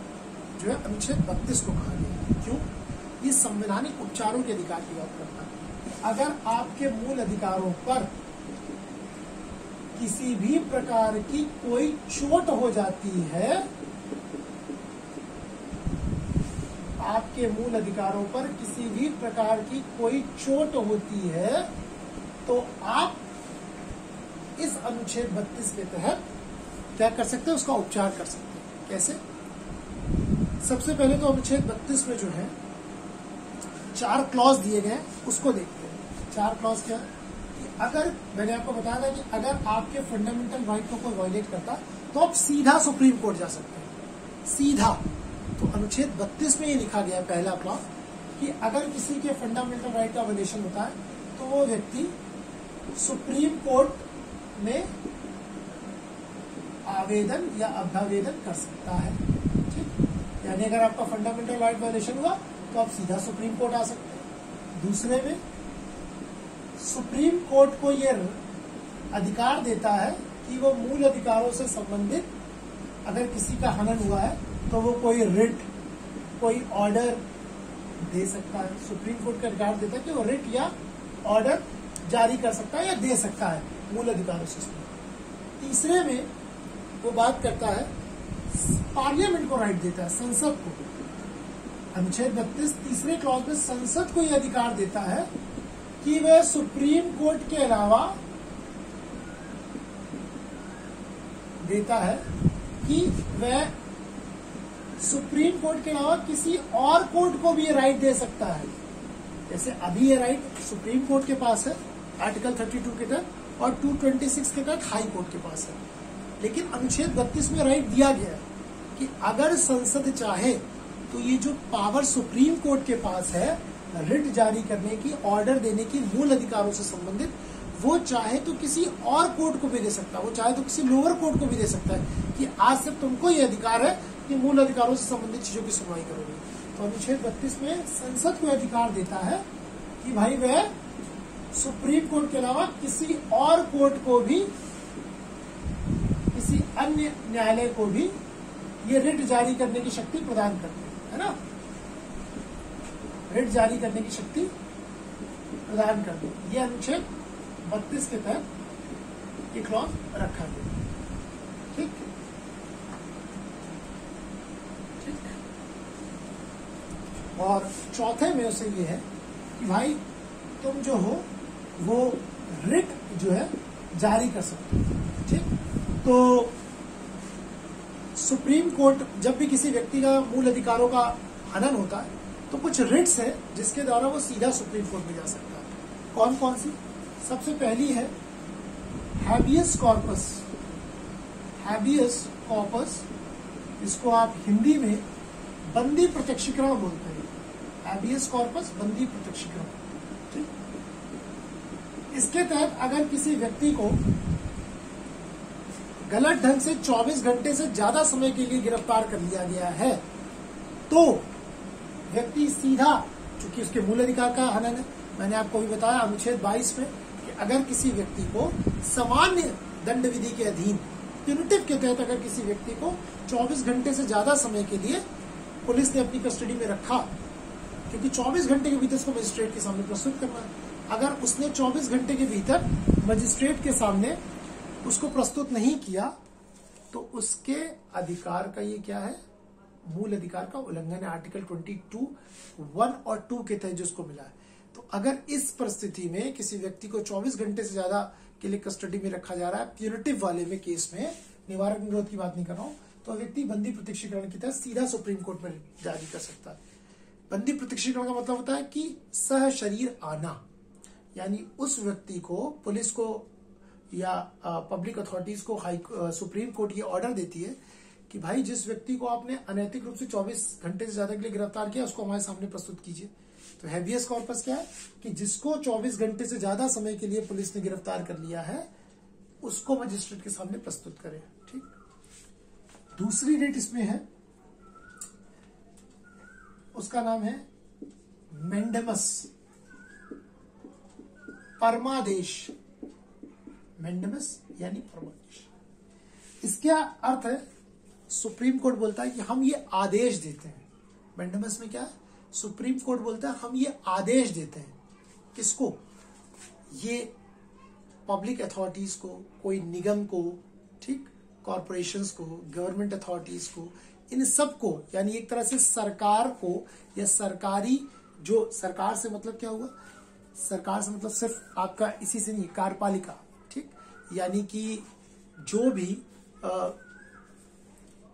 जो है अनुच्छेद 32 को कहा गया। क्यों? ये संवैधानिक उपचारों के अधिकार की बात करता है। अगर आपके मूल अधिकारों पर किसी भी प्रकार की कोई चोट हो जाती है, आपके मूल अधिकारों पर किसी भी प्रकार की कोई चोट होती है, तो आप इस अनुच्छेद 32 के तहत क्या कर सकते हैं, उसका उपचार कर सकते हैं। कैसे? सबसे पहले तो अनुच्छेद 32 में जो है 4 क्लॉज दिए गए, उसको देखते हैं। 4 क्लॉज क्या है? अगर मैंने आपको बताया था कि अगर आपके फंडामेंटल राइट को कोई वायलेट करता तो आप सीधा सुप्रीम कोर्ट जा सकते हैं, सीधा। तो अनुच्छेद 32 में ये लिखा गया है पहला क्लॉज कि अगर किसी के फंडामेंटल राइट का वायलेशन होता है तो वो व्यक्ति सुप्रीम कोर्ट में आवेदन या अभ्यावेदन कर सकता है। ठीक, यानी अगर आपका फंडामेंटल राइट वायलेशन हुआ तो आप सीधा सुप्रीम कोर्ट आ सकते हैं। दूसरे में सुप्रीम कोर्ट को ये अधिकार देता है कि वो मूल अधिकारों से संबंधित अगर किसी का हनन हुआ है तो वो कोई रिट, कोई ऑर्डर दे सकता है। सुप्रीम कोर्ट का अधिकार देता है कि वो रिट या ऑर्डर जारी कर सकता है या दे सकता है मूल अधिकारों से संबंधित। तीसरे में वो बात करता है, पार्लियामेंट को राइट देता है, संसद को। अनुच्छेद 32 तीसरे क्लॉज में संसद को यह अधिकार देता है कि वह सुप्रीम कोर्ट के अलावा देता है कि वह सुप्रीम कोर्ट के अलावा किसी और कोर्ट को भी ये राइट दे सकता है। जैसे अभी ये राइट सुप्रीम कोर्ट के पास है आर्टिकल 32 के तहत और 226 के तहत हाई कोर्ट के पास है, लेकिन अनुच्छेद 32 में राइट दिया गया है कि अगर संसद चाहे तो ये जो पावर सुप्रीम कोर्ट के पास है रिट जारी करने की, ऑर्डर देने की मूल अधिकारों से संबंधित, वो चाहे तो किसी और कोर्ट को भी दे सकता है, वो चाहे तो किसी लोअर कोर्ट को भी दे सकता है कि आज से तुमको ये अधिकार है कि मूल अधिकारों से संबंधित चीजों की सुनवाई करोगे। तो अनुच्छेद 32 में संसद को अधिकार देता है कि भाई वह सुप्रीम कोर्ट के अलावा किसी और कोर्ट को भी, किसी अन्य न्यायालय को भी ये रिट जारी करने की शक्ति प्रदान करते है ना, रिट जारी करने की शक्ति प्रदान करते। ये अनुच्छेद 32 के तहत ये क्लॉज रखा गया। ठीक, और चौथे में उसे ये है कि भाई तुम जो हो वो रिट जो है जारी कर सकते हो। ठीक, तो सुप्रीम कोर्ट जब भी किसी व्यक्ति का मूल अधिकारों का हनन होता है तो कुछ रिट्स है जिसके द्वारा वो सीधा सुप्रीम कोर्ट में जा सकता है। कौन कौन सी? सबसे पहली है हैबियस कॉर्पस। हैबियस कॉर्पस, इसको आप हिंदी में बंदी प्रत्यक्षीकरण बोलते हैं। हैबियस कॉर्पस, बंदी प्रत्यक्षीकरण। ठीक, इसके तहत अगर किसी व्यक्ति को गलत ढंग से 24 घंटे से ज्यादा समय के लिए गिरफ्तार कर लिया गया है तो व्यक्ति सीधा, चूंकि उसके मूल अधिकार का हनन है, मैंने आपको भी बताया अनुच्छेद 22 में कि अगर किसी व्यक्ति को सामान्य दंड विधि के अधीन प्यूनिटिव के तहत अगर किसी व्यक्ति को 24 घंटे से ज्यादा समय के लिए पुलिस ने अपनी कस्टडी में रखा, क्योंकि 24 घंटे के भीतर उसको मजिस्ट्रेट के सामने प्रस्तुत करना है, अगर उसने 24 घंटे के भीतर मजिस्ट्रेट के सामने उसको प्रस्तुत नहीं किया तो उसके अधिकार का ये क्या है, मूल अधिकार का उल्लंघन है। आर्टिकल 22(1) और 2 के तहत जिसको मिला है। तो अगर इस परिस्थिति में किसी व्यक्ति को 24 घंटे से ज्यादा के लिए कस्टडी में रखा जा रहा है, प्यूनिटिव वाले में केस में, निवारक निरोध की बात नहीं कर रहा हूं, तो व्यक्ति बंदी प्रत्यक्षीकरण की तहत सीधा सुप्रीम कोर्ट में जारी कर सकता है। बंदी प्रत्यक्षीकरण का मतलब होता है कि सह शरीर आना, यानी उस व्यक्ति को, पुलिस को या पब्लिक अथॉरिटीज को सुप्रीम कोर्ट ये ऑर्डर देती है कि भाई जिस व्यक्ति को आपने अनैतिक रूप से 24 घंटे से ज्यादा के लिए गिरफ्तार किया उसको हमारे सामने प्रस्तुत कीजिए। तो हैबियस कॉर्पस क्या है कि जिसको 24 घंटे से ज्यादा समय के लिए पुलिस ने गिरफ्तार कर लिया है उसको मजिस्ट्रेट के सामने प्रस्तुत करें। ठीक, दूसरी रिट इसमें है, उसका नाम है मेंडेमस, परमादेश। मेंडेमस यानी परमादेश। इसका अर्थ है, सुप्रीम कोर्ट बोलता है कि हम ये आदेश देते हैं। मेंडेमस में क्या है, सुप्रीम कोर्ट बोलता है हम ये आदेश देते हैं। किसको? ये पब्लिक अथॉरिटीज को, कोई निगम को, ठीक, कॉरपोरेशंस को, गवर्नमेंट अथॉरिटीज को, इन सबको, यानी एक तरह से सरकार को या सरकारी, जो सरकार से मतलब क्या हुआ, सरकार से मतलब सिर्फ आपका इसी से नहीं, कार्यपालिका, ठीक, यानी कि जो भी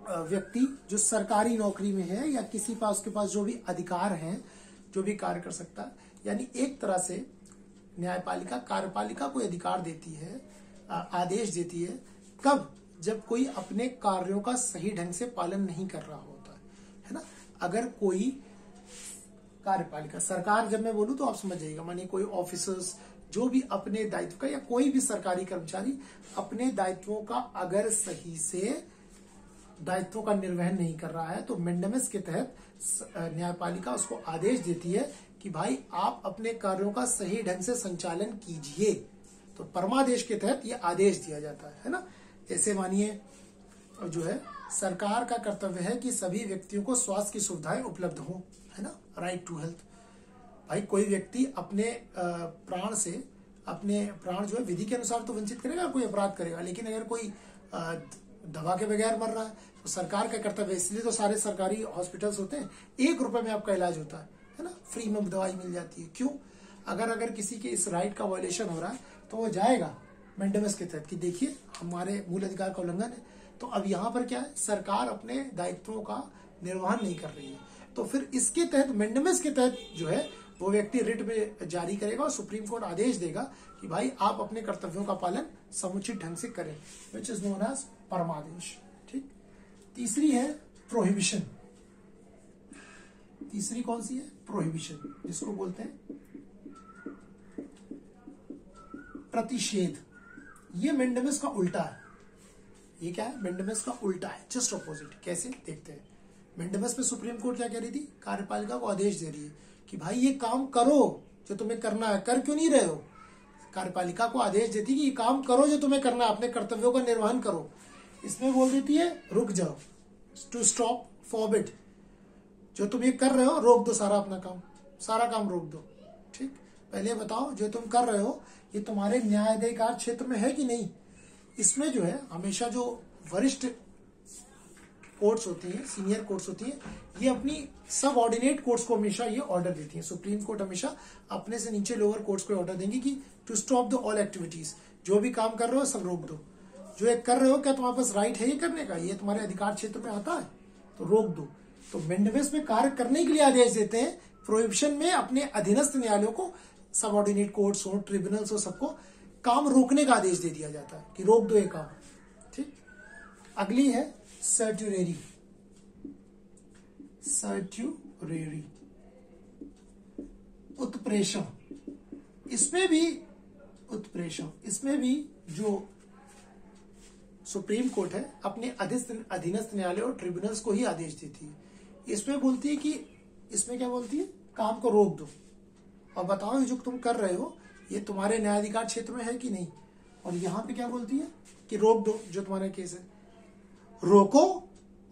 व्यक्ति जो सरकारी नौकरी में है या किसी पास, उसके पास जो भी अधिकार हैं, जो भी कार्य कर सकता है, यानी एक तरह से न्यायपालिका कार्यपालिका को अधिकार देती है, आदेश देती है, कब? जब कोई अपने कार्यों का सही ढंग से पालन नहीं कर रहा होता है ना। अगर कोई कार्यपालिका, सरकार जब मैं बोलूं तो आप समझ जाइएगा, मानिए कोई ऑफिसर्स जो भी अपने दायित्व का, या कोई भी सरकारी कर्मचारी अपने दायित्वों का अगर सही से दायित्वों का निर्वहन नहीं कर रहा है तो मेंडेमिस के तहत न्यायपालिका उसको आदेश देती है कि भाई आप अपने कार्यों का सही ढंग से संचालन कीजिए। तो परमादेश के तहत ये आदेश दिया जाता है ना। जैसे मानिए जो है सरकार का कर्तव्य है कि सभी व्यक्तियों को स्वास्थ्य की सुविधाएं उपलब्ध हो, है ना, राइट टू हेल्थ। भाई कोई व्यक्ति अपने प्राण से अपने प्राण जो है विधि के अनुसार तो वंचित करेगा, कोई अपराध करेगा, लेकिन अगर कोई दवा के बगैर मर रहा है तो सरकार का कर्तव्य, इसलिए तो सारे सरकारी हॉस्पिटल्स होते हैं, 1 रुपए में आपका इलाज होता है ना, फ्री में दवाई मिल जाती है। क्यों? अगर किसी के इस राइट का वायलेशन हो रहा है तो वो जाएगा मेंडेमिस के तहत कि देखिए हमारे मूल अधिकार का उल्लंघन है। तो अब यहाँ पर क्या है, सरकार अपने दायित्वों का निर्वहन नहीं कर रही है, तो फिर इसके तहत मेंडेमिस के तहत जो है वो व्यक्ति रिट में जारी करेगा और सुप्रीम कोर्ट आदेश देगा कि भाई आप अपने कर्तव्यों का पालन समुचित ढंग से करें, विच इज नोन एज परमादेश। ठीक। तीसरी है प्रोहिबिशन। तीसरी कौन सी है? प्रोहिबिशन, जिसको बोलते हैं प्रतिषेध। ये मेंडेमिस का उल्टा है। ये क्या है? मेंडेमिस का उल्टा है, जस्ट ऑपोजिट। कैसे? देखते हैं। मेंडेमिस में सुप्रीम कोर्ट क्या कह रही थी? कार्यपालिका को आदेश दे रही है कि भाई ये काम करो जो तुम्हें करना है, कर क्यों नहीं रहे हो? कार्यपालिका को आदेश देती कि ये काम करो जो तुम्हें करना है, अपने कर्तव्यों का निर्वहन करो। इसमें बोल देती है रुक जाओ, टू स्टॉप, फॉरबिड, जो तुम ये कर रहे हो रोक दो, सारा काम रोक दो। ठीक। पहले बताओ जो तुम कर रहे हो ये तुम्हारे न्यायाधिकार क्षेत्र में है कि नहीं। इसमें जो है हमेशा जो वरिष्ठ कोर्ट्स होती हैं, सीनियर कोर्ट्स होती हैं, ये अपनी सब ऑर्डिनेट कोर्ट्स को हमेशा ये ऑर्डर देती हैं। सुप्रीम कोर्ट हमेशा अपने से नीचे लोअर कोर्ट्स को ऑर्डर देंगी कि to stop the all activities, जो भी काम कर रहे हो सब रोक दो। जो ये कर रहे हो क्या तुम्हारे पास राइट है ये करने का? ये तुम्हारे अधिकार क्षेत्र में आता है तो रोक दो। तो मेंडेमिस में कार्य करने के लिए आदेश देते हैं, प्रोहिबिशन में अपने अधीनस्थ न्यायालयों को, सब ऑर्डिनेट कोर्ट्स हो, ट्रिब्यूनल्स हो, सबको काम रोकने का आदेश दे दिया जाता है कि रोक दो ये काम। ठीक। अगली है सर्ट्यूरेरी। उत्प्रेषण। इसमें भी जो सुप्रीम कोर्ट है अपने अधीनस्थ न्यायालय और ट्रिब्यूनल्स को ही आदेश देती है। इसमें बोलती है कि इसमें क्या बोलती है? काम को रोक दो और बताओ ये जो तुम कर रहे हो ये तुम्हारे न्यायाधिकार क्षेत्र में है कि नहीं। और यहाँ पे क्या बोलती है कि रोक दो जो तुम्हारा केस है, रोको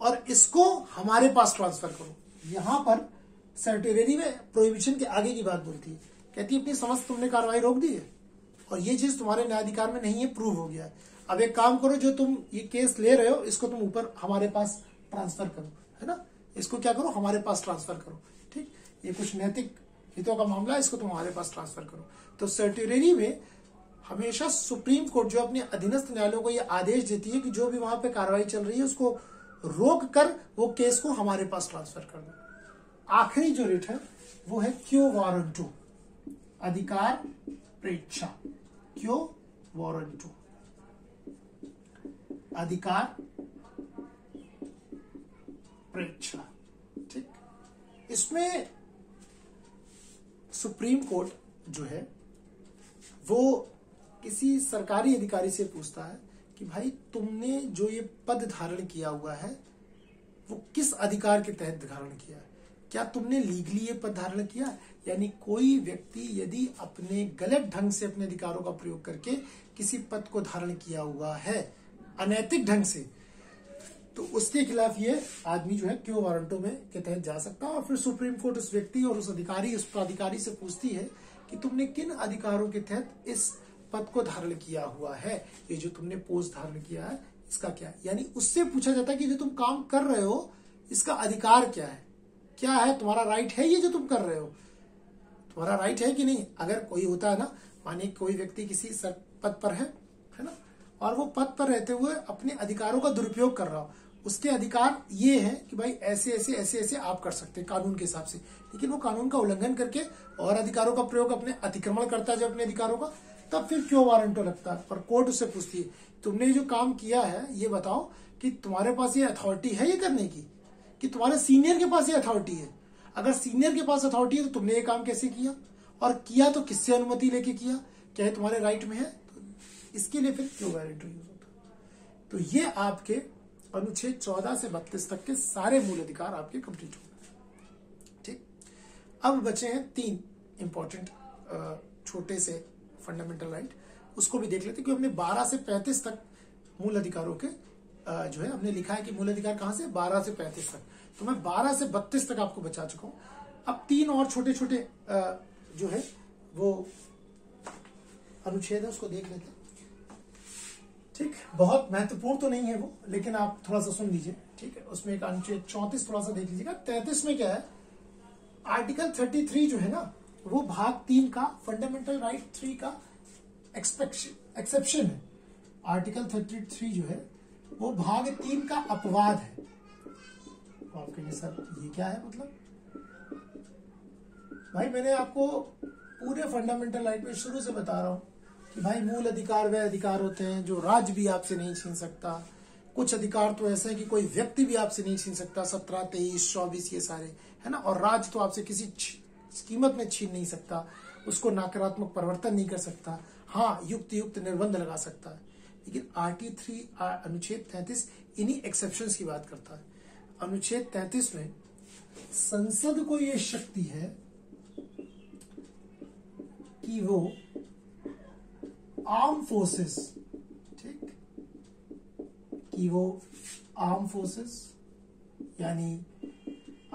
और इसको हमारे पास ट्रांसफर करो। यहाँ पर सर्टेरिटी में प्रोहिबिशन के आगे की बात बोलती है, कहती है अपनी समस्त तुमने कार्रवाई रोक दी है और ये चीज तुम्हारे न्यायाधिकार में नहीं है, प्रूव हो गया है। अब एक काम करो, जो तुम ये केस ले रहे हो इसको तुम ऊपर हमारे पास ट्रांसफर करो, है ना, इसको क्या करो, हमारे पास ट्रांसफर करो। ठीक। ये कुछ नैतिक हितों का मामला है, इसको तुम हमारे पास ट्रांसफर करो। तो सर्टेरिटी में हमेशा सुप्रीम कोर्ट जो अपने अधीनस्थ न्यायालयों को ये आदेश देती है कि जो भी वहां पे कार्रवाई चल रही है उसको रोक कर वो केस को हमारे पास ट्रांसफर कर दो। आखिरी जो रिट है वो है क्यो वारंटो, अधिकार प्रेक्षा। क्यो वारंटो, अधिकार प्रेक्षा। ठीक। इसमें सुप्रीम कोर्ट जो है वो किसी सरकारी अधिकारी से पूछता है कि भाई तुमने जो ये पद धारण किया हुआ है वो किस अधिकार के तहत धारण किया है? क्या तुमने लीगली ये पद धारण किया? यानी कोई व्यक्ति यदि अपने गलत ढंग से अपने अधिकारों का प्रयोग करके किसी पद को धारण किया हुआ है अनैतिक ढंग से, तो उसके खिलाफ ये आदमी जो है क्यो वारंटो में के तहत जा सकता है। और फिर सुप्रीम कोर्ट उस व्यक्ति और उस प्राधिकारी से पूछती है कि तुमने किन अधिकारों के तहत इस पद को धारण किया हुआ है, ये जो तुमने पोस्ट धारण किया है इसका क्या है। यानी उससे पूछा जाता है कि जो तुम काम कर रहे हो इसका अधिकार क्या है, तुम्हारा राइट है ये जो तुम कर रहे हो, तुम्हारा राइट है कि नहीं। अगर कोई होता है ना, मानिए कोई व्यक्ति किसी पद पर है ना, और वो पद पर रहते हुए अपने अधिकारों का दुरुपयोग कर रहा हो, उसके अधिकार ये है कि भाई ऐसे ऐसे ऐसे ऐसे आप कर सकते हैं कानून के हिसाब से, लेकिन वो कानून का उल्लंघन करके और अधिकारों का प्रयोग अपने अतिक्रमण करता है जब अपने अधिकारों का, तब फिर क्यों वारंटो लगता है। पर कोर्ट उससे पूछती है तुमने जो काम किया है ये बताओ कि तुम्हारे पास ये अथॉरिटी है ये करने की, कि तुम्हारे सीनियर के पास ये अथॉरिटी है। अगर सीनियर के पास अथॉरिटी है तो तुमने ये काम कैसे किया, और किया तो किससे अनुमति लेके किया, क्या ये तुम्हारे राइट में है? तो इसके लिए फिर क्यों वारंटो यूज होता है। तो ये आपके अनुच्छेद 14 से 32 तक के सारे मूल अधिकार आपके कंप्लीट हो गए। ठीक, अब बचे हैं 3 इंपॉर्टेंट छोटे से फंडामेंटल राइट, उसको भी देख लेते हैं। क्योंकि हमने 12 से 35 तक मूल अधिकारों के जो है हमने लिखा है कि मूल अधिकार कहां से 12 से 35 तक, तो मैं 12 से 32 तक आपको बचा चुका हूं। अब 3 और छोटे छोटे जो है वो अनुच्छेद है उसको देख लेते हैं। ठीक, बहुत महत्वपूर्ण तो नहीं है वो, लेकिन आप थोड़ा सा सुन लीजिए। ठीक है, उसमें एक अनुच्छेद 34 थोड़ा सा देख लीजिएगा। 33 में क्या है, आर्टिकल 33 जो है ना वो भाग 3 का फंडामेंटल राइट 3 का एक्सेप्शन है। आर्टिकल 33 जो है वो भाग 3 का अपवाद है। तो आप कहेंगे सर ये क्या है, मतलब भाई मैंने आपको पूरे फंडामेंटल राइट में शुरू से बता रहा हूं कि भाई मूल अधिकार वे अधिकार होते हैं जो राज्य भी आपसे नहीं छीन सकता। कुछ अधिकार तो ऐसे हैं कि कोई व्यक्ति भी आपसे नहीं छीन सकता, 17, 23, 24 ये सारे है ना। और राज्य तो आपसे किसी कीमत में छीन नहीं सकता, उसको नकारात्मक परिवर्तन नहीं कर सकता। हाँ, युक्त निर्बंध लगा सकता है। लेकिन अनुच्छेद 33 इन्हीं एक्सेप्शंस की बात करता है। अनुच्छेद 33 में संसद को यह शक्ति है कि वो आर्म फोर्सेस, ठीक, कि वो आर्म फोर्सेस यानी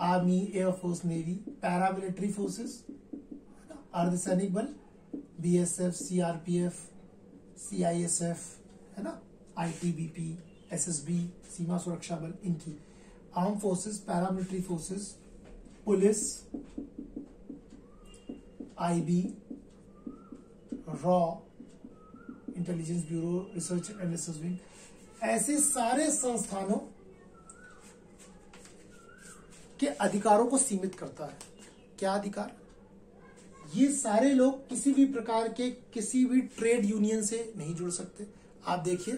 army, air force, navy, paramilitary forces, अर्धसैनिक बल, बीएसएफ, सीआरपीएफ, सीआईएसएफ है ना, आईटीबीपी, एसएसबी, सीमा सुरक्षा बल, इनकी arm forces, paramilitary forces, police, IB, raw, intelligence bureau, research and analysis wing, ऐसे सारे संस्थानों के अधिकारों को सीमित करता है। क्या अधिकार? ये सारे लोग किसी भी प्रकार के किसी भी ट्रेड यूनियन से नहीं जुड़ सकते। आप देखिए,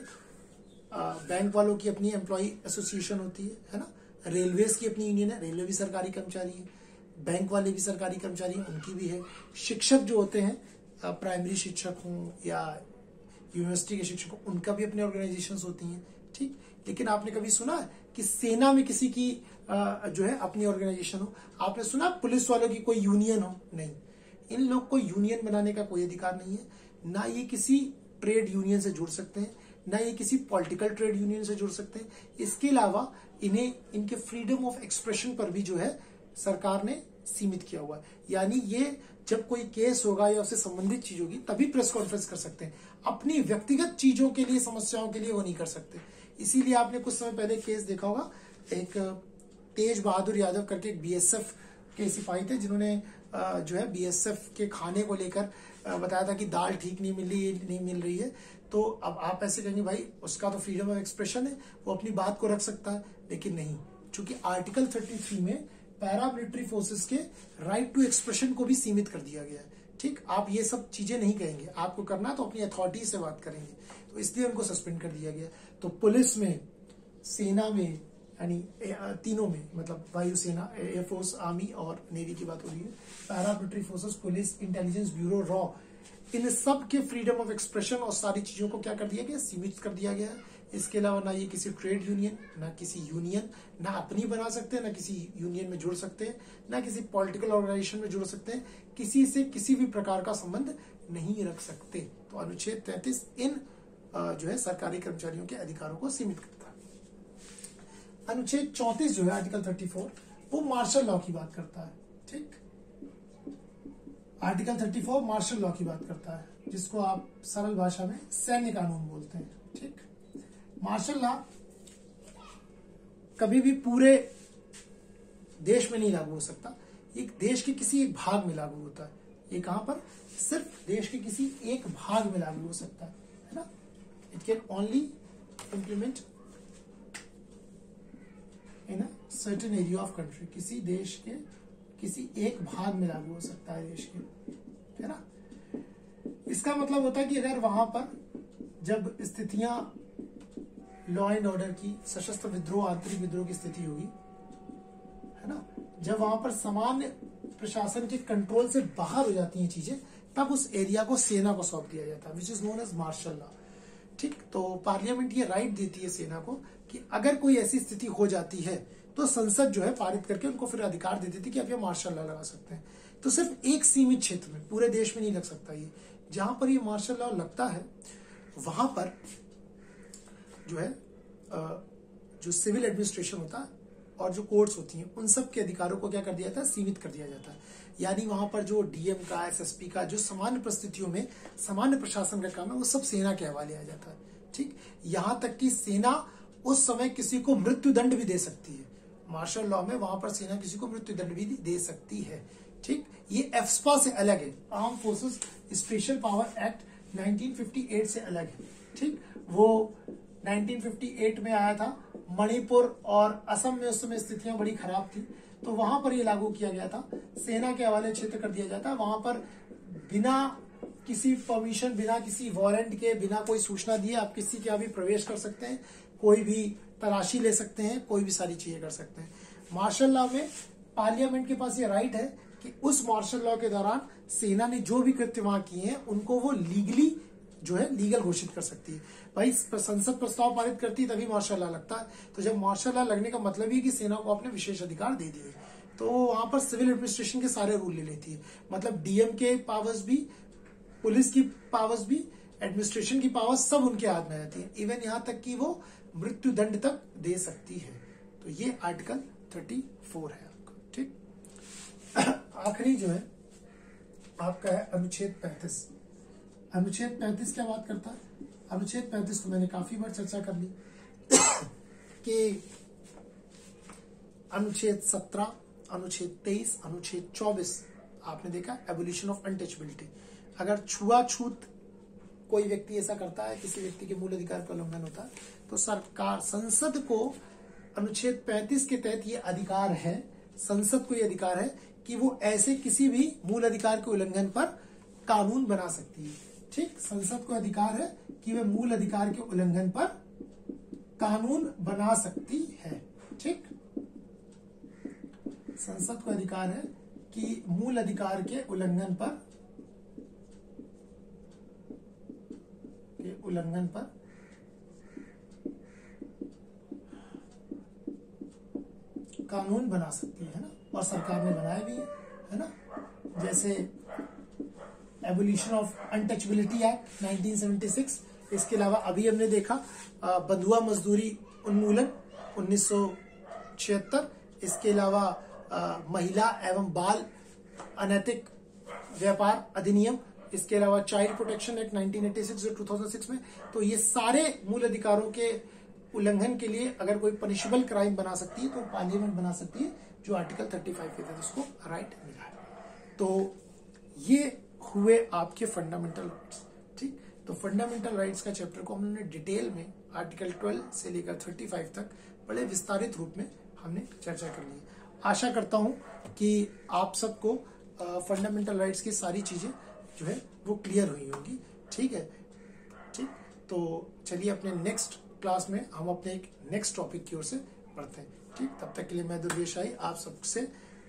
बैंक वालों की अपनी एम्प्लॉय एसोसिएशन होती है ना, रेलवेज की अपनी यूनियन है, रेलवे भी सरकारी कर्मचारी है, बैंक वाले भी सरकारी कर्मचारी हैं, उनकी भी है। शिक्षक जो होते हैं, प्राइमरी शिक्षक हों या यूनिवर्सिटी के शिक्षक हों, उनका भी अपनी ऑर्गेनाइजेशंस होती हैं। ठीक, लेकिन आपने कभी सुना है कि सेना में किसी की जो है अपनी ऑर्गेनाइजेशन हो? आपने सुना पुलिस वालों की कोई यूनियन हो? नहीं। इन लोग को यूनियन बनाने का कोई अधिकार नहीं है, ना ये किसी ट्रेड यूनियन से जुड़ सकते हैं, ना ये किसी पॉलिटिकल ट्रेड यूनियन से जुड़ सकते हैं। इसके अलावा इन्हें इनके फ्रीडम ऑफ एक्सप्रेशन पर भी जो है सरकार ने सीमित किया हुआ है। यानी ये जब कोई केस होगा या उससे संबंधित चीज होगी तभी प्रेस कॉन्फ्रेंस कर सकते हैं, अपनी व्यक्तिगत चीजों के लिए, समस्याओं के लिए वो नहीं कर सकते। इसीलिए आपने कुछ समय पहले केस देखा होगा, एक तेज बहादुर यादव करके एक बीएसएफ के सिपाही थे जिन्होंने जो है बीएसएफ के खाने को लेकर बताया था कि दाल ठीक नहीं मिल रही है। तो अब आप ऐसे कहेंगे भाई उसका तो फ्रीडम ऑफ एक्सप्रेशन है, वो अपनी बात को रख सकता है, लेकिन नहीं, चूंकि आर्टिकल 33 में पैरामिलिट्री फोर्सेस के राइट टू एक्सप्रेशन को भी सीमित कर दिया गया है। ठीक, आप ये सब चीजें नहीं कहेंगे, आपको करना तो अपनी अथॉरिटी से बात करेंगे, तो इसलिए उनको सस्पेंड कर दिया गया। तो पुलिस में, सेना में, यानी तीनों में, मतलब वायुसेना, एयरफोर्स, आर्मी और नेवी की बात हो रही है, paramilitary forces, police, intelligence bureau, रॉ, इन सब के फ्रीडम ऑफ एक्सप्रेशन और सारी चीजों को क्या कर दिया गया, सीमित कर दिया गया है। इसके अलावा ना ये किसी ट्रेड यूनियन, ना किसी यूनियन, ना अपनी बना सकते हैं, ना किसी यूनियन में जुड़ सकते हैं, ना किसी पॉलिटिकल ऑर्गेनाइजेशन में जुड़ सकते हैं, किसी से किसी भी प्रकार का संबंध नहीं रख सकते। तो अनुच्छेद 33 इन जो है सरकारी कर्मचारियों के अधिकारों को सीमित करता है। अनुच्छेद 34 जो है आर्टिकल 34 वो मार्शल लॉ की बात करता है। ठीक, आर्टिकल 34 मार्शल लॉ की बात करता है, जिसको आप सरल भाषा में सैन्य कानून बोलते हैं। ठीक, मार्शल लॉ कभी भी पूरे देश में नहीं लागू हो सकता, एक देश के किसी एक भाग में लागू होता है। ये कहां पर? सिर्फ देश के किसी एक भाग में लागू हो सकता है ना। It can only implement in a certain area of country, किसी देश के किसी एक भाग में लागू हो सकता है देश के, है ना। इसका मतलब होता है कि अगर वहां पर जब स्थितियां लॉ एंड ऑर्डर की, सशस्त्र विद्रोह, आंतरिक विद्रोह की स्थिति होगी, है ना, जब वहां पर सामान्य प्रशासन के कंट्रोल से बाहर हो जाती हैं चीजें, तब उस एरिया को सेना को सौंप दिया जाता है, which is known as martial law. ठीक, तो पार्लियामेंट ये राइट देती है सेना को कि अगर कोई ऐसी स्थिति हो जाती है तो संसद जो है पारित करके उनको फिर अधिकार दे देती कि आप ये मार्शल लॉ लगा सकते हैं। तो सिर्फ एक सीमित क्षेत्र में, पूरे देश में नहीं लग सकता ये। जहां पर ये मार्शल लॉ लगता है वहां पर जो है जो सिविल एडमिनिस्ट्रेशन होता है और जो कोर्ट्स होती हैं उन सब के अधिकारों को क्या कर दिया जाता है, सीमित कर दिया जाता है। यानी वहां पर जो डीएम का, एसएसपी का, जो सामान्य परिस्थितियों में सामान्य प्रशासन का काम है वो सब सेना के हवाले आ जाता है। ठीक, यहां तक कि सेना उस समय किसी को मृत्यु दंड भी दे सकती है। मार्शल लॉ में वहां पर सेना किसी को मृत्यु दंड भी दे सकती है। ठीक, ये एफस्पा से अलग है, arm forces special power act 1958 से अलग है। ठीक, वो 1958 में आया था। मणिपुर और असम में उस समय स्थितियां बड़ी खराब थी, तो वहां पर ये लागू किया गया था। सेना के हवाले क्षेत्र कर दिया जाता है। वहां पर बिना किसी परमिशन, बिना किसी वारंट के, बिना कोई सूचना दिए आप किसी के यहाँ भी प्रवेश कर सकते हैं, कोई भी तलाशी ले सकते हैं, कोई भी सारी चीजें कर सकते हैं। मार्शल लॉ में पार्लियामेंट के पास ये राइट है कि उस मार्शल लॉ के दौरान सेना ने जो भी कृत्य वहां किए हैं उनको वो लीगली जो है लीगल घोषित कर सकती है। भाई संसद प्रस्ताव पारित करती है तभी मार्शल लॉ लगता है। तो जब मार्शल लॉ लगने का मतलब ही कि सेना को अपने विशेष अधिकार दे दिए, तो वहां पर सिविल एडमिनिस्ट्रेशन के सारे रूल ले लेती है। मतलब डीएम के पावर्स भी, पुलिस की पावर्स भी, एडमिनिस्ट्रेशन की पावर्स सब उनके हाथ में रहती है। इवन यहां तक कि वो मृत्यु दंड तक दे सकती है। तो ये आर्टिकल 34 है आपका। ठीक, आखिरी जो है आपका है अनुच्छेद 35। अनुच्छेद 35 क्या बात करता है? अनुच्छेद 35 को मैंने काफी बार चर्चा कर ली कि अनुच्छेद 17, अनुच्छेद 23, अनुच्छेद 24 आपने देखा एबोलिशन ऑफ अनटचेबिलिटी। अगर छुआछूत कोई व्यक्ति ऐसा करता है, किसी व्यक्ति के मूल अधिकार का उल्लंघन होता है, तो सरकार, संसद को अनुच्छेद 35 के तहत ये अधिकार है, संसद को ये अधिकार है कि वो ऐसे किसी भी मूल अधिकार के उल्लंघन पर कानून बना सकती है। ठीक, संसद को अधिकार है कि वे मूल अधिकार के उल्लंघन पर कानून बना सकती है। ठीक, संसद को अधिकार है कि मूल अधिकार के उल्लंघन पर कानून बना सकती है ना, और सरकार ने बनाया भी है ना। जैसे एबोलिशन ऑफ अनटचेबिलिटी एक्ट 1976, इसके अलावा अभी हमने देखा बंधुआ मजदूरी उन्मूलन 1976, इसके अलावा महिला एवं बाल अनैतिक व्यापार अधिनियम, इसके अलावा चाइल्ड प्रोटेक्शन एक्ट 1986 जो 2006 में। तो ये सारे मूल अधिकारों के उल्लंघन के लिए अगर कोई पनिशेबल क्राइम बना सकती है तो पार्लियामेंट बना सकती है, जो आर्टिकल 35 के तहत उसको राइट मिला है। तो ये हुए आपके फंडामेंटल राइट्स। ठीक, तो फंडामेंटल राइट्स का चैप्टर को हमने डिटेल में आर्टिकल 12 से लेकर 35 तक बड़े विस्तारित रूप में हमने चर्चा कर ली। आशा करता हूं कि आप सबको फंडामेंटल राइट्स की सारी चीजें जो है वो क्लियर हुई होंगी। ठीक है, ठीक, तो चलिए अपने नेक्स्ट क्लास में हम अपने एक नेक्स्ट टॉपिक की ओर से बढ़ते हैं। ठीक, तब तक के लिए मैं दुर्गेश आई आप सबसे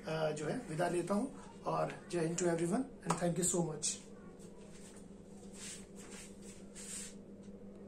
जो है विदा लेता हूं, और जय हिंद to everyone and thank you so much.